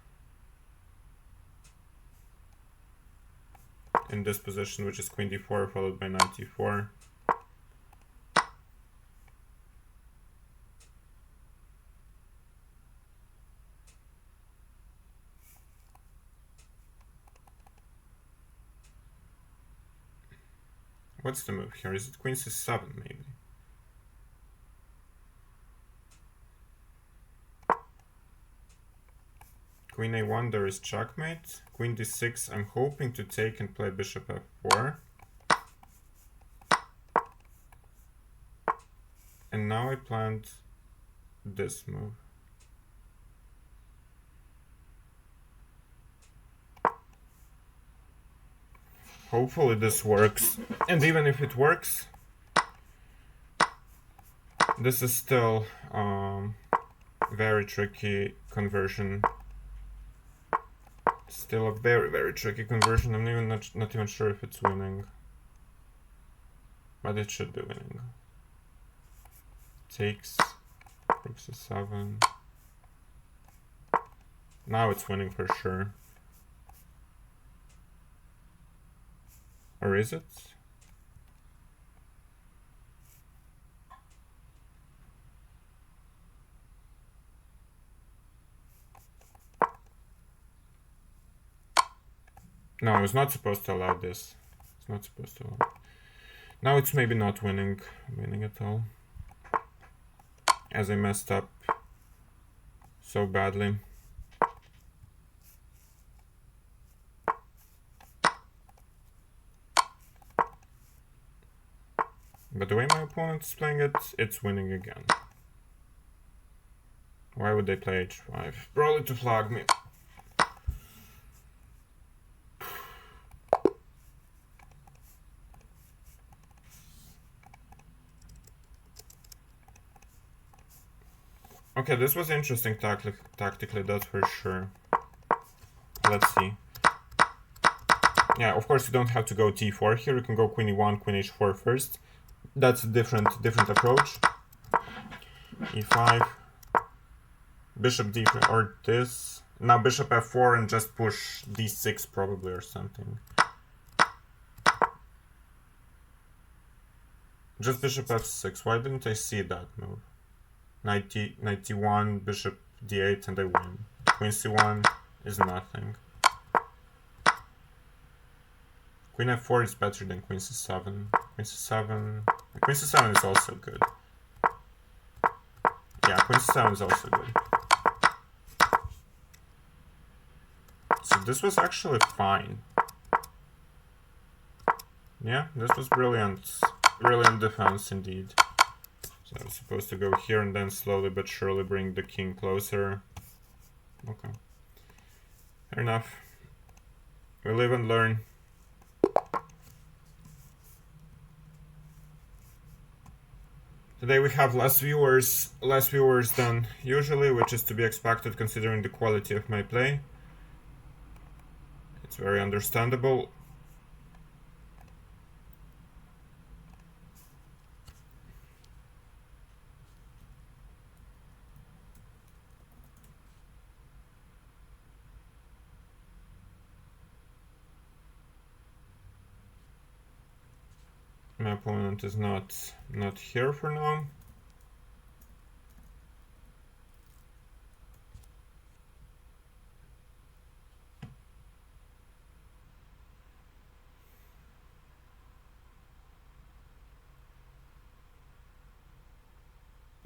in this position, which is queen d4 followed by knight d4. What's the move here? Is it queen c7 maybe? Queen a1, there is checkmate. Queen d6, I'm hoping to take and play bishop f4. And now I planned this move. Hopefully this works. And even if it works, This is still very tricky conversion. Still a very tricky conversion. I'm even not even sure if it's winning, but it should be winning. Takes rook c7. Now it's winning for sure. Or is it? No, I was not supposed to allow this. It's not supposed to allow. Now it's maybe not winning at all. As I messed up so badly. But the way my opponent is playing it, it's winning again. Why would they play h5? Probably to flag me. Okay, this was interesting tactically, that's for sure. Let's see. Yeah, of course you don't have to go t4 here. You can go queen e1, queen h4 first. That's a different approach. e5, bishop d3, or this. Now bishop f4 and just push d6 probably or something. Just bishop f6. Why didn't I see that move? Knight d1, bishop d8, and I win. Queen c1 is nothing. Queen f4 is better than queen c7. Queen c7 is also good. Yeah, queen c7 is also good. So this was actually fine. Yeah, this was brilliant. Brilliant defense indeed. So I was supposed to go here and then slowly but surely bring the king closer. Okay. Fair enough. We live and learn. Today we have less viewers than usually, which is to be expected considering the quality of my play. It's very understandable. My opponent is not here for now.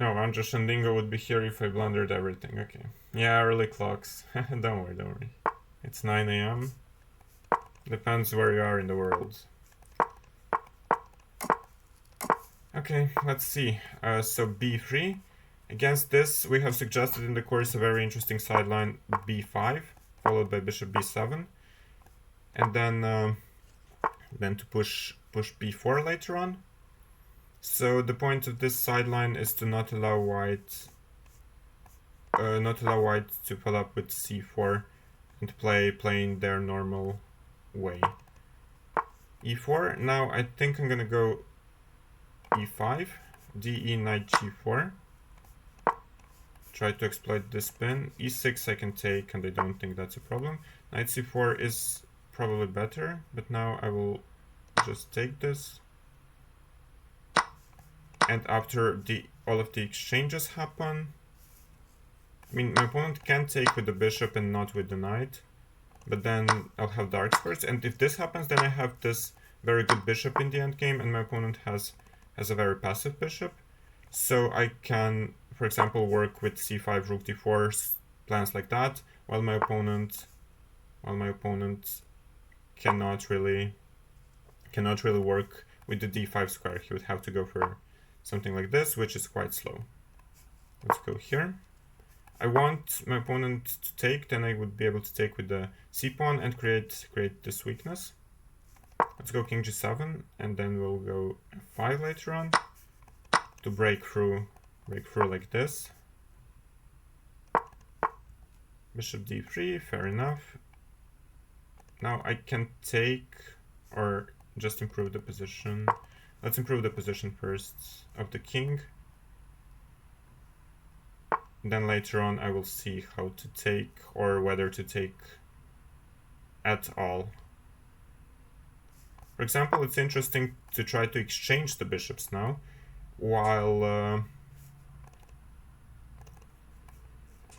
No, Anja Shandingo would be here if I blundered everything. Okay. Yeah, early clocks. Don't worry. It's 9 AM. Depends where you are in the world. Okay, let's see. So b3. Against this, we have suggested in the course a very interesting sideline b5, followed by bishop b7, and then to push b4 later on. So the point of this sideline is to not allow white to follow up with c4 and playing their normal way. e4. Now I think I'm gonna go e5, de knight g4. Try to exploit this spin. e6 I can take, and I don't think that's a problem. Knight c4 is probably better, but now I will just take this. And after all of the exchanges happen, I mean, my opponent can take with the bishop and not with the knight, but then I'll have dark squares. And if this happens, then I have this very good bishop in the endgame, and my opponent has a very passive bishop. So I can, for example, work with c5, rook d4, plans like that, while my opponent cannot really work with the d5 square. He would have to go for something like this, which is quite slow. Let's go here. I want my opponent to take, then I would be able to take with the c-pawn and create this weakness. Let's go king g7, and then we'll go f5 later on to break through break through like this. Bishop d3, fair enough. Now I can take or just improve the position. Let's improve the position first of the king. Then later on I will see how to take or whether to take at all. For example, it's interesting to try to exchange the bishops now, while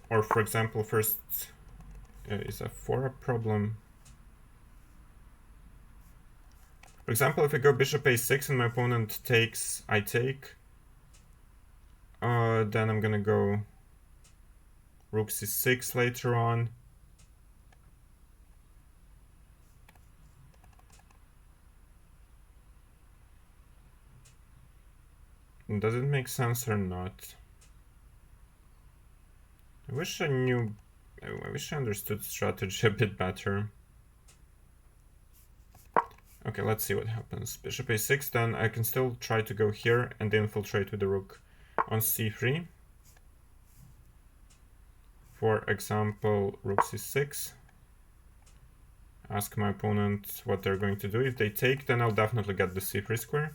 or for example, first is f4 a problem? For example, if I go bishop a6 and my opponent takes, I take, then I'm gonna go rook c6 later on. Does it make sense or not? I wish I understood strategy a bit better. Okay, let's see what happens. Bishop a6, then I can still try to go here and infiltrate with the rook on c3. For example, rook c6. Ask my opponent what they're going to do. If they take, then I'll definitely get the c3 square.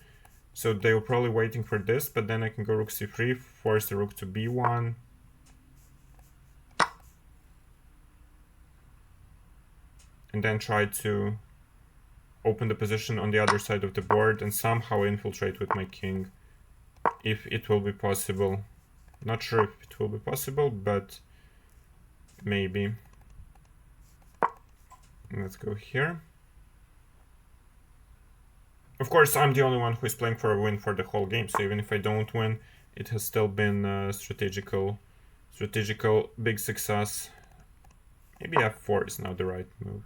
So they were probably waiting for this, but then I can go rook c3, force the rook to b1. And then try to open the position on the other side of the board and somehow infiltrate with my king, if it will be possible. Not sure if it will be possible, but maybe. Let's go here. Of course, I'm the only one who is playing for a win for the whole game, so even if I don't win, it has still been a strategical big success. Maybe f4 is now the right move.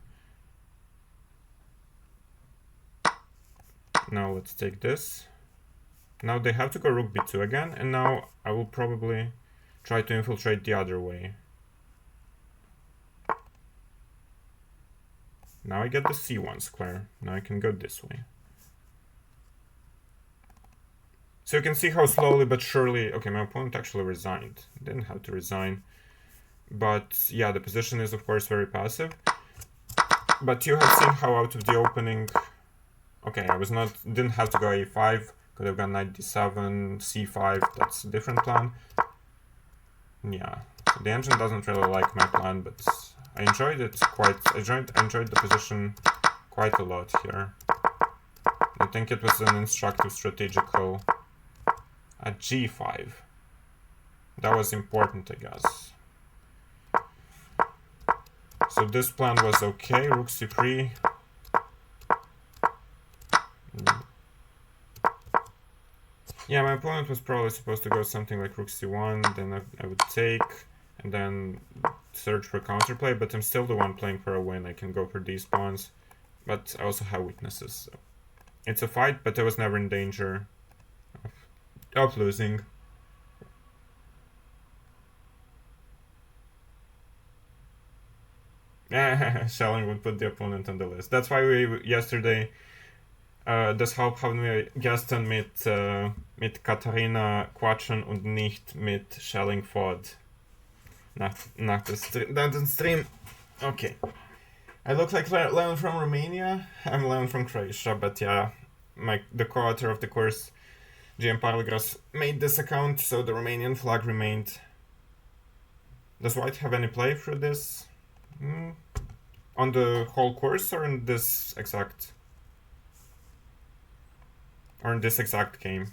Now let's take this. Now they have to go rook b2 again, and now I will probably try to infiltrate the other way. Now I get the c1 square. Now I can go this way. So you can see how slowly but surely... Okay, my opponent actually resigned. Didn't have to resign. But yeah, the position is of course very passive. But you have seen how out of the opening... Okay, didn't have to go a5. Could have gone knight d7, c5. That's a different plan. Yeah, so the engine doesn't really like my plan, but I enjoyed it quite... I enjoyed the position quite a lot here. I think it was an instructive strategical... At g5. That was important, I guess. So this plan was okay. Rook c3. Yeah, my opponent was probably supposed to go something like rook c1, then I would take, and then search for counterplay, but I'm still the one playing for a win. I can go for these pawns, but I also have weaknesses. So it's a fight, but I was never in danger of losing. Schelling would put the opponent on the list. That's why we yesterday deshalb haben wir gestern mit Katharina quatschen und nicht mit Schelling fort nach dem Stream. Okay. I look like Leon from Romania. I'm Leon from Croatia, but yeah, the co-author of the course, GM Parligras, made this account, so the Romanian flag remained. Does White have any play through this? On the whole course or in this exact... Or in this exact game?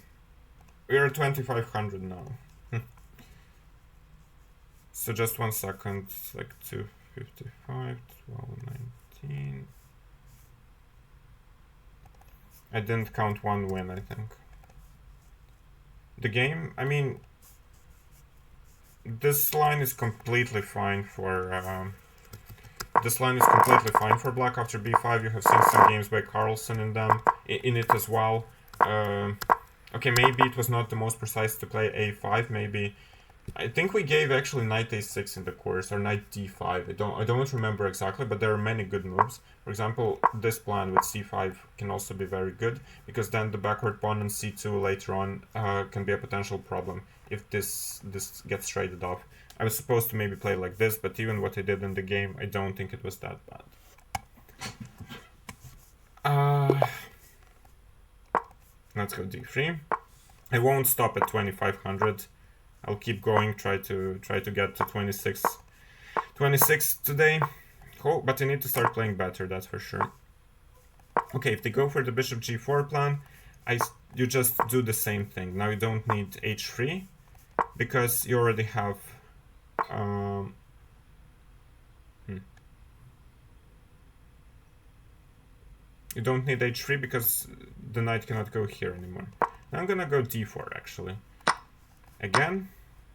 We are 2500 now. So just 1 second, like 255, 12, 19... I didn't count one win, I think. The game, I mean, this line is completely fine for black after b5. You have seen some games by Carlsen in it as well. Okay, maybe it was not the most precise to play a5. Maybe I think we gave actually knight a6 in the course, or knight d5. I don't remember exactly, but there are many good moves. For example, this plan with c5 can also be very good, because then the backward pawn on c2 later on can be a potential problem if this gets traded off. I was supposed to maybe play like this, but even what I did in the game, I don't think it was that bad. Let's go d3. I won't stop at 2500. I'll keep going, try to get to 26 today. Oh, but I need to start playing better, that's for sure. Okay, if they go for the bishop g4 plan, you just do the same thing. Now you don't need h3, because you already have you don't need h3 because the knight cannot go here anymore. Now I'm gonna go d4 actually. Again,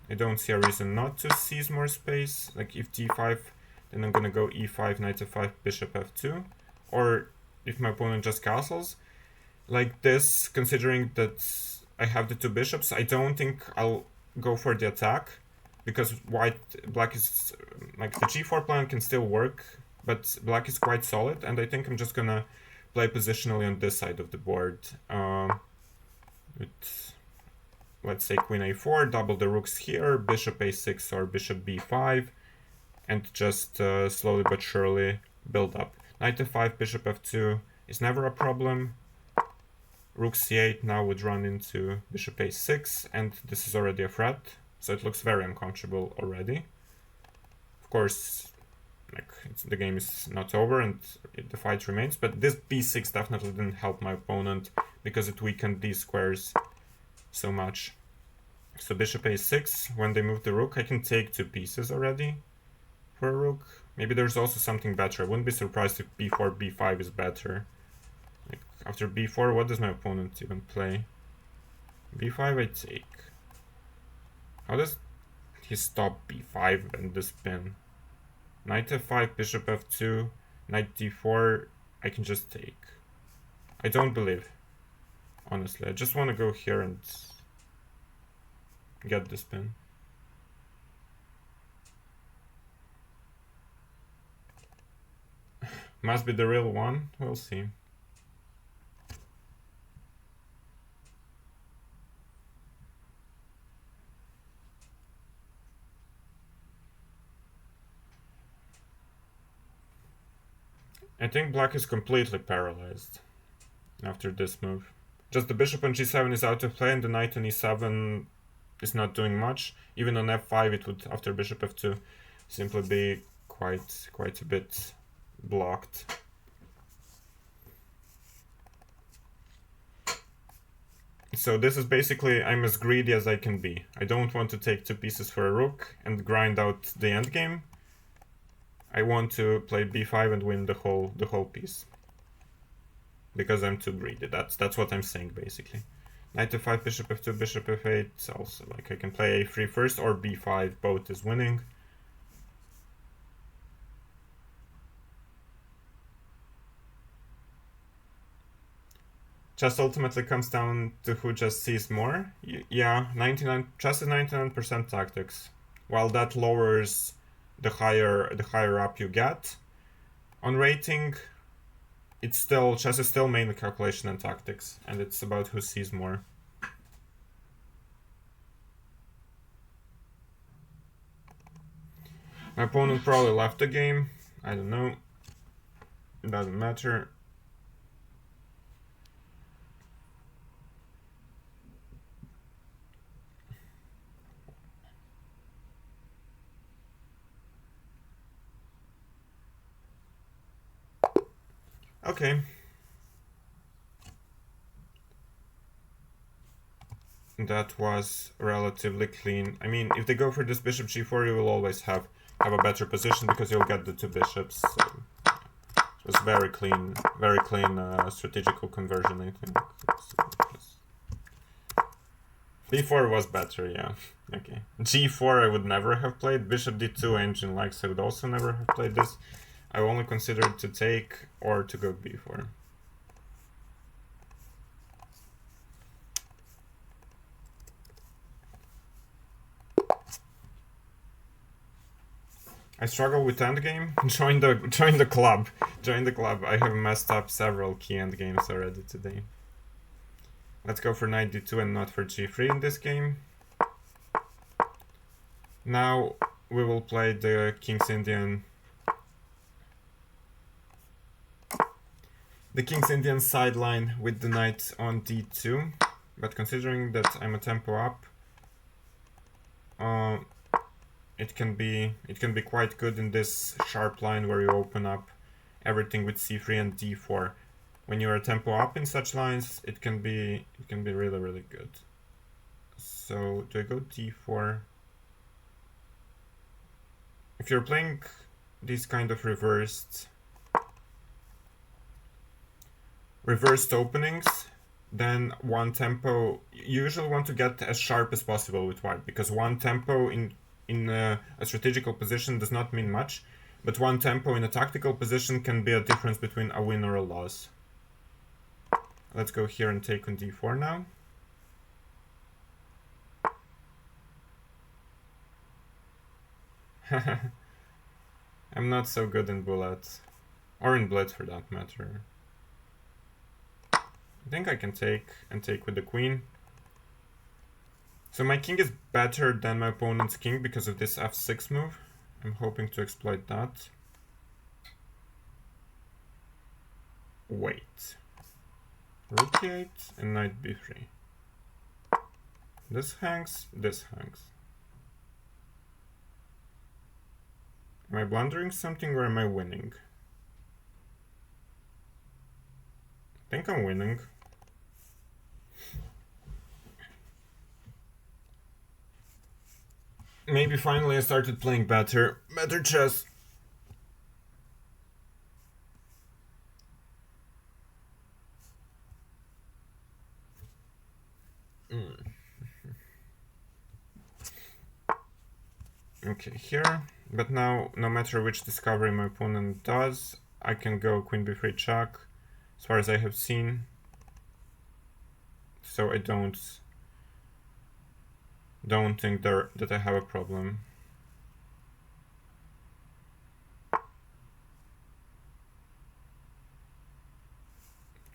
I don't see a reason not to seize more space. Like if d5, then I'm gonna go e5, knight f5, bishop f2. Or if my opponent just castles, like this, considering that I have the two bishops, I don't think I'll go for the attack, because black is, like the g4 plan can still work, but black is quite solid, and I think I'm just gonna play positionally on this side of the board. Let's say queen a4, double the rooks here, bishop a6 or bishop b5, and just slowly but surely build up. Knight f5, bishop f2 is never a problem. Rook c8 now would run into bishop a6, and this is already a threat, so it looks very uncomfortable already. Of course, like the game is not over and the fight remains, but this b6 definitely didn't help my opponent because it weakened these squares so much. So bishop a6, when they move the rook, I can take two pieces already for a rook. Maybe there's also something better. I wouldn't be surprised if b4, b5 is better. Like after b4, what does my opponent even play? b5 I take. How does he stop b5 and the spin? Knight f5, bishop f2, knight d4, I can just take. I don't believe, honestly. I just want to go here and get the spin. Must be the real one, we'll see. I think black is completely paralyzed after this move. Just the bishop on g7 is out of play, and the knight on e7 is not doing much. Even on f5 it would, after bishop f2, simply be quite a bit blocked. So this is basically, I'm as greedy as I can be. I don't want to take two pieces for a rook and grind out the endgame. I want to play b5 and win the whole piece. Because I'm too greedy. That's what I'm saying basically. Knight f5, bishop f2, bishop f8. Also, like I can play a3 first or b5. Both is winning. Chess ultimately comes down to who just sees more. Yeah, chess is 99% tactics. While that lowers the higher up you get on rating, chess is still mainly calculation and tactics, and it's about who sees more. My opponent probably left the game. I don't know. It doesn't matter. Okay. That was relatively clean. I mean, if they go for this bishop g4, you will always have a better position because you'll get the two bishops. So it was very clean strategical conversion, I think. b4 was better, yeah. Okay. g4 I would never have played. Bishop d2 engine likes, I would also never have played this. I only considered to take or to go b4. I struggle with endgame. Join the club. Join the club. I have messed up several key endgames already today. Let's go for knight d2 and not for g3 in this game. Now we will play the King's Indian. The King's Indian sideline with the knight on d2, but considering that I'm a tempo up, it can be quite good in this sharp line where you open up everything with c3 and d4. When you're a tempo up in such lines, it can be really, really good. So do I go d4? If you're playing these kind of reversed openings, then one tempo, you usually want to get as sharp as possible with white, because one tempo in a strategical position does not mean much, but one tempo in a tactical position can be a difference between a win or a loss. Let's go here and take on d4 now. I'm not so good in bullets, or in blitz for that matter. I think I can take and take with the queen. So my king is better than my opponent's king because of this f6 move. I'm hoping to exploit that. Wait. Rook e8 and knight b3. This hangs, this hangs. Am I blundering something or am I winning? I think I'm winning. Maybe finally I started playing better chess. Okay, here. But now, no matter which discovery my opponent does, I can go queen b3 check, as far as I have seen. So I don't think that I have a problem.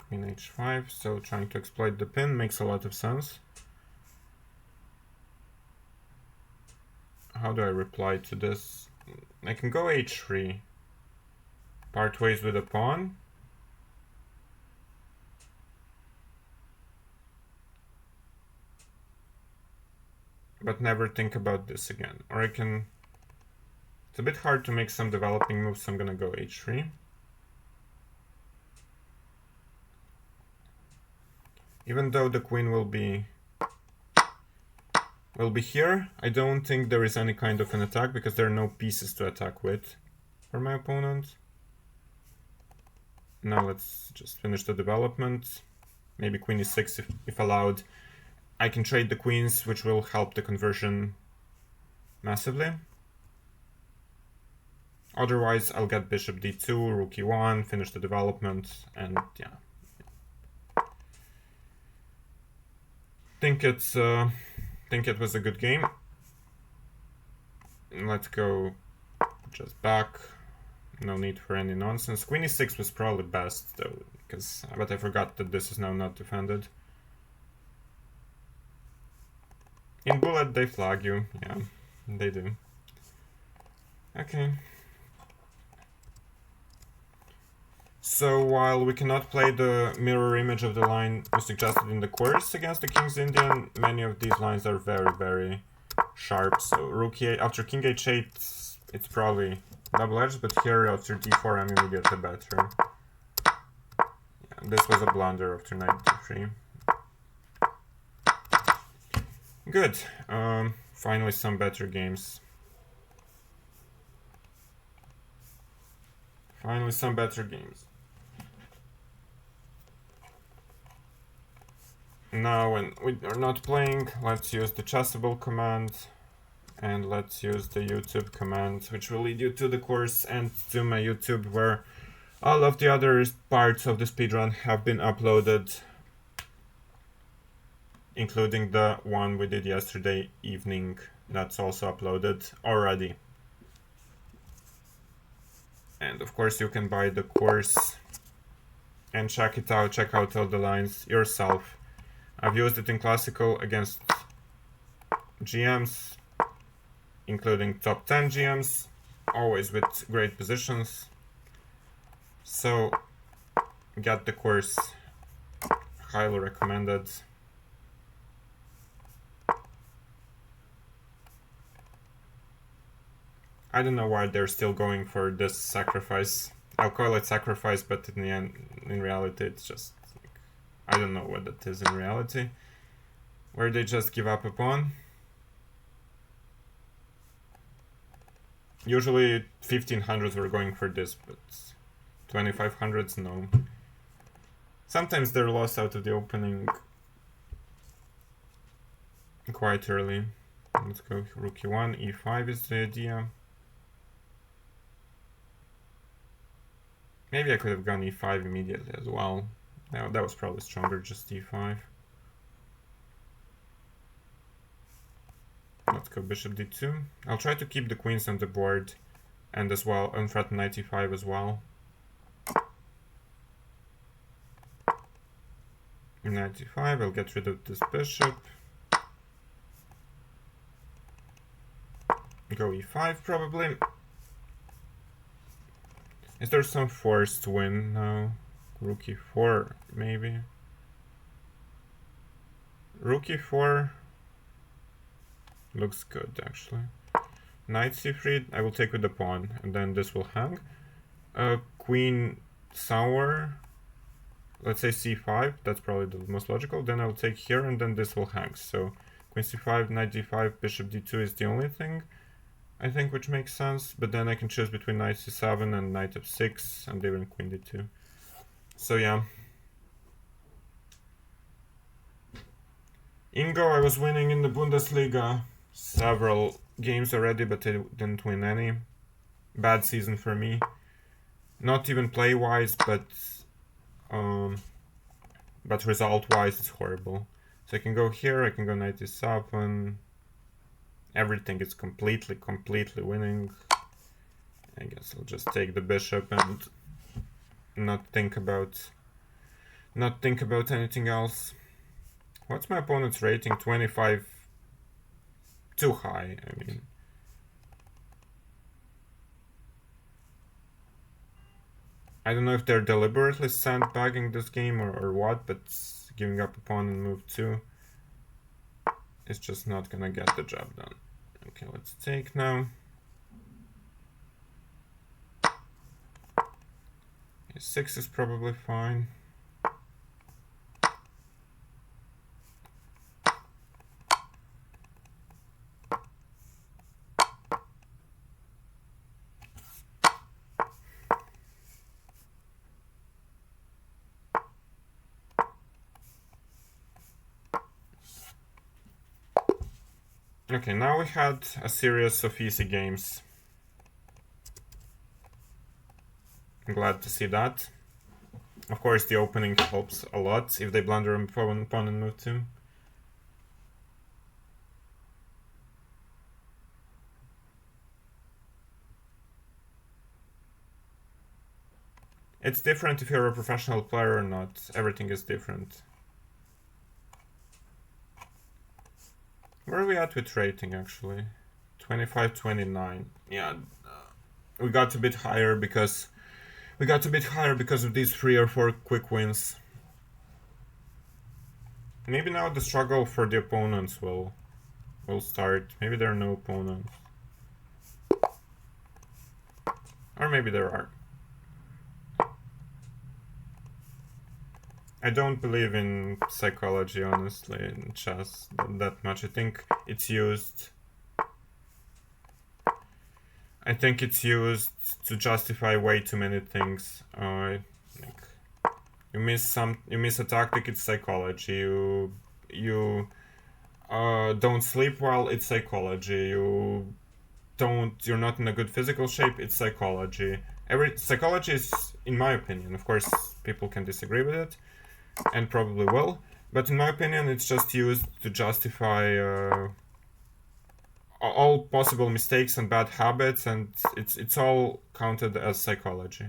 Queen h5, so trying to exploit the pin makes a lot of sense. How do I reply to this? I can go h3, part ways with a pawn. But never think about this again. Or I can... It's a bit hard to make some developing moves, so I'm gonna go h3. Even though the queen will be here, I don't think there is any kind of an attack, because there are no pieces to attack with for my opponent. Now let's just finish the development. Maybe queen e6 if allowed. I can trade the queens, which will help the conversion massively. Otherwise, I'll get bishop d2, rook e1, finish the development, and yeah. Think it was a good game. Let's go just back. No need for any nonsense. Queen e6 was probably best though, but I forgot that this is now not defended. In bullet they flag you, yeah, they do. Okay. So while we cannot play the mirror image of the line we suggested in the course against the King's Indian, many of these lines are very, very sharp. So rook e8, after king h8, it's probably double-edged, but here after d4 I'm immediately better. Yeah, this was a blunder after knight d3. Good. Finally some better games. Finally some better games. Now when we are not playing, let's use the Chessable command, and let's use the YouTube command, which will lead you to the course and to my YouTube, where all of the other parts of the speedrun have been uploaded, including the one we did yesterday evening. That's also uploaded already. And of course you can buy the course and check it out, check out all the lines yourself. I've used it in classical against GMs, including top 10 GMs, always with great positions. So get the course, highly recommended. I don't know why they're still going for this sacrifice. I'll call it sacrifice, but in the end, in reality, it's just like, I don't know what that is in reality. Where they just give up a pawn. Usually 1500s were going for this, but 2500s no. Sometimes they're lost out of the opening quite early. Let's go rook e1, e5 is the idea. Maybe I could have gone e5 immediately as well. No, that was probably stronger, just e5. Let's go bishop d2. I'll try to keep the queens on the board and as well unthreaten knight e5 as well. Knight e5, I'll get rid of this bishop. Go e5 probably. Is there some forced win now? Rook e4 maybe. Rook e4 looks good actually. Knight c3 I will take with the pawn and then this will hang. Queen somewhere. Let's say c5, that's probably the most logical. Then I'll take here and then this will hang. So queen c5, knight d5, bishop d2 is the only thing I think which makes sense. But then I can choose between knight c7 and knight f6 and even queen d2. So yeah. Ingo, I was winning in the Bundesliga several games already, but I didn't win any. Bad season for me. Not even play-wise, but result-wise, it's horrible. So I can go here, I can go knight e7. Everything is completely winning. I guess I'll just take the bishop and not think about anything else. What's my opponent's rating? 25. Too high, I mean. I don't know if they're deliberately sandbagging this game or what, but giving up a pawn in move 2 is just not gonna get the job done. Okay, let's take now. A6 is probably fine. Okay, now we had a series of easy games. I'm glad to see that. Of course, the opening helps a lot if they blunder a pawn in move 2. It's different if you're a professional player or not. Everything is different. Where are we at with rating actually? 25, 29. Yeah, we got a bit higher because of these 3 or 4 quick wins. Maybe now the struggle for the opponents will start. Maybe there are no opponents. Or maybe there are. I don't believe in psychology, honestly, in chess that much. I think it's used to justify way too many things. You miss a tactic, it's psychology. You don't sleep well, it's psychology. You're not in a good physical shape, it's psychology. Psychology is, in my opinion, of course, people can disagree with it, and probably will, but in my opinion, it's just used to justify all possible mistakes and bad habits, and it's all counted as psychology.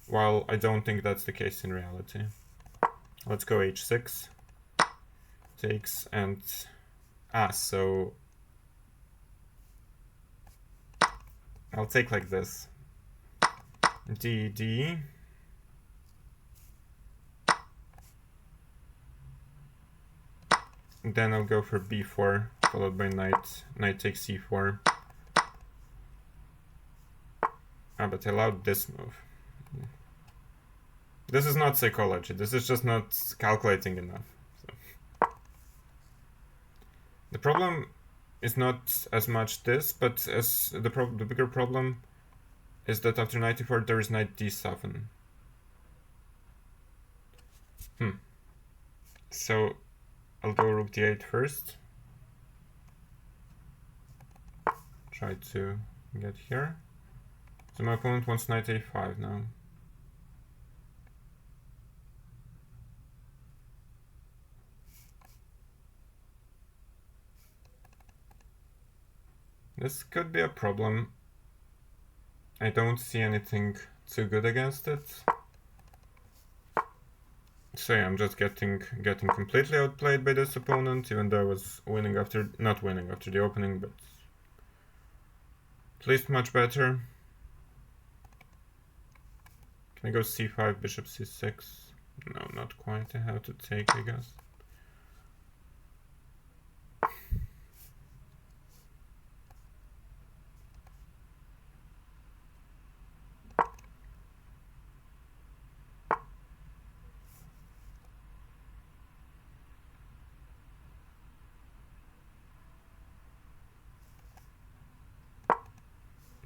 While I don't think that's the case in reality. Let's go h6. Takes and so I'll take like this. D. And then I'll go for b4, followed by knight. Knight takes c4. But I allowed this move. This is not psychology. This is just not calculating enough. So. The problem is not as much this, but as the bigger problem is that after knight e4 there is knight d7. So I'll go rook d8 first. Try to get here. So my opponent wants knight a5 now. This could be a problem. I don't see anything too good against it. So yeah, I'm just getting completely outplayed by this opponent, even though I was winning after, not winning after the opening, but at least much better. Can I go c5, bishop c6? No, not quite. I have to take, I guess.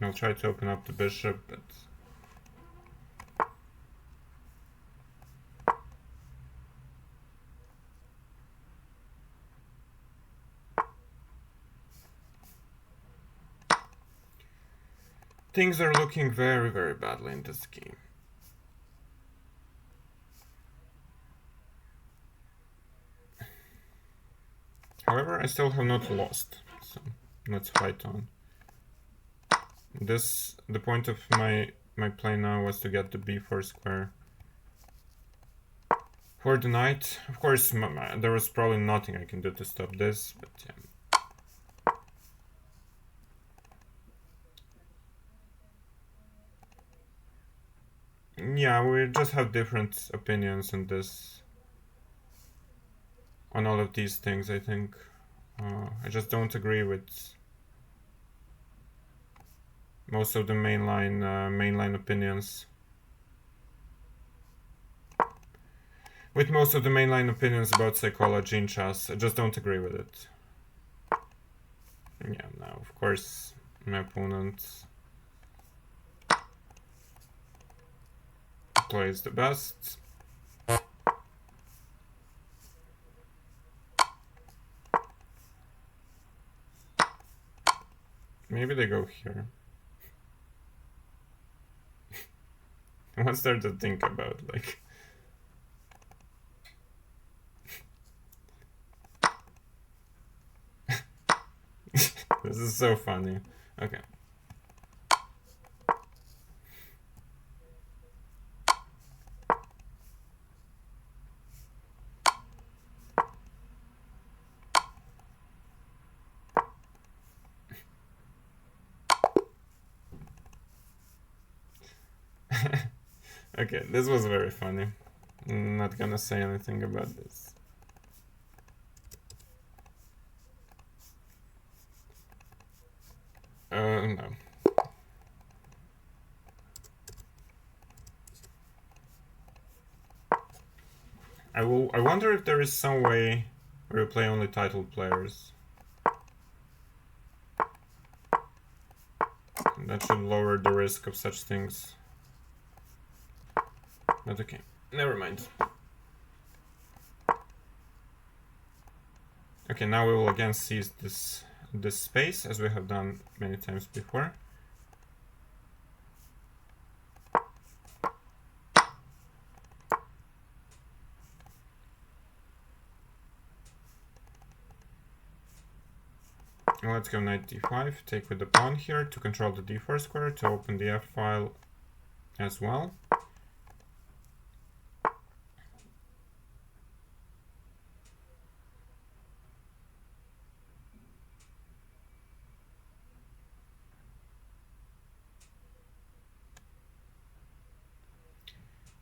I'll try to open up the bishop, but things are looking very, very badly in this game. However, I still have not lost, so let's fight on. The point of my play now was to get the b4 square for the knight. Of course, there was probably nothing I can do to stop this, but yeah. Yeah, we just have different opinions on this, on all of these things, I think. I just don't agree with most of the mainline opinions. With most of the mainline opinions about psychology in chess, I just don't agree with it. Yeah, now, of course, my opponent plays the best. Maybe they go here. What's there to think about? Like, this is so funny. Okay. Okay, this was very funny. I'm not gonna say anything about this. No. I wonder if there is some way where you play only titled players. That should lower the risk of such things. But okay, never mind. Okay, now we will again seize this space, as we have done many times before. Let's go knight d5, take with the pawn here to control the d4 square, to open the f file as well.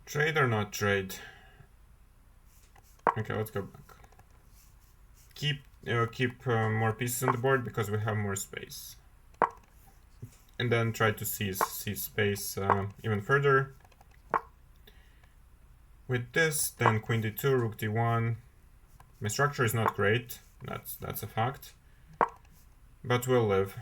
Trade or not trade? Okay, let's go back. Keep more pieces on the board because we have more space. And then try to seize space even further. With this, then queen d2, rook d1. My structure is not great, that's a fact. But we'll live.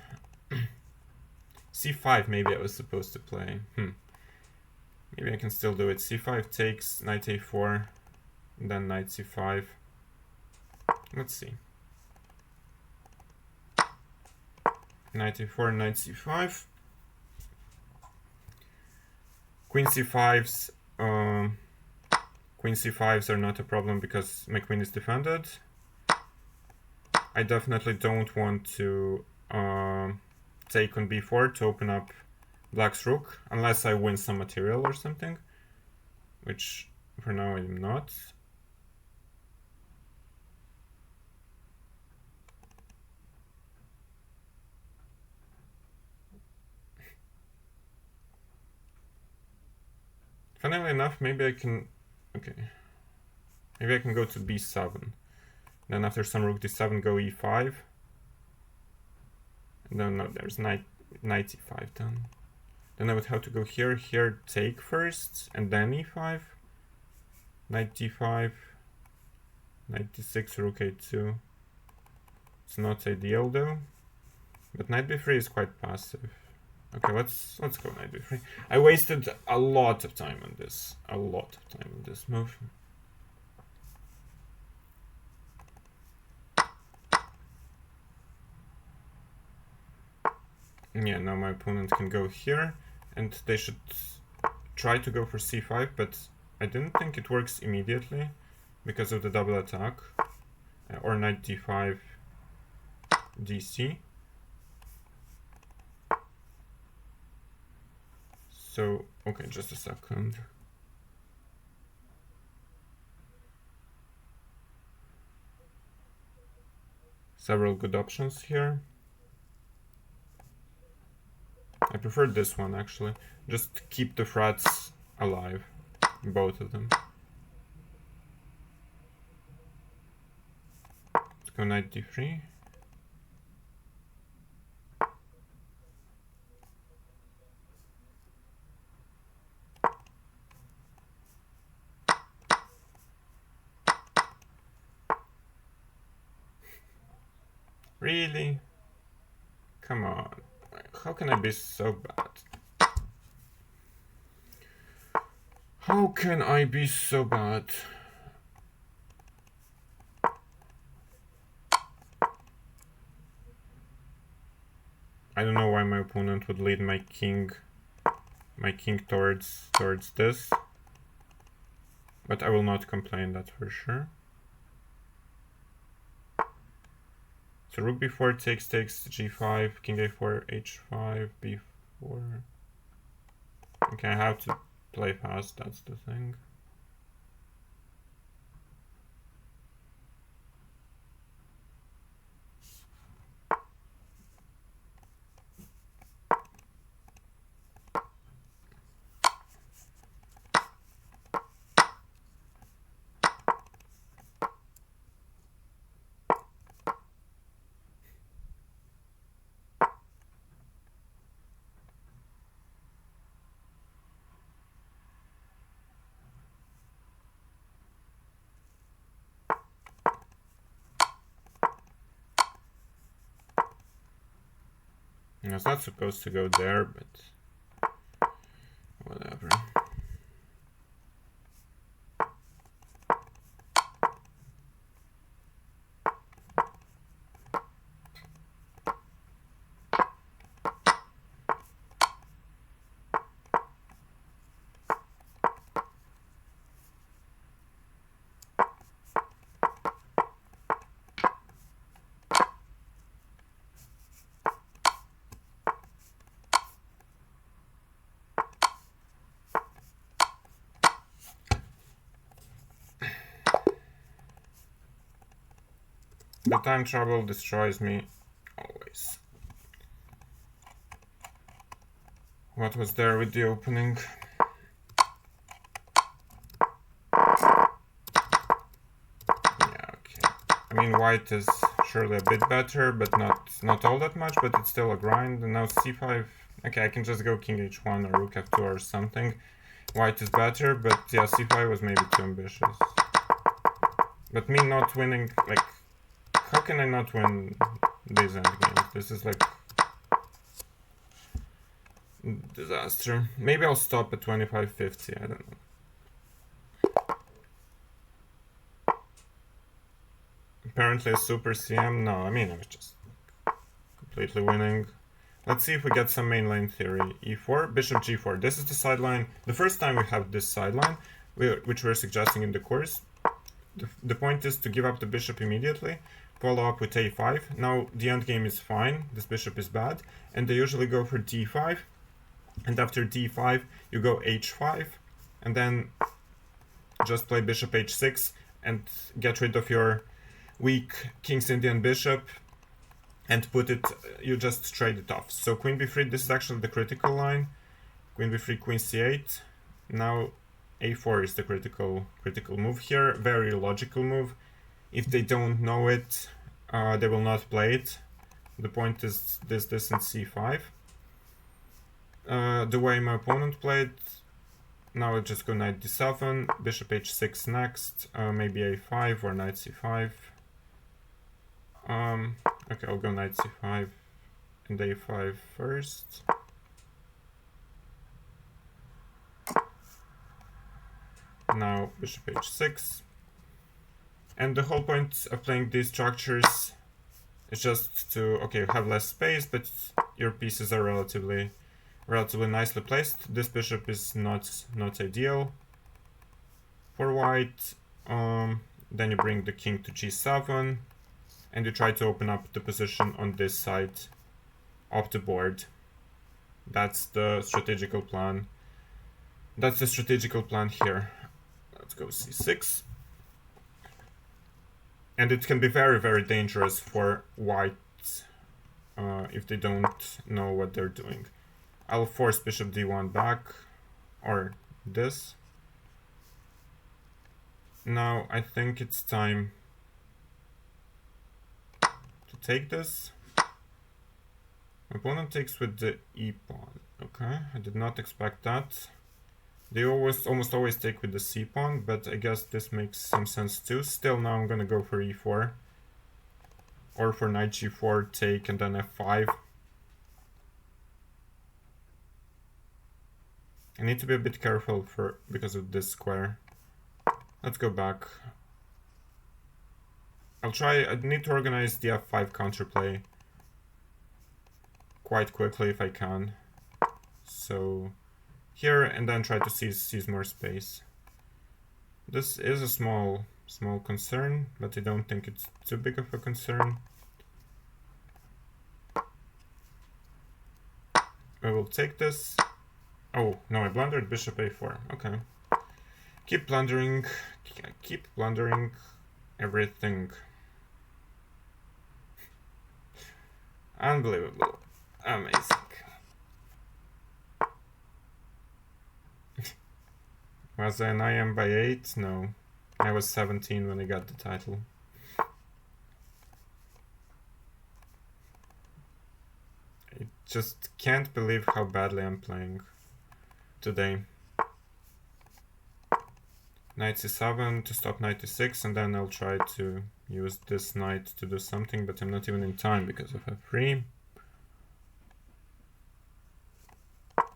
c5 maybe I was supposed to play. Maybe I can still do it. c5 takes, knight a4, then knight c5. Let's see. Knight a4, knight c5. Queen c5s. Queen c5s are not a problem because my queen is defended. I definitely don't want to take on b4 to open up black's rook, unless I win some material or something, which for now I'm not. Funnily enough, maybe I can... Okay. Maybe I can go to b7. Then after some rook d7, go e5. No, there's knight e5 then. Then I would have to go here, take first, and then e5. Knight d5. Knight d6, rook a2. It's not ideal though. But knight b3 is quite passive. Okay, let's go knight b3. I wasted a lot of time on this. A lot of time on this move. Yeah, now my opponent can go here, and they should try to go for c5, but I didn't think it works immediately because of the double attack. Or knight d5, dc. So, okay, just a second. Several good options here. I prefer this one actually. Just keep the frets alive, both of them. Let's go knight d3. Really? Come on. How can I be so bad? How can I be so bad? I don't know why my opponent would lead my king towards this. But I will not complain, that for sure. So rook b4 takes g5, king a4, h5, b4. Okay, I have to play fast, that's the thing. I was not supposed to go there, but whatever. The time travel destroys me always. What was there with the opening? Yeah, okay. I mean, white is surely a bit better, but not all that much, but it's still a grind. And now c5. Okay, I can just go king h1 or rook f2 or something. White is better, but yeah, c5 was maybe too ambitious. But me not winning, like, how can I not win these endgames? This is like disaster. Maybe I'll stop at 2550, I don't know. Apparently a super CM? No, I mean I was just completely winning. Let's see if we get some main lane theory. e4, bishop g4. This is the sideline. The first time we have this sideline, which we're suggesting in the course. The point is to give up the bishop immediately, follow up with a5. Now the endgame is fine, this bishop is bad, and they usually go for d5, and after d5 you go h5, and then just play bishop h6 and get rid of your weak King's Indian bishop and put it, you just trade it off. So queen b3, this is actually the critical line. Queen b3, queen c8. Now a4 is the critical move here. Very logical move. If they don't know it, they will not play it. The point is this and c5. The way my opponent played, now I'll just go knight d7, bishop h6 next, maybe a5 or knight c5. Okay, I'll go knight c5 and a5 first. Now bishop h6. And the whole point of playing these structures is just to, okay, have less space, but your pieces are relatively nicely placed. This bishop is not ideal for white. Then you bring the king to g7, and you try to open up the position on this side of the board. That's the strategical plan. That's the strategical plan here. Let's go c6. And it can be very, very dangerous for white if they don't know what they're doing. I'll force bishop d1 back, or this. Now I think it's time to take this. My opponent takes with the e pawn. Okay, I did not expect that. They almost always take with the c pawn, but I guess this makes some sense too. Still, now I'm gonna go for e4, or for knight g4, take, and then f5. I need to be a bit careful because of this square. Let's go back. I need to organize the f5 counterplay quite quickly if I can. So here, and then try to seize more space. This is a small concern, but I don't think it's too big of a concern. I will take this. Oh, no, I blundered bishop a4. Okay. Keep blundering everything. Unbelievable. Amazing. Was I an IM by 8? No. I was 17 when I got the title. I just can't believe how badly I'm playing today. Knight c7 to stop knight e6, and then I'll try to use this knight to do something, but I'm not even in time because of f3.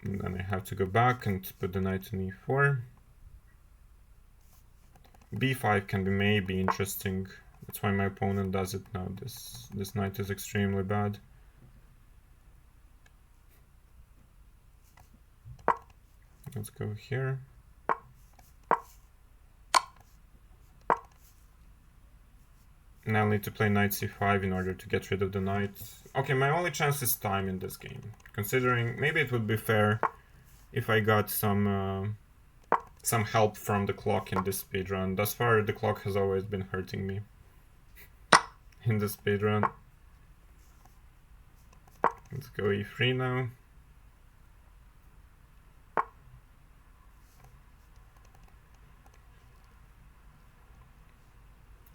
And then I have to go back and put the knight on e4. b5 can be maybe interesting. That's why my opponent does it now. This knight is extremely bad. Let's go here. Now I need to play knight c5 in order to get rid of the knight. Okay, my only chance is time in this game. Considering maybe it would be fair if I got some help from the clock in this speedrun. Thus far, the clock has always been hurting me. in the speedrun. Let's go e3 now.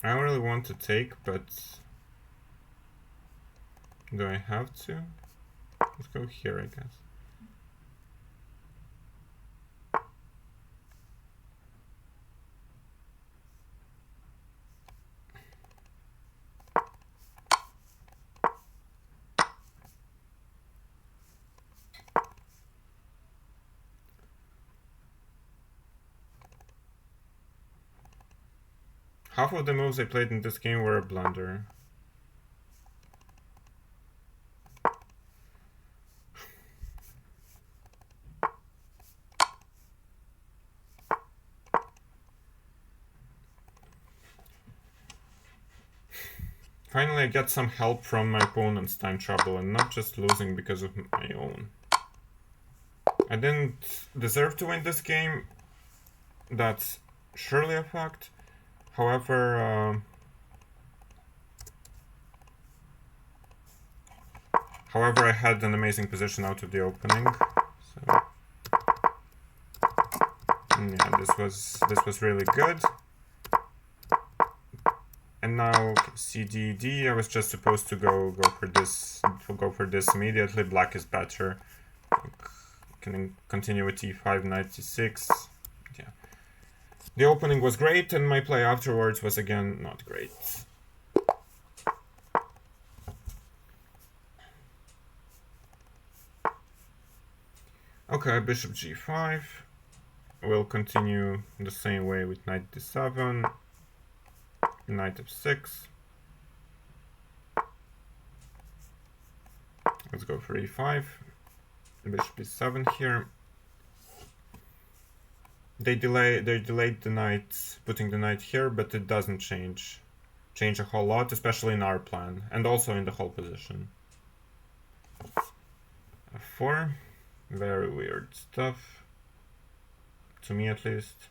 I don't really want to take, but do I have to? Let's go here, I guess. Half of the moves I played in this game were a blunder. Finally, I get some help from my opponent's time trouble and not just losing because of my own. I didn't deserve to win this game. That's surely a fact. However, I had an amazing position out of the opening. So yeah, this was really good. And now CDD, I was just supposed to go for this immediately. Black is better. Can continue with e5, knight e6. Yeah. The opening was great, and my play afterwards was again not great. Okay, bishop g5. We'll continue the same way with knight d7. Knight f6. Let's go for e5. Bishop e7 here. They delayed the knight, putting the knight here, but it doesn't change a whole lot, especially in our plan, and also in the whole position. f4. Very weird stuff. To me, at least.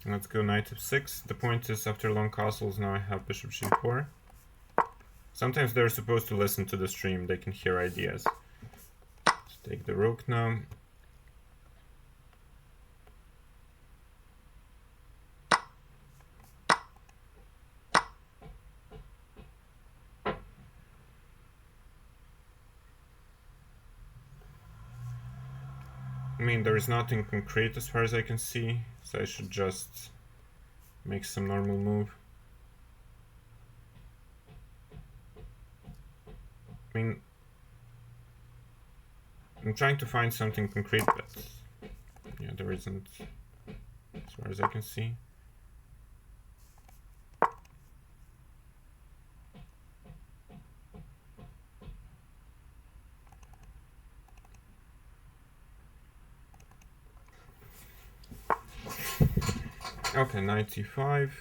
Let's go knight f6. The point is, after long castles, now I have bishop g4. Sometimes they're supposed to listen to the stream, they can hear ideas. Let's take the rook now. I mean, there is nothing concrete as far as I can see, so I should just make some normal move. I mean, I'm trying to find something concrete, but yeah, there isn't as far as I can see. Okay, knight e5.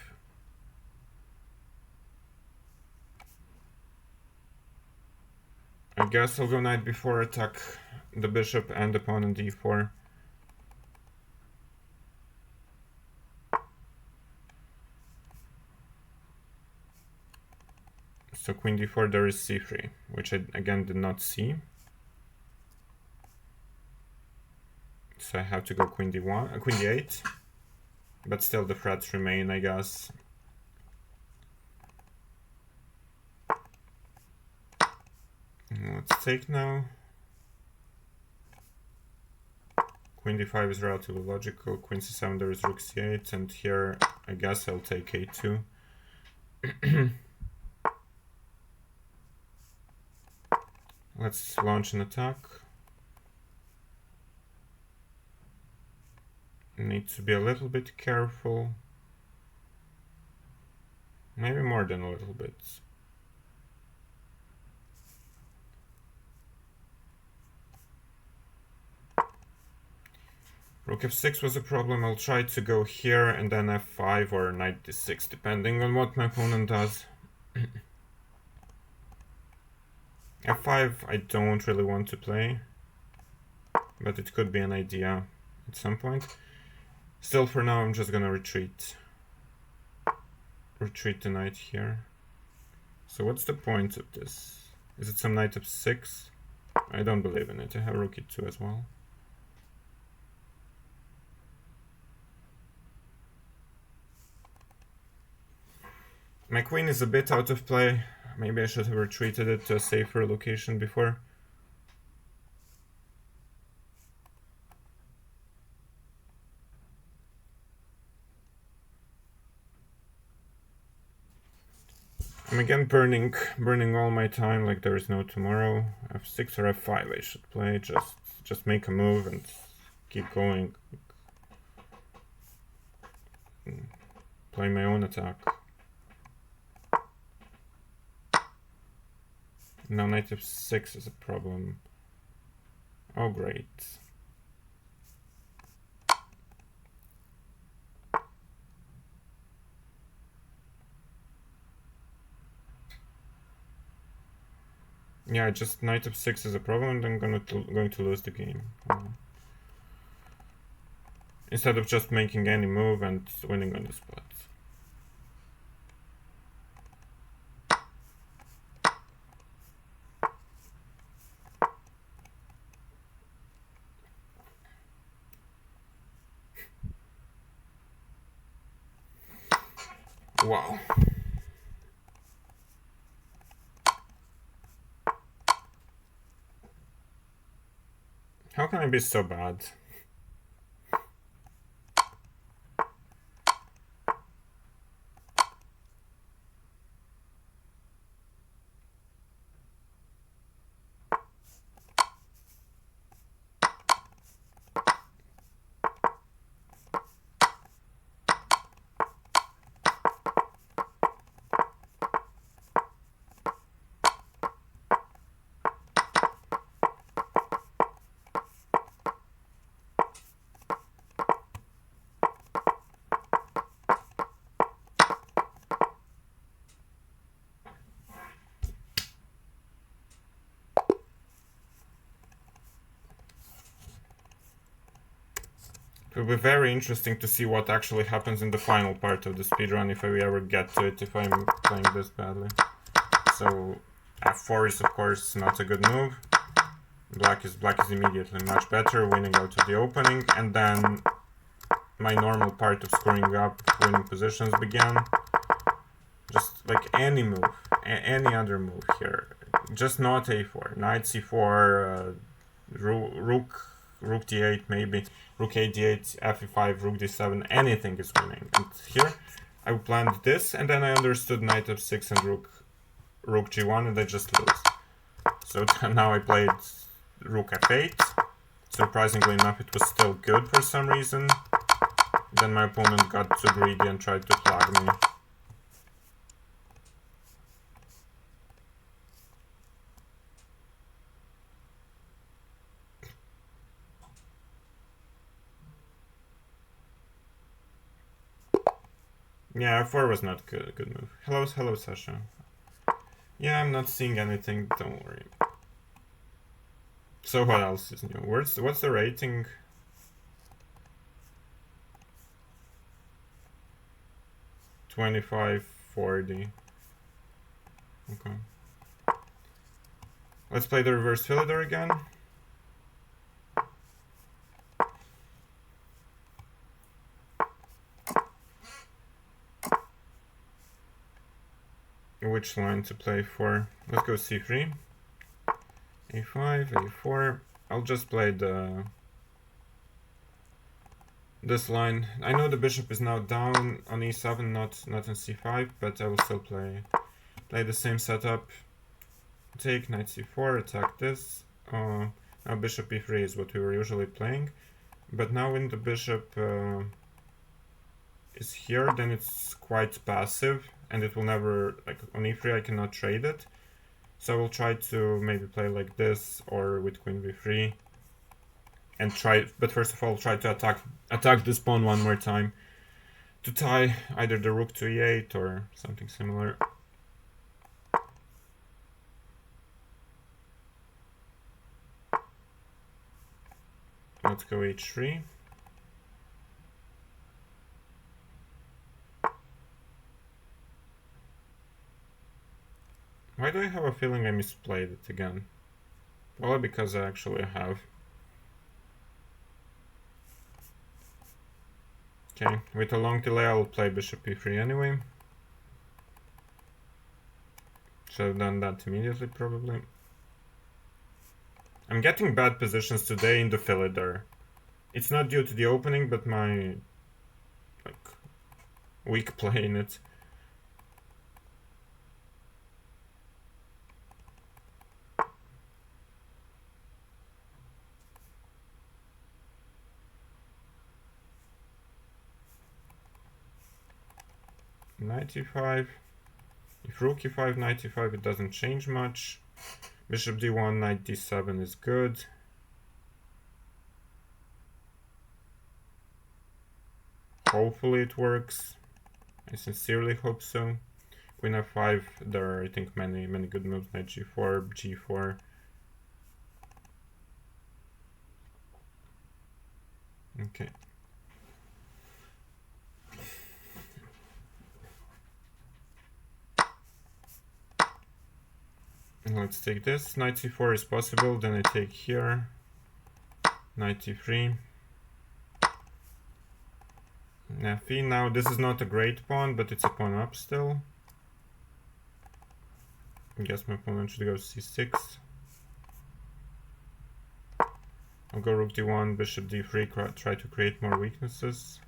I guess I'll go knight b4, attack the bishop and opponent d4. So queen d4, there is c3, which I again did not see. So I have to go queen d1, queen d8. But still the threats remain, I guess. Let's take now. Queen d5 is relatively logical. Queen c7, there is rook c8, and here I guess I'll take a2. Let's launch an attack. Need to be a little bit careful. Maybe more than a little bit. Rook f6 was a problem. I'll try to go here and then f5 or knight d6, depending on what my opponent does. f5 I don't really want to play, but it could be an idea at some point. Still, for now, I'm just gonna retreat. Retreat the knight here. So what's the point of this? Is it some knight f6? I don't believe in it. I have rook e2 as well. My queen is a bit out of play. Maybe I should have retreated it to a safer location before. I'm again burning all my time like there is no tomorrow. f6 or f5 I should play. Just make a move and keep going. Play my own attack. Now knight f6 is a problem. Oh great. Yeah, just knight f6 is a problem, and I'm going to lose the game. Instead of just making any move and winning on the spot. Wow. How can I be so bad? It will be very interesting to see what actually happens in the final part of the speedrun, if we ever get to it, if I'm playing this badly. So f4 is of course not a good move. Black is immediately much better, winning out of the opening, and then my normal part of screwing up winning positions began. Just like any move, any other move here, just not a4, knight c4, rook d8 maybe, rook a d8, f5, rook d7, anything is winning. And here I planned this, and then I understood knight f6 and rook g1, and I just lose. So now I played rook f8. Surprisingly enough, it was still good for some reason. Then my opponent got too greedy and tried to flag me. Yeah, f4 was not good, a good move. Hello, Sasha. Yeah, I'm not seeing anything, don't worry. So what else is new? What's the rating? $25.40. Okay. Let's play the reverse Philidor again. Which line to play for? Let's go c3, a5, a4. I'll just play this line. I know the bishop is now down on e7, not on c5, but I will still play the same setup. Take knight c4, attack this. Now bishop e3 is what we were usually playing. But now when the bishop is here, then it's quite passive, and it will never, like on e3 I cannot trade it. So I will try to maybe play like this or with queen v3 and try, but first of all try to attack this pawn one more time to tie either the rook to e8 or something similar. Let's go h3. Why do I have a feeling I misplayed it again? Probably because I actually have. Okay, with a long delay I'll play bishop e3 anyway. Should have done that immediately probably. I'm getting bad positions today in the fillet there. It's not due to the opening, but my like weak play in it. Knight e5. If rook e5, knight e5, it doesn't change much. Bishop d1, knight d7 is good. Hopefully it works. I sincerely hope so. Queen f5, there are I think many good moves. Knight g4, g4. Okay. Let's take this. Knight c4 is possible, then I take here. Knight e3. F3. Now this is not a great pawn, but it's a pawn up still. I guess my opponent should go c6. I'll go rook d1, bishop d3, try to create more weaknesses.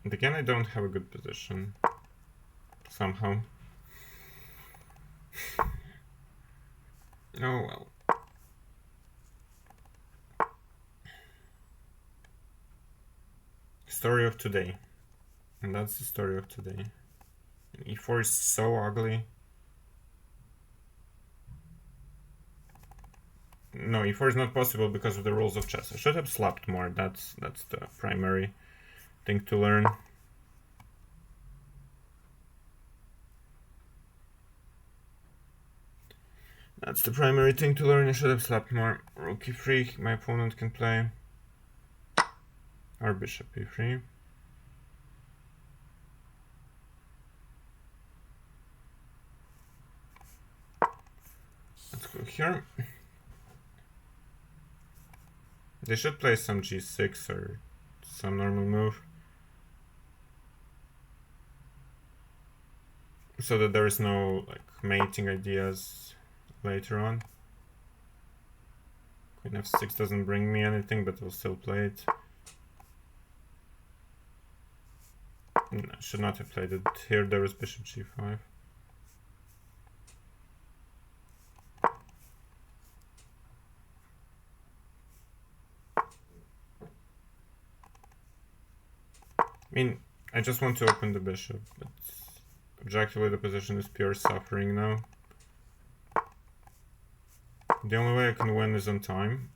And again, I don't have a good position. Somehow. Oh well. Story of today. And that's the story of today. E4 is so ugly. No, e4 is not possible because of the rules of chess. I should have slapped more. That's the primary thing to learn. That's the primary thing to learn. I should have slapped more. Rook e3, my opponent can play. Or bishop e3. Let's go here. They should play some g6 or some normal move. So that there is no like mating ideas later on. Queen f6 doesn't bring me anything, but we'll still play it. No, I should not have played it. Here there was bishop g5. I mean, I just want to open the bishop, but objectively the position is pure suffering now. The only way I can win is on time.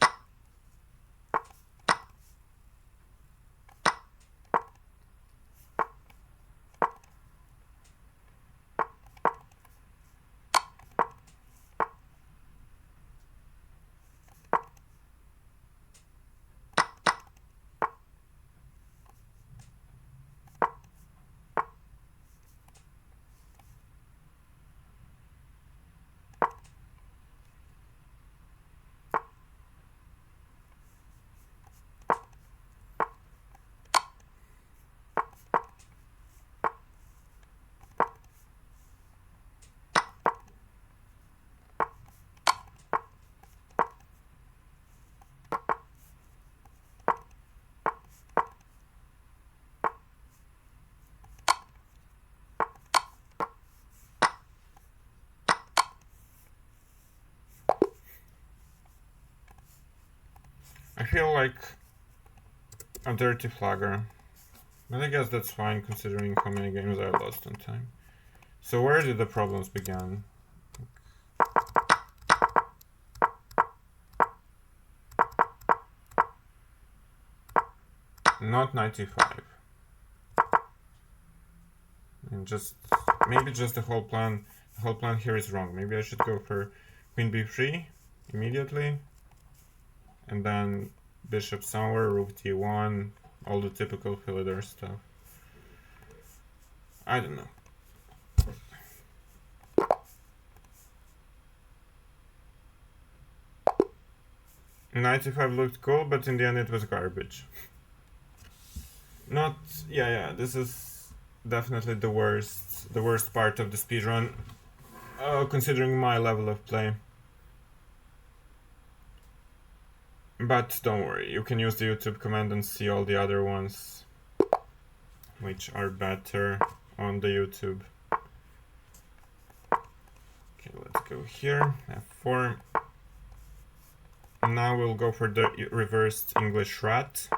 feel like a dirty flagger, but I guess that's fine considering how many games I lost on time. So where did the problems begin? Not 95. And maybe just the whole plan here is wrong. Maybe I should go for queen b3 immediately, and then bishop somewhere, rook d1, all the typical Philidor stuff. I don't know. 95 looked cool, but in the end it was garbage. Yeah, this is definitely the worst part of the speedrun, considering my level of play. But don't worry, you can use the YouTube command and see all the other ones, which are better on the YouTube. Okay, let's go here, f4. Now we'll go for the reversed English rat.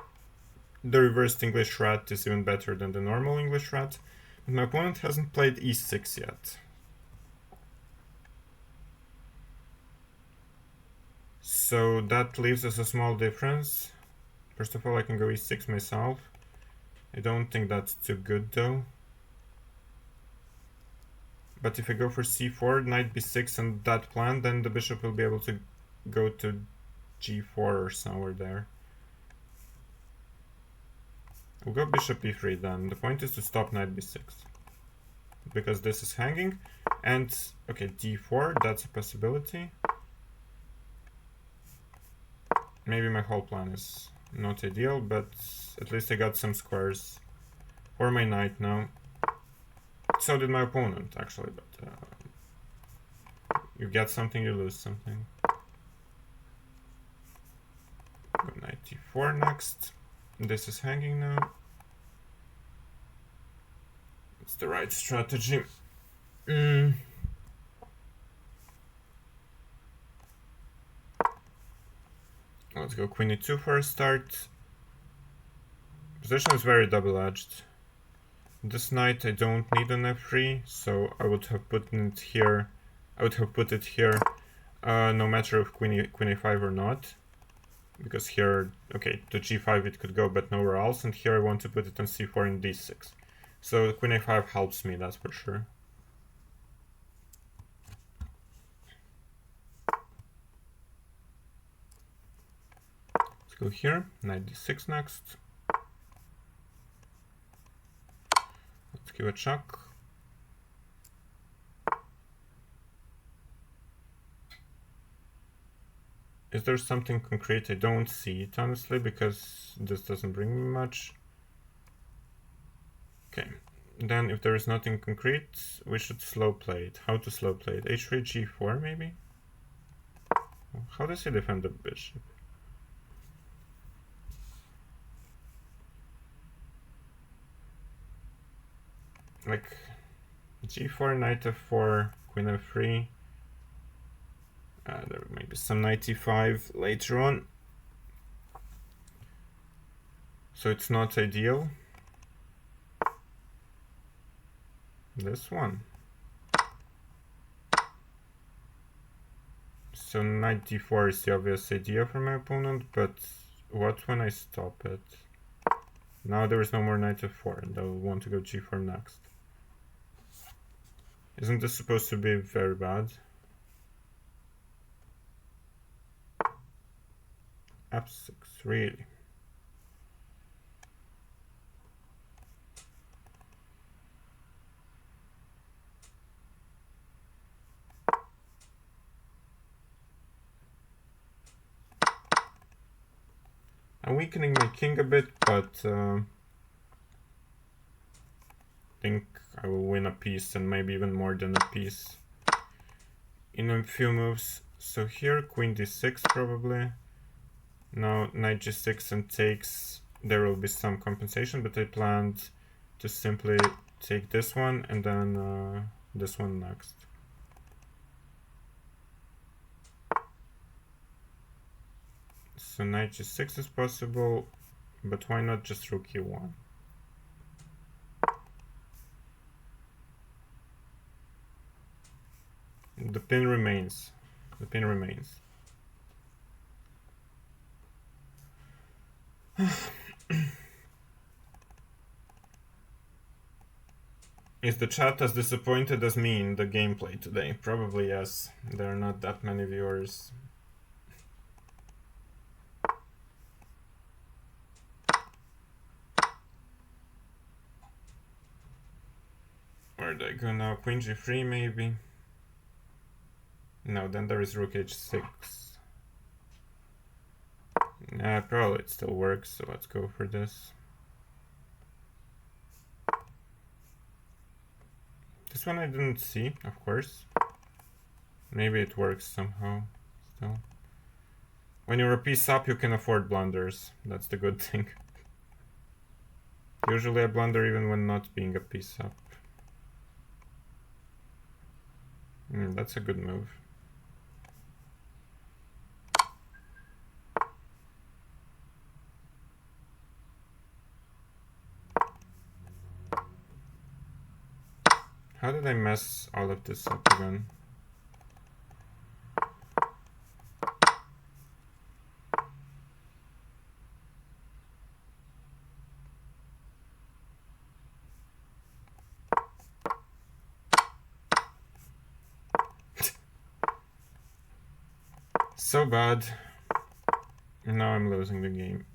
The reversed English rat is even better than the normal English rat. But my opponent hasn't played e6 yet. So that leaves us a small difference. First of all, I can go e6 myself. I don't think that's too good though. But if I go for c4, knight b6 and that plan, then the bishop will be able to go to g4 or somewhere there. We'll go bishop e3 then. The point is to stop knight b6, because this is hanging. And okay, d4, that's a possibility. Maybe my whole plan is not ideal, but at least I got some squares for my knight now. So did my opponent actually, but you get something, you lose something. Go knight d4 next. This is hanging now. It's the right strategy. Let's go queen e2 for a start. Position is very double-edged. This knight I don't need an f3, so I would have put it here. No matter if queen a5 or not. Because here, okay, to g5 it could go, but nowhere else, and here I want to put it on c4 and d6. So queen a5 helps me, that's for sure. Let's go here, knight d6 next. Let's give a check. Is there something concrete? I don't see it, honestly, because this doesn't bring me much. Okay, then if there is nothing concrete, we should slow play it. How to slow play it? h3, g4, maybe? How does he defend the bishop? Like, g4, knight f4, queen f3. There may be some knight e5 later on. So it's not ideal. This one. So knight d4 is the obvious idea for my opponent, but what when I stop it? Now there is no more knight f4, and I'll want to go g4 next. Isn't this supposed to be very bad? f6, really? I'm weakening my king a bit, but I think I will win a piece, and maybe even more than a piece in a few moves. So here, queen d6 probably. Now knight g6 and takes. There will be some compensation, but I planned to simply take this one and then this one next. So knight g6 is possible, but why not just rook e1? The pin remains. The pin remains. Is the chat as disappointed as me in the gameplay today? Probably yes. There are not that many viewers. Where do I go now? Queen g3 maybe? No, then there is rook h6. Nah, probably it still works, so let's go for this. This one I didn't see, of course. Maybe it works somehow still. When you're a piece up, you can afford blunders. That's the good thing. Usually I blunder even when not being a piece up. That's a good move. How did I mess all of this up again? So bad. Now I'm losing the game.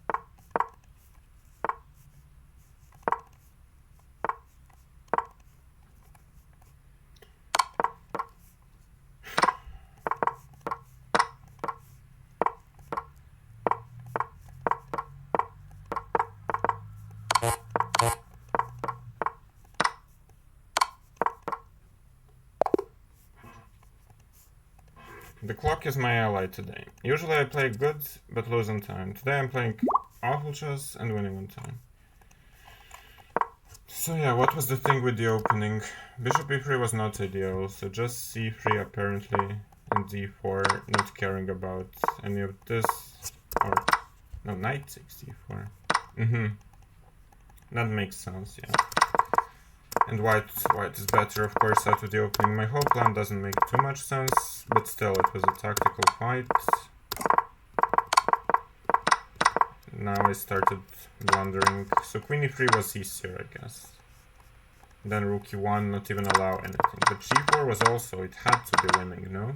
The clock is my ally today. Usually I play good, but lose on time. Today I'm playing awful chess and winning on time. So yeah, what was the thing with the opening? Bishop e3 was not ideal, so just c3 apparently, and d4, not caring about any of this, or no, knight 6 d4. That makes sense, yeah. And white is better, of course, out of the opening. My whole plan doesn't make too much sense, but still, it was a tactical fight. Now I started blundering. So queen e3 was easier, I guess. Then rook e1, not even allow anything. But g4 was also, it had to be winning, no?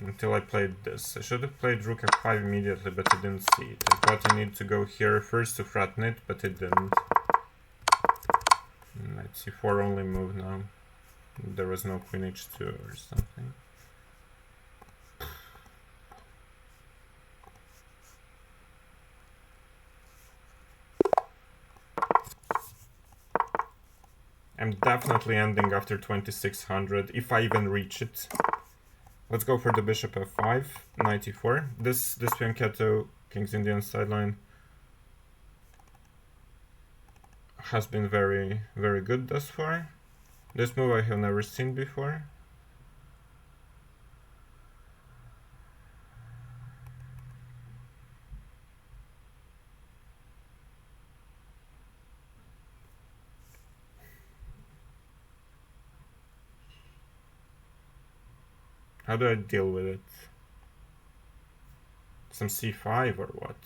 Until I played this. I should have played rook f5 immediately, but I didn't see it. I thought I need to go here first to threaten it, but it didn't. Knight c4 only move now. There was no queen h2 or something. I'm definitely ending after 2600, if I even reach it. Let's go for the bishop f5, knight e4. This fianchetto, King's Indian sideline, has been very, very good thus far. This move I have never seen before. How do I deal with it? Some c5 or what?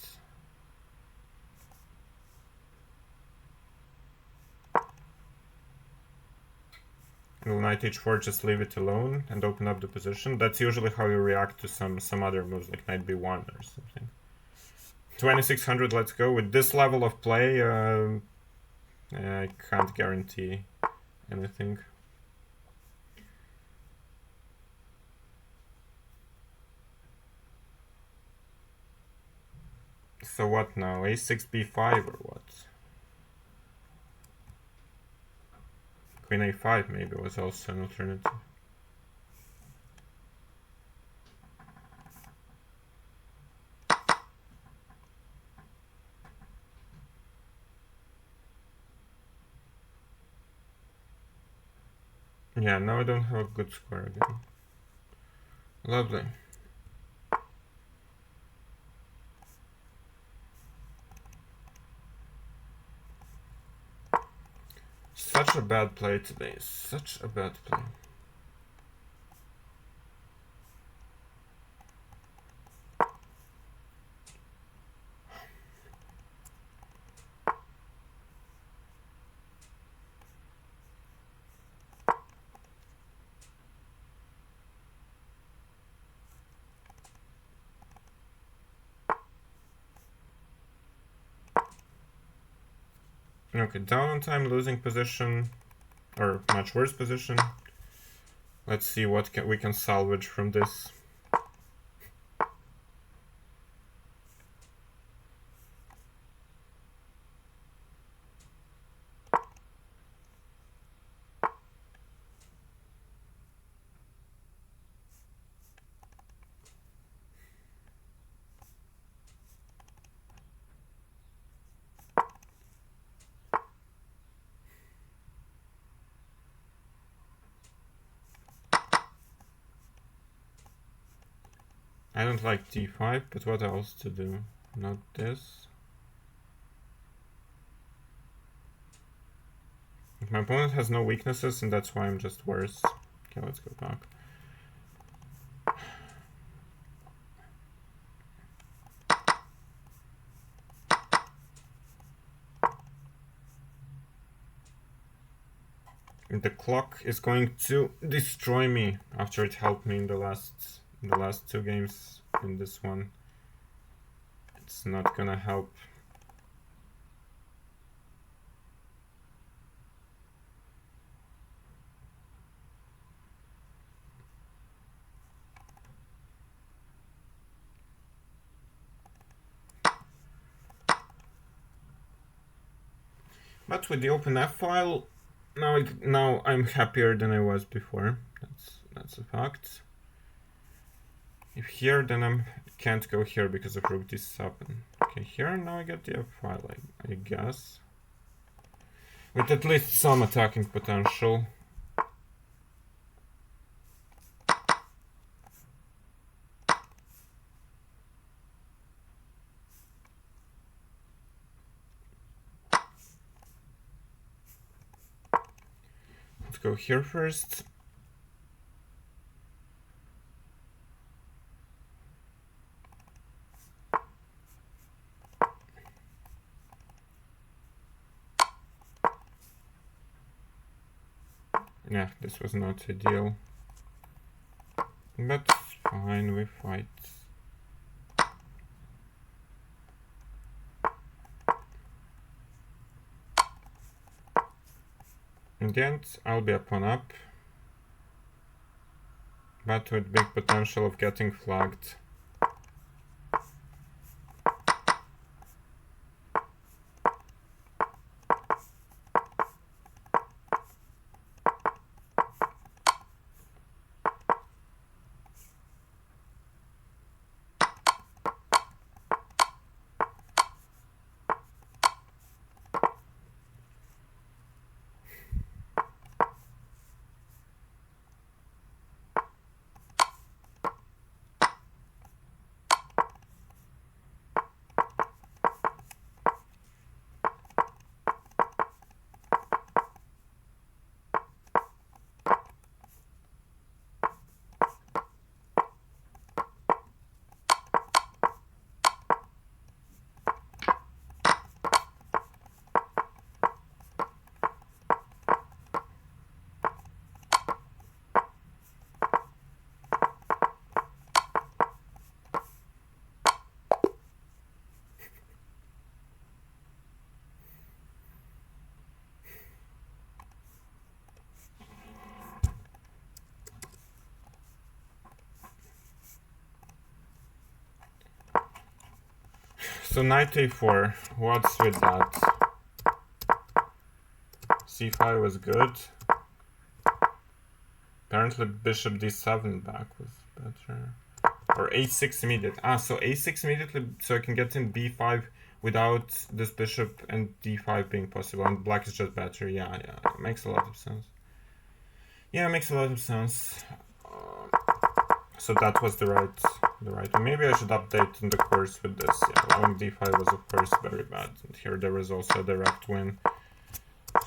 Will knight h4 just leave it alone and open up the position? That's usually how you react to some other moves, like knight b1 or something. 2600, let's go. With this level of play, I can't guarantee anything. So what now? a6 b5 or what? Queen a5 maybe was also an alternative. Yeah, now I don't have a good square again. Lovely. Such a bad play today. Such a bad play. Okay, down on time, losing position, or much worse position. Let's see what we can salvage from this. I don't like d5, but what else to do? Not this. My opponent has no weaknesses, and that's why I'm just worse. Okay, let's go back. The clock is going to destroy me after it helped me in the last two games. In this one, it's not gonna help. But with the open F file, now I'm happier than I was before. That's a fact. If here, then I can't go here because of rook d7. Okay, here now I get the F file, I guess, with at least some attacking potential. Let's go here first. Yeah, this was not ideal, but fine, we fight. In the end, I'll be a pawn up, but with big potential of getting flagged. So knight a4, what's with that? c5 was good. Apparently bishop d7 back was better. Or a6 immediate. So a6 immediately, so I can get in b5 without this bishop and d5 being possible. And black is just better. Yeah, it makes a lot of sense. Yeah, it makes a lot of sense. So that was the right one. Maybe I should update in the course with this. Yeah, allowing d5 was of course very bad. And here there was also a direct win,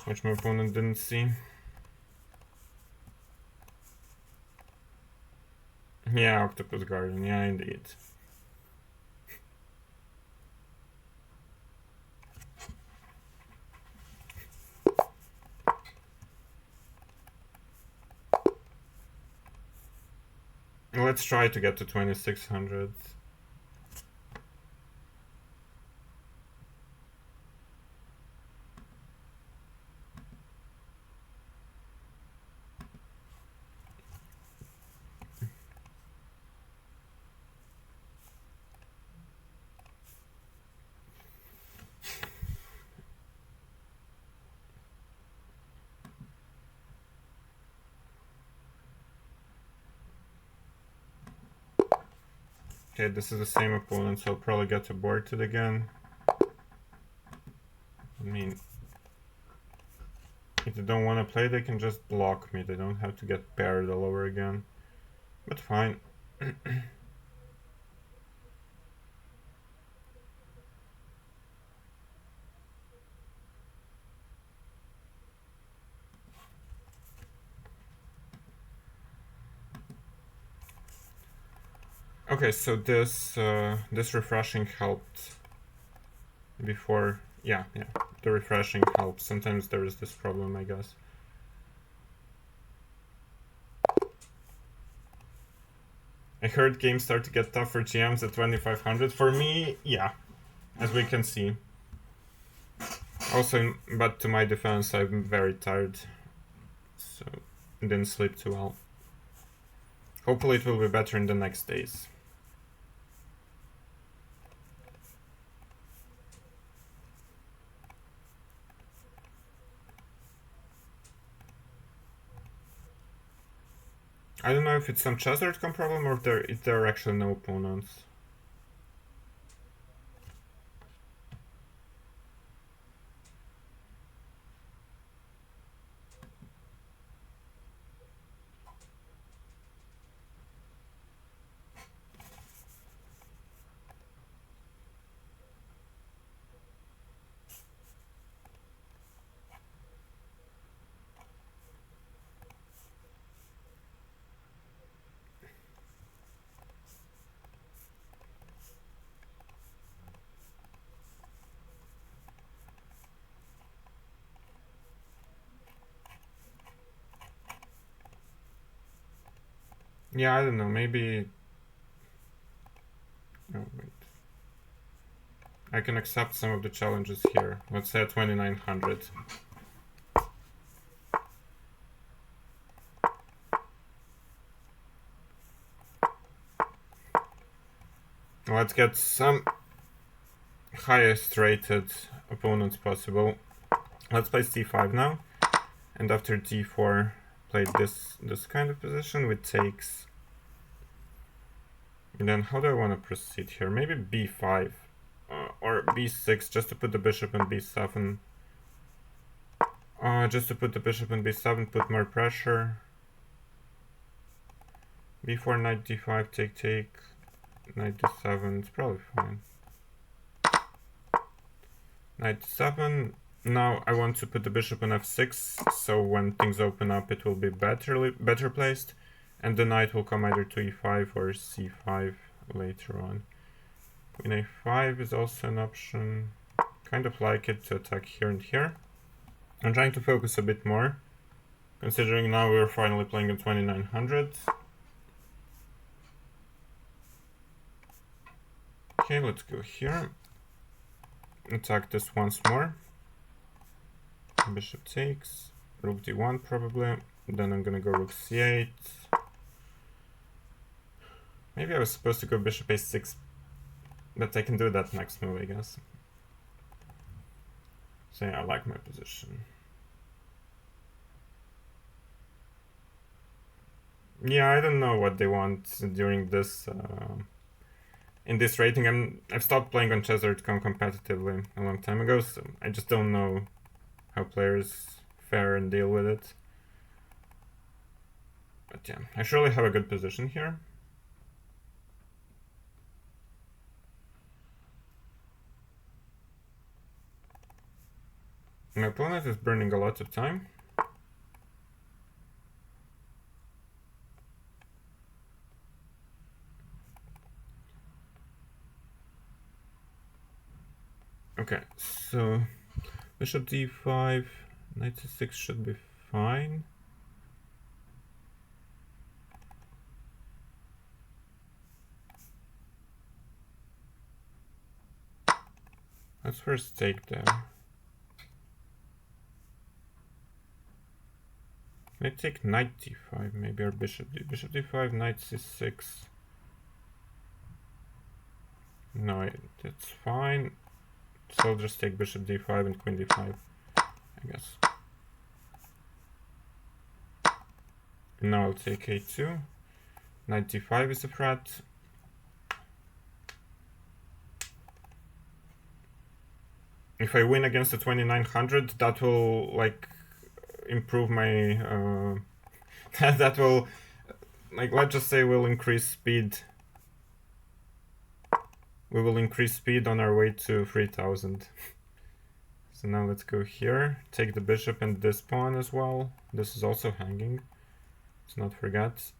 which my opponent didn't see. Yeah, Octopus Garden, yeah indeed. Let's try to get to 2600. Okay, this is the same opponent, so I'll probably get aborted again. I mean, if they don't want to play, they can just block me. They don't have to get paired all over again. But fine. Okay, so this refreshing helped before. Yeah, the refreshing helps. Sometimes there is this problem, I guess. I heard games start to get tough for GMs at 2500. For me, yeah, as we can see. Also, but to my defense, I'm very tired, so didn't sleep too well. Hopefully it will be better in the next days. I don't know if it's some chess.com problem or if there are actually no opponents. Yeah, I don't know, maybe... Oh, wait. I can accept some of the challenges here. Let's say at 2900. Let's get some highest rated opponents possible. Let's play c5 now. And after d4, play this kind of position with takes. And then how do I want to proceed here? Maybe b5 or b6 just to put the bishop in b7. Just to put the bishop in b7, put more pressure. b4, knight d5, take, knight d7, it's probably fine. Knight d7. Now I want to put the bishop on f6, so when things open up it will be better placed, and the knight will come either to e5 or c5 later on. Queen a5 is also an option. Kind of like it to attack here and here. I'm trying to focus a bit more, considering now we're finally playing at 2900. Okay, let's go here. Attack this once more. Bishop takes, rook d1 probably, then I'm gonna go rook c8. Maybe I was supposed to go bishop a6, but I can do that next move, I guess. So yeah, I like my position. Yeah, I don't know what they want during this, in this rating. I've stopped playing on chess.com competitively a long time ago, so I just don't know how players fare and deal with it. But yeah, I surely have a good position here. My opponent is burning a lot of time. Okay, so bishop d5, knight c6 should be fine. Let's first take there. Can I take knight d5 maybe, or bishop d5, knight c6? No, that's fine. So I'll just take bishop d5 and queen d5, I guess. Now I'll take a2. Knight d5 is a threat. If I win against the 2900, that will like improve my that will, like, let's just say we'll increase speed. We will increase speed on our way to 3000. So now let's go here, take the bishop and this pawn as well. This is also hanging, let's not forget.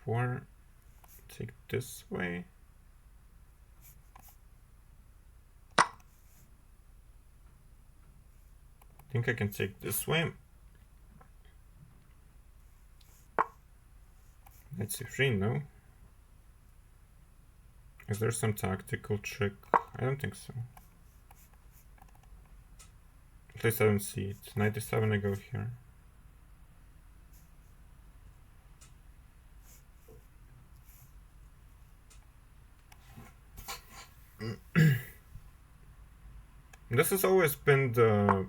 Four, take this way. I think I can take this way. Knight c3, no? Is there some tactical trick? I don't think so. At least I don't see it. Knight d7, I go here. This has always been the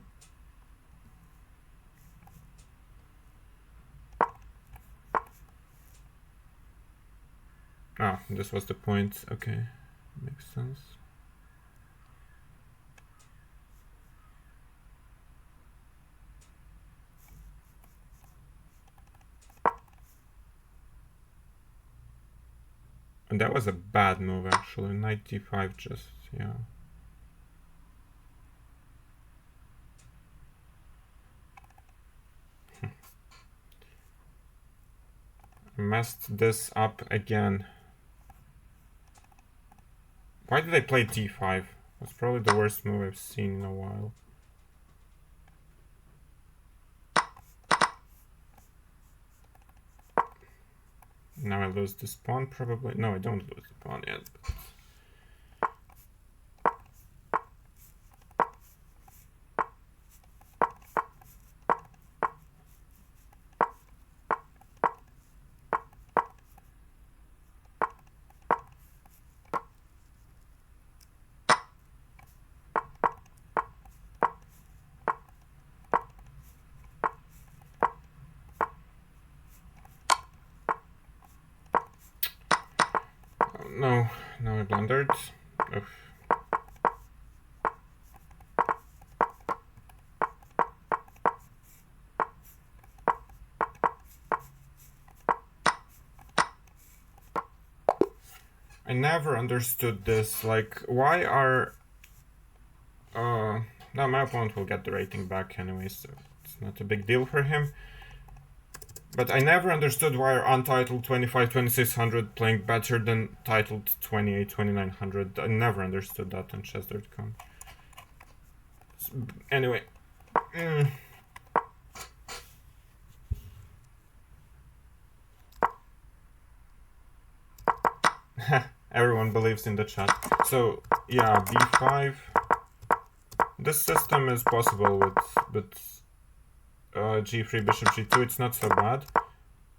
this was the point. Okay, makes sense. And that was a bad move actually. Knight d5 just, yeah. Messed this up again. Why did I play d5? That's probably the worst move I've seen in a while. Now I lose this pawn probably. No, I don't lose the pawn yet. But no, I blundered. Oof. I never understood this. Like, why are now my opponent will get the rating back anyway, so it's not a big deal for him. But I never understood why are untitled 25, 2600 playing better than titled 28, 2900. I never understood that on chess.com. Anyway. Everyone believes in the chat. So, yeah, b5. This system is possible with g3, bishop g2, it's not so bad.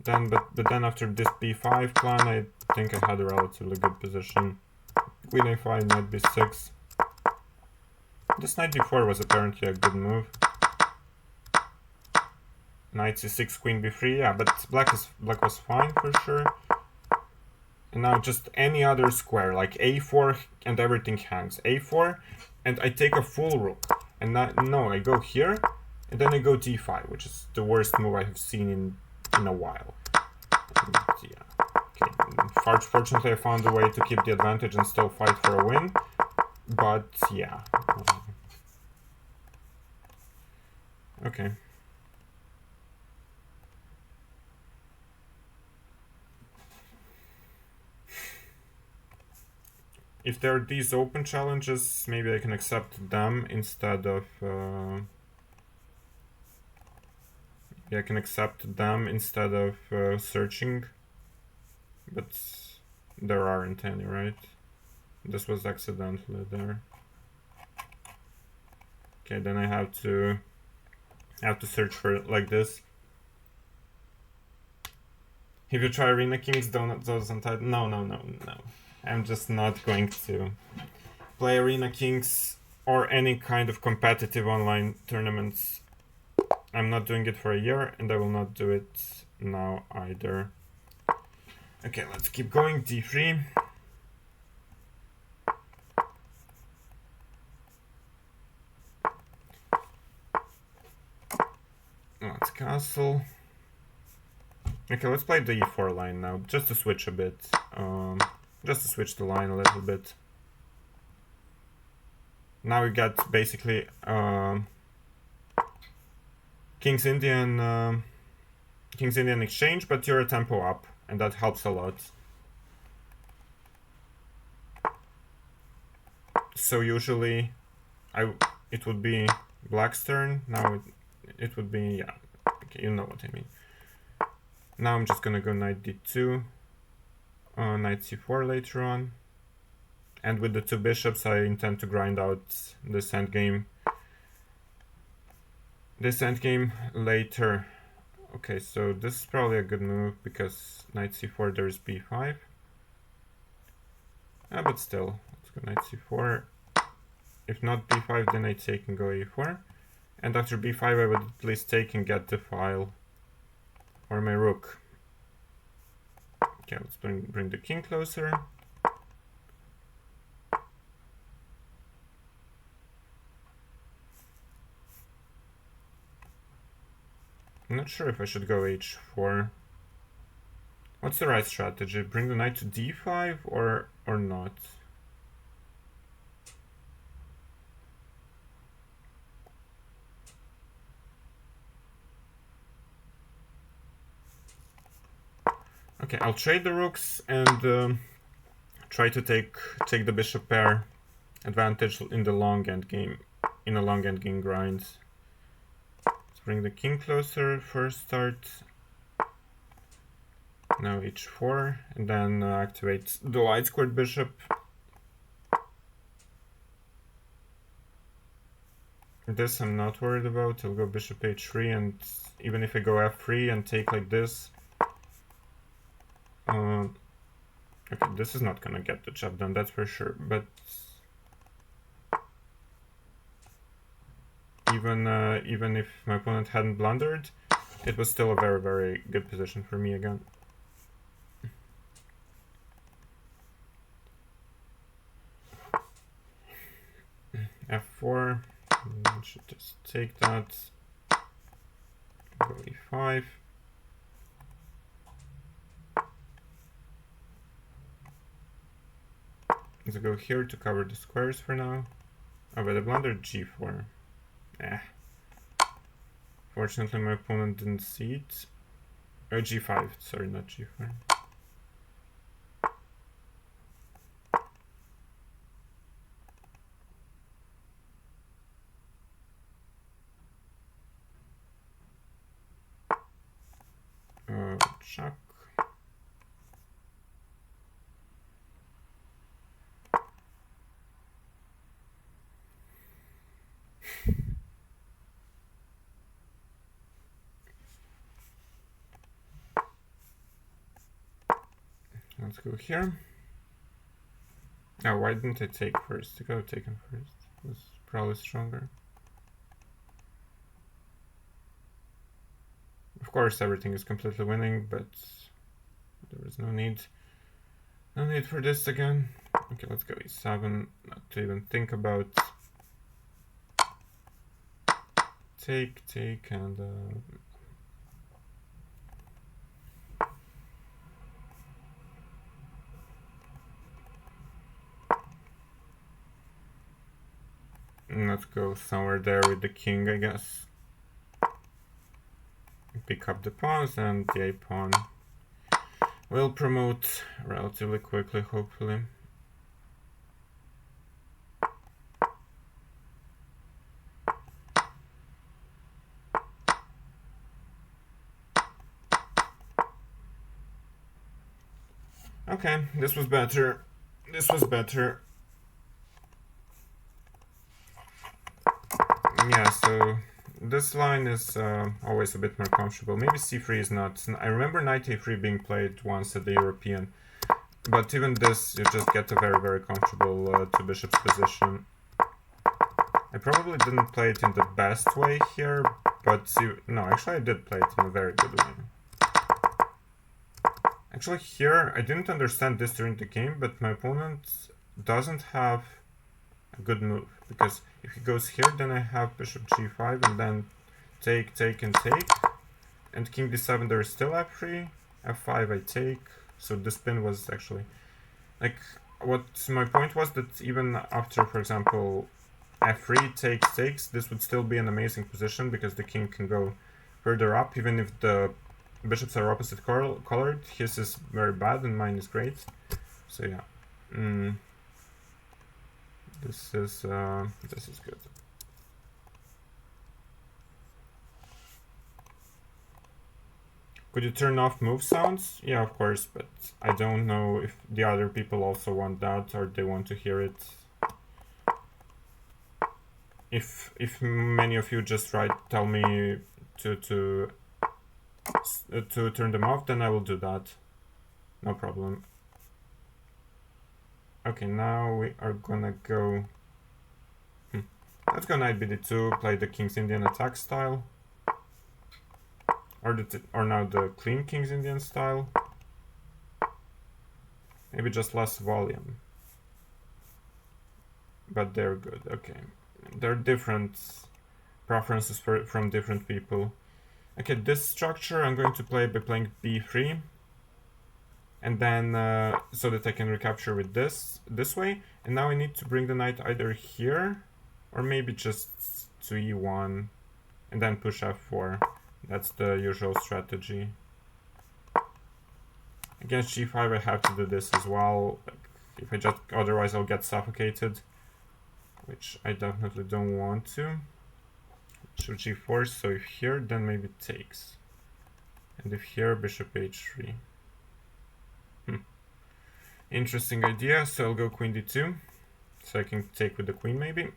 But then after this b5 plan, I think I had a relatively good position. Queen a5, knight b6. This knight d4 was apparently a good move. Knight c6, queen b3, yeah, but black was fine for sure. And now just any other square, like a4 and everything hangs. a4, and I take a full rook. And now, no, I go here, And then I go d5, which is the worst move I have seen in a while. And, yeah. Okay. Fortunately, I found a way to keep the advantage and still fight for a win. But yeah. Okay. If there are these open challenges, maybe I can accept them instead of... yeah, I can accept them instead of searching. But there aren't any, right? This was accidentally there. Okay, then I have to search for it like this. If you try Arena Kings, doesn't no. I'm just not going to play Arena Kings or any kind of competitive online tournaments. I'm not doing it for a year, and I will not do it now either. Okay, let's keep going. D3. Let's castle. Okay, let's play the e4 line now, just to switch a bit. Just to switch the line a little bit. Now we got basically King's Indian exchange, but you're a tempo up, and that helps a lot. So usually, it would be Black's turn. Now it would be, yeah. Okay, you know what I mean. Now I'm just gonna go knight d2, knight c4 later on. And with the two bishops, I intend to grind out this endgame. Later. Okay, so this is probably a good move because knight c4, there's b5. But still, let's go knight c4. If not b5, then I take and go a4. And after b5, I would at least take and get the file or my rook. Okay, let's bring the king closer. I'm not sure if I should go h4. What's the right strategy? Bring the knight to d5 or not? Okay, I'll trade the rooks and try to take the bishop pair advantage in the long end game, in a long end game grind. Let's bring the king closer first start. Now h4, and then activate the light squared bishop. This I'm not worried about. I'll go bishop h3, and even if I go f3 and take like this, okay, this is not gonna get the job done, that's for sure. But even if my opponent hadn't blundered, it was still a very, very good position for me again. f4. I should just take that. Go e5. Let's go here to cover the squares for now. Oh, but I blundered g4. Fortunately, my opponent didn't see it. Oh, g5. Sorry, not g4. Check. Let's go here. Oh, why didn't I take first? I could have taken first. It was probably stronger. Of course, everything is completely winning, but there is no need for this again. Okay, let's go e7. Not to even think about. take, and let's go somewhere there with the king, I guess. Pick up the pawns, and the a pawn will promote relatively quickly, hopefully. Okay, this was better. This was better. Yeah, so this line is always a bit more comfortable. Maybe c3 is not. I remember knight a3 being played once at the European, but even this, you just get a very, very comfortable two bishops position. I probably didn't play it in the best way here, but no, actually I did play it in a very good way. Actually here, I didn't understand this during the game, but my opponent doesn't have a good move, because if he goes here, then I have bishop g5, and then take, and take, and king d7, there is still f3, f5 I take, so this pin was actually, like, what my point was that even after, for example, f3 takes, this would still be an amazing position, because the king can go further up, even if the bishops are opposite colored. His is very bad and mine is great. So yeah, this is good. Could you turn off move sounds? Yeah, of course, but I don't know if the other people also want that, or they want to hear it. If many of you just tell me to turn them off, then I will do that. No problem. Okay, now we are gonna go. Let's go knight bd2, play the King's Indian attack style, or now the clean King's Indian style. Maybe just less volume, but they're good. Okay, there are different preferences from different people. Okay, this structure I'm going to play by playing b3, and then so that I can recapture with this way. And now I need to bring the knight either here, or maybe just to e1, and then push f4. That's the usual strategy. Against g5 I have to do this as well. If I just, otherwise I'll get suffocated, which I definitely don't want to. Bishop g4, so if here, then maybe takes. And if here, bishop h3. Interesting idea, so I'll go queen d2. So I can take with the queen maybe.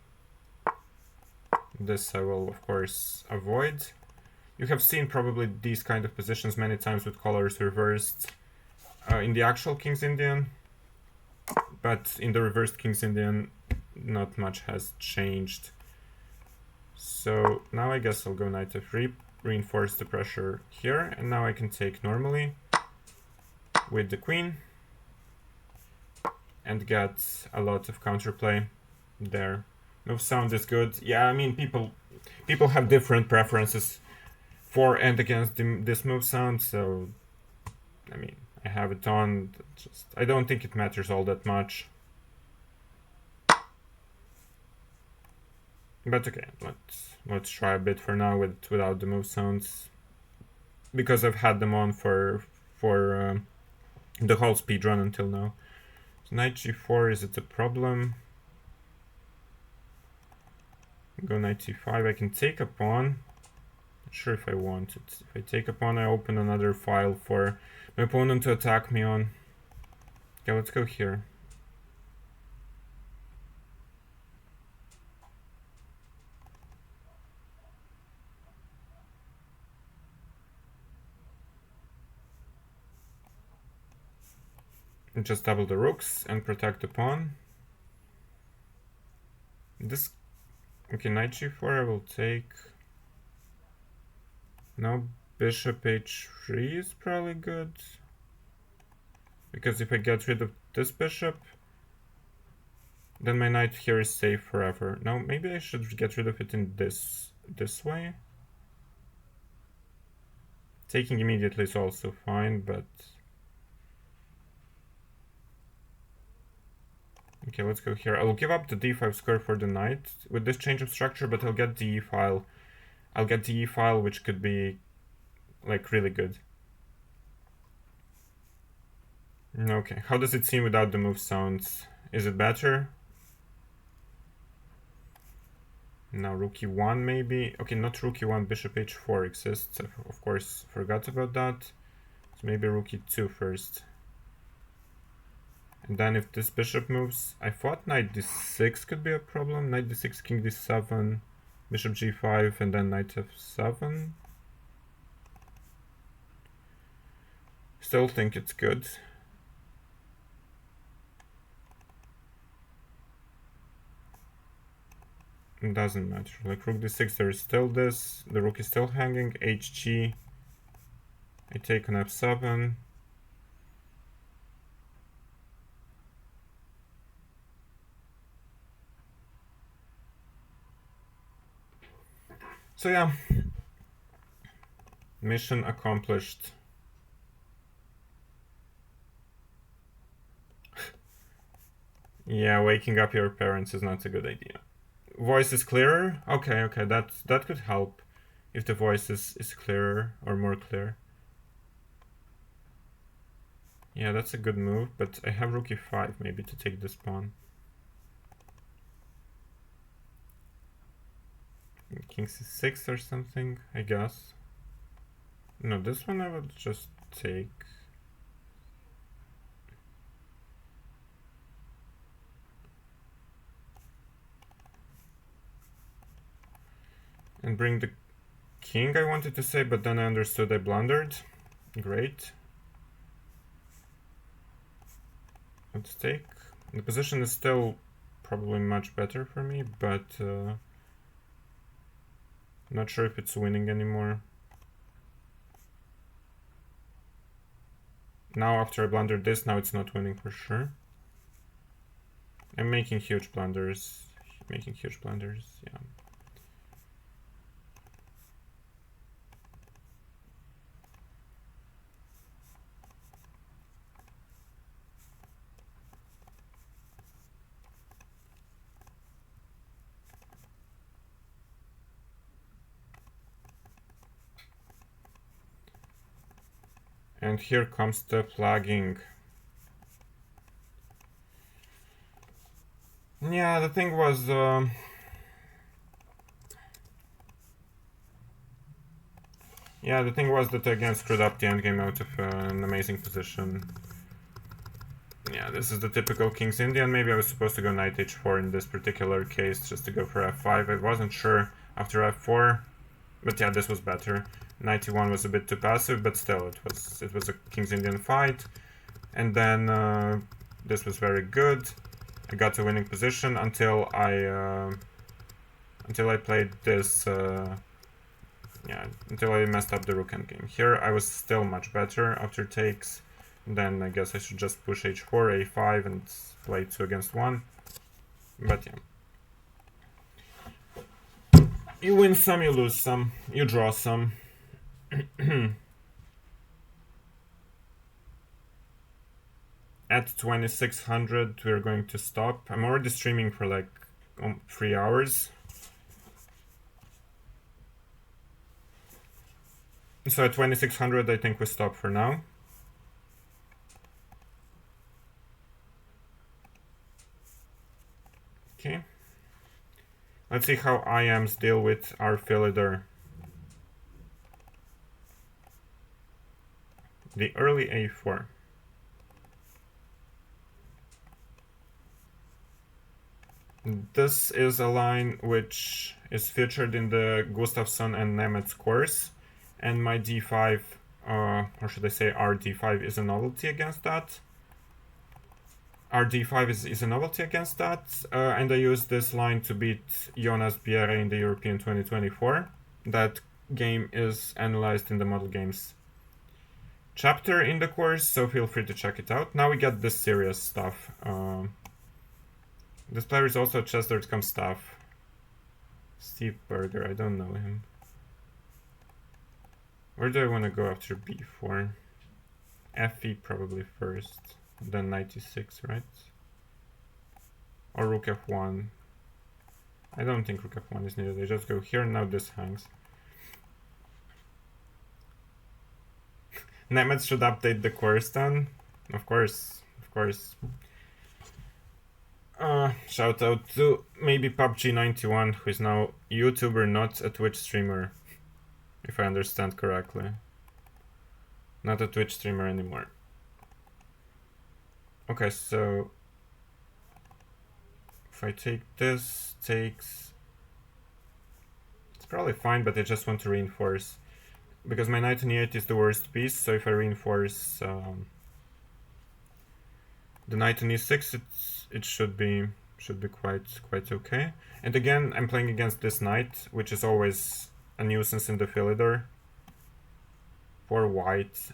This I will, of course, avoid. You have seen probably these kind of positions many times with colors reversed in the actual King's Indian. But in the reversed King's Indian, not much has changed. So now I guess I'll go knight f3, reinforce the pressure here, and now I can take normally with the queen and get a lot of counterplay there. Move sound is good. Yeah, I mean, people have different preferences for and against this move sound, so I mean, I have it on. I don't think it matters all that much. But okay, let's try a bit for now without the move sounds, because I've had them on for the whole speedrun until now. So knight g4, is it a problem? Go knight c5. I can take a pawn. Not sure if I want it. If I take a pawn, I open another file for my opponent to attack me on. Okay, let's go here. And just double the rooks and protect the pawn. This, okay, knight g4 I will take. Now bishop h3 is probably good, because if I get rid of this bishop, then my knight here is safe forever. Now maybe I should get rid of it in this this way. Taking immediately is also fine, but... Okay, let's go here. I'll give up the d5 square for the knight with this change of structure, but I'll get the e file. I'll get the e file, which could be, like, really good. Okay, how does it seem without the move sounds? Is it better? Now rook e1 maybe. Okay, not rook e1, bishop h4 exists. I, of course, forgot about that. So maybe rook e2 first. And then if this bishop moves, I thought knight d6 could be a problem. Knight d6, king d7, bishop g5, and then knight f7. Still think it's good. It doesn't matter. Like rook d6, there is still this. The rook is still hanging. hg. I take on f7. So yeah, mission accomplished. Yeah, waking up your parents is not a good idea. Voice is clearer? Okay, that could help if the voice is clearer or more clear. Yeah, that's a good move, but I have rook e5 maybe to take this pawn. King c6 or something, I guess. No, this one I would just take. And bring the king, I wanted to say, but then I understood I blundered. Great. Let's take. The position is still probably much better for me, but not sure if it's winning anymore. Now after I blundered this, now it's not winning for sure. I'm making huge blunders. Yeah. And here comes the flagging. Yeah, the thing was... yeah, the thing was that I again screwed up the endgame out of an amazing position. Yeah, this is the typical King's Indian. Maybe I was supposed to go knight h4 in this particular case, just to go for f5. I wasn't sure after f4, but yeah, this was better. Knight e1 was a bit too passive, but still, it was a King's Indian fight. And then this was very good. I got a winning position until I played this. Yeah, until I messed up the rook endgame. Here I was still much better after takes. Then I guess I should just push h4, a5, and play 2 against 1. But yeah. You win some, you lose some, you draw some. At 2600 we're going to stop. I'm already streaming for like 3 hours. So at 2600 I think we stop for now. Okay. Let's see how IMs deal with our Philidor. The early a4. This is a line which is featured in the Gustafsson and Nemeth course, and my d5, or should I say our d5, is a novelty against that. Our d5 is a novelty against that, and I used this line to beat Jonas Bjerre in the European 2024. That game is analyzed in the Model Games chapter in the course, so feel free to check it out. Now we get this serious stuff. This player is also a chess.com staff. Steve Berger, I don't know him. Where do I want to go after b4? Fe probably first, then knight e6, right? Or rook f1. I don't think rook f1 is needed. I just go here, now this hangs. Nemeth should update the course then. Of course, of course. Shout out to maybe PUBG91, who is now YouTuber, not a Twitch streamer, if I understand correctly. Not a Twitch streamer anymore. Okay, so if I take this, takes... It's probably fine, but I just want to reinforce. Because my knight on e8 is the worst piece, so if I reinforce the knight on e6, it should be quite okay. And again, I'm playing against this knight, which is always a nuisance in the Philidor. For white.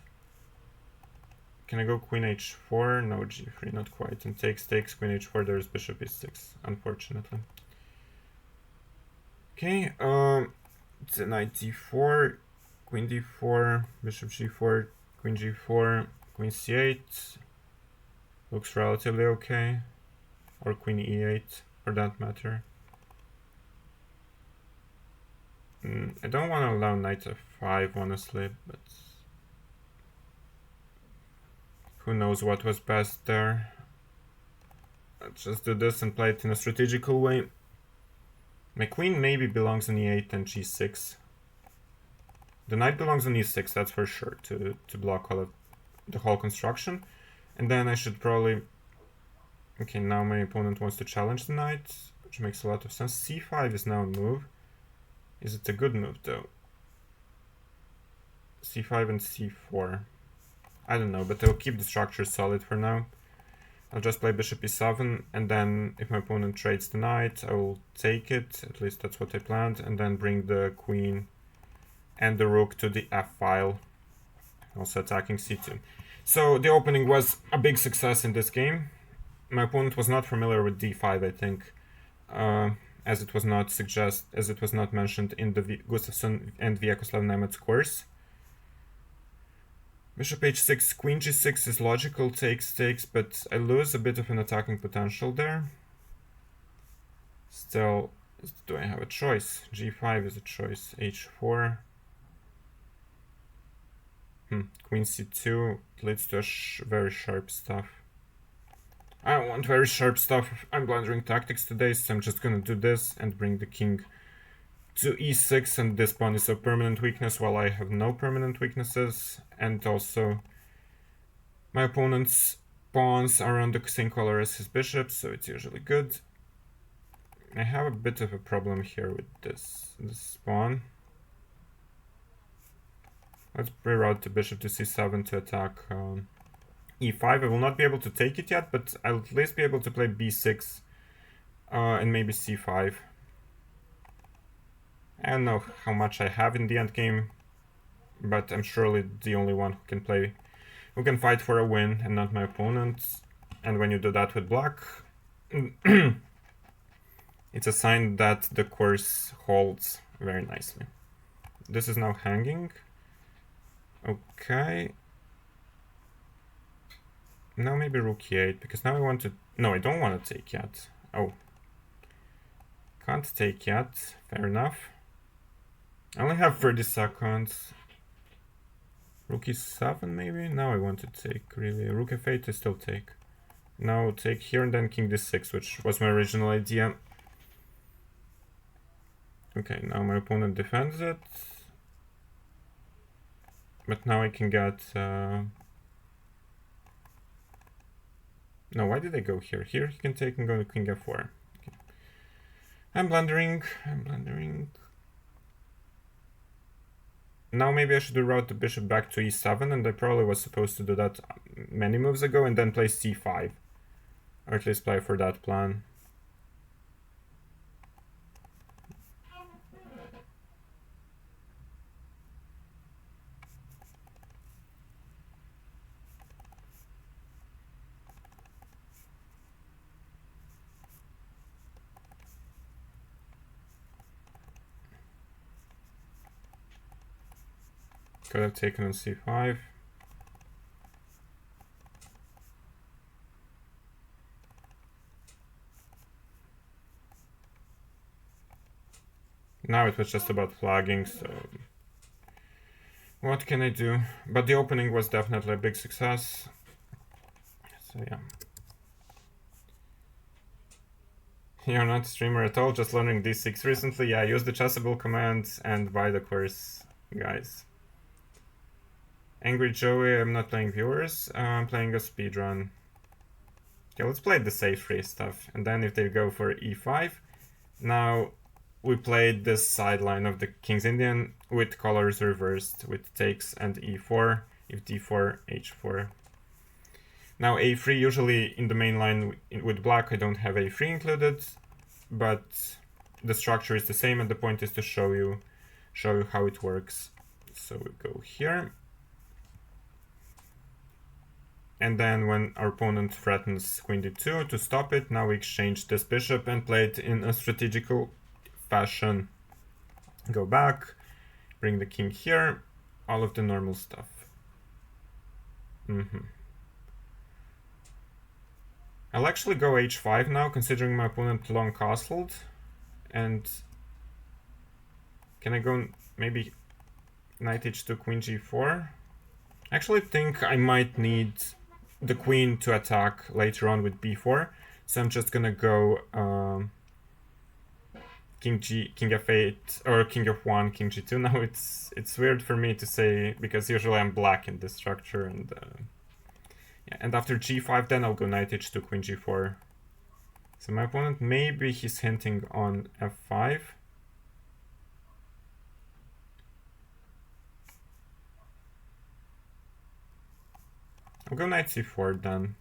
Can I go queen h4? No, g3, not quite. And takes, queen h4, there's bishop e6, unfortunately. Okay, it's a knight d4, queen d4, bishop g4, queen g4, queen c8. Looks relatively okay. Or queen e8, for that matter. I don't want to allow knight f5, honestly, but who knows what was best there. Let's just do this and play it in a strategical way. My queen maybe belongs on e8 and g6. The knight belongs on e6, that's for sure, to block all of the whole construction. And then I should probably... Okay, now my opponent wants to challenge the knight, which makes a lot of sense. c5 is now a move. Is it a good move, though? c5 and c4. I don't know, but I'll keep the structure solid for now. I'll just play bishop e7, and then if my opponent trades the knight, I will take it. At least that's what I planned. And then bring the queen and the rook to the f file. Also attacking c2. So the opening was a big success in this game. My opponent was not familiar with d5, I think, as it was not mentioned in the Gustafsson and Vyacheslav Nemeth's course. Bishop h6, queen g6 is logical, takes, but I lose a bit of an attacking potential there. Still, do I have a choice? g5 is a choice, h4. Queen c2 leads to very sharp stuff. I don't want very sharp stuff. I'm blundering tactics today, so I'm just gonna do this and bring the king to e6, and this pawn is a permanent weakness while I have no permanent weaknesses. And also my opponent's pawns are on the same color as his bishop, so it's usually good. I have a bit of a problem here with this pawn. Let's reroute the bishop to c7 to attack e5. I will not be able to take it yet, but I'll at least be able to play b6 and maybe c5. I don't know how much I have in the endgame, but I'm surely the only one who can fight for a win and not my opponent. And when you do that with black, it's a sign that the course holds very nicely. This is now hanging. Okay. Now maybe rook e8, because now I want to... No, I don't want to take yet. Oh. Can't take yet. Fair enough. I only have 30 seconds. Rook e7 maybe? Now I want to take, really. Rook f8 I still take. Now take here and then king d6, which was my original idea. Okay, now my opponent defends it. But now I can get... No, why did I go here? Here he can take and go to king f4. Okay. I'm blundering. Now maybe I should route the bishop back to e7, and I probably was supposed to do that many moves ago, and then play c5. Or at least play for that plan. Could have taken on c5. Now it was just about flagging, so what can I do? But the opening was definitely a big success. So yeah. You're not a streamer at all, just learning d6 recently. Yeah, use the Chessable command and buy the course, guys. Angry Joey, I'm not playing viewers, I'm playing a speedrun. Okay, let's play the safe free stuff. And then if they go for e5, now we played this sideline of the King's Indian with colors reversed, with takes and e4, if d4, h4. Now a3, usually in the main line with black I don't have a3 included, but the structure is the same and the point is to show you how it works. So we go here. And then when our opponent threatens queen d2 to stop it, now we exchange this bishop and play it in a strategical fashion. Go back, bring the king here, all of the normal stuff. I'll actually go h5 now, considering my opponent long castled. And can I go maybe knight h2, queen g4? I actually think I might need the queen to attack later on with b4, so I'm just gonna go king f8 or king f1, king g2. Now it's weird for me to say because usually I'm black in this structure, and yeah, and after g5 then I'll go knight h2, queen g4. So my opponent, maybe he's hinting on f5. I'll go knight c4 then.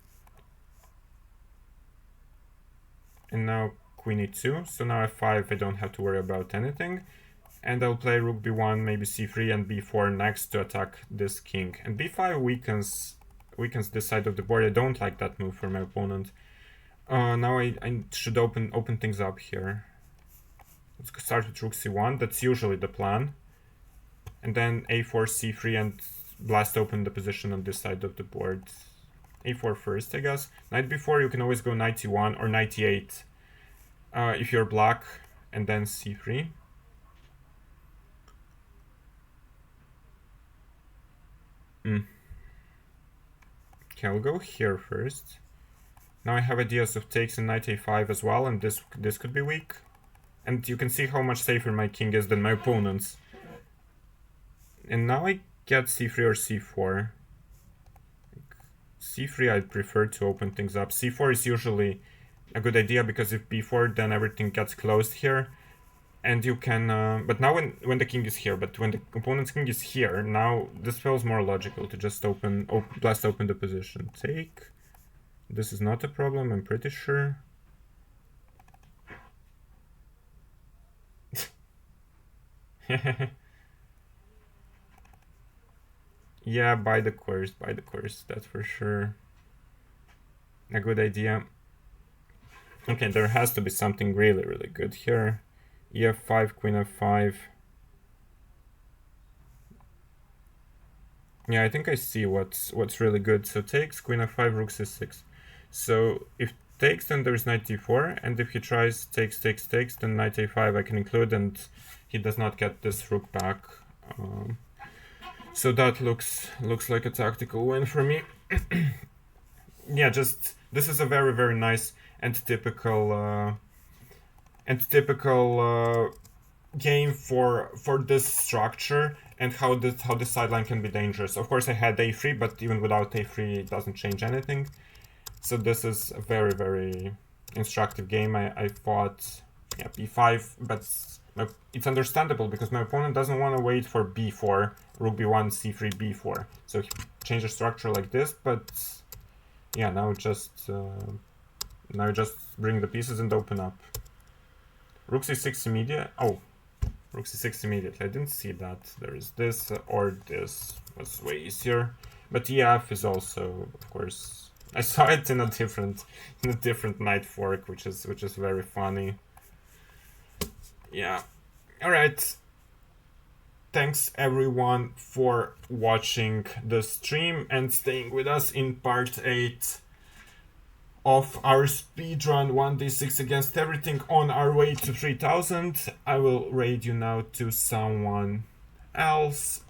And now queen e2, so now f5 I don't have to worry about anything. And I'll play rook b1, maybe c3 and b4 next to attack this king. And b5 weakens this side of the board. I don't like that move for my opponent. Now I should open things up here. Let's start with rook c1, that's usually the plan. And then a4, c3 and blast open the position on this side of the board. a4 first, I guess. Knight b4, you can always go knight e1 or knight e8 if you're black, and then c3. Okay, I'll go here first. Now I have ideas of takes and knight a5 as well, and this could be weak. And you can see how much safer my king is than my opponent's. And now I get c3 or c4. c3 I'd prefer to open things up. c4 is usually a good idea because if b4 then everything gets closed here. And you can, but now when the king is here, but when the opponent's king is here, now this feels more logical to just blast open the position. Take. This is not a problem, I'm pretty sure. Yeah, buy the course, that's for sure a good idea. Okay, there has to be something really, really good here. ef5, queen f5. Yeah, I think I see what's really good. So takes, queen f5, rook c6. So if takes, then there's knight d4, and if he tries takes, then knight a5 I can include, and he does not get this rook back. So that looks like a tactical win for me. Yeah, just this is a very, very nice and typical game for this structure and how the sideline can be dangerous. Of course, I had a3, but even without a3, it doesn't change anything. So this is a very, very instructive game. I thought, yeah, b5, but it's understandable because my opponent doesn't want to wait for b4, rook b1, c3, b4. So he changed the structure like this, but yeah, now just bring the pieces and open up. Rook c6 immediate. Oh, rook c6 immediately. I didn't see that. There is this or this. Was way easier. But ef is also, of course, I saw it in a different knight fork, which is very funny. Yeah. All right. thanks everyone for watching the stream and staying with us in part 8 of our speedrun 1d6 against everything on our way to 3000. I will raid you now to someone else,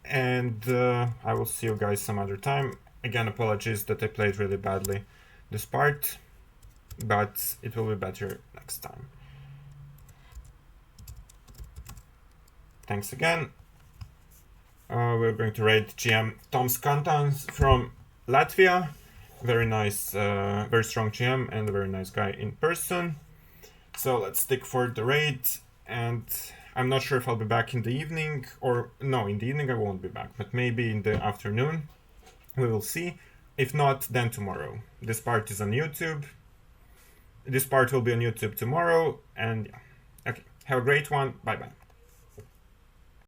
and I will see you guys some other time. Again, apologies that I played really badly this part, but it will be better next time. Thanks again. We're going to raid GM Tom Skantans from Latvia. Very nice, very strong GM and a very nice guy in person. So let's stick for the raid, and I'm not sure if I'll be back in the evening, or no, in the evening I won't be back, but maybe in the afternoon. We will see. If not, then tomorrow. This part is on YouTube. This part will be on YouTube tomorrow, and yeah. Okay, have a great one. Bye bye.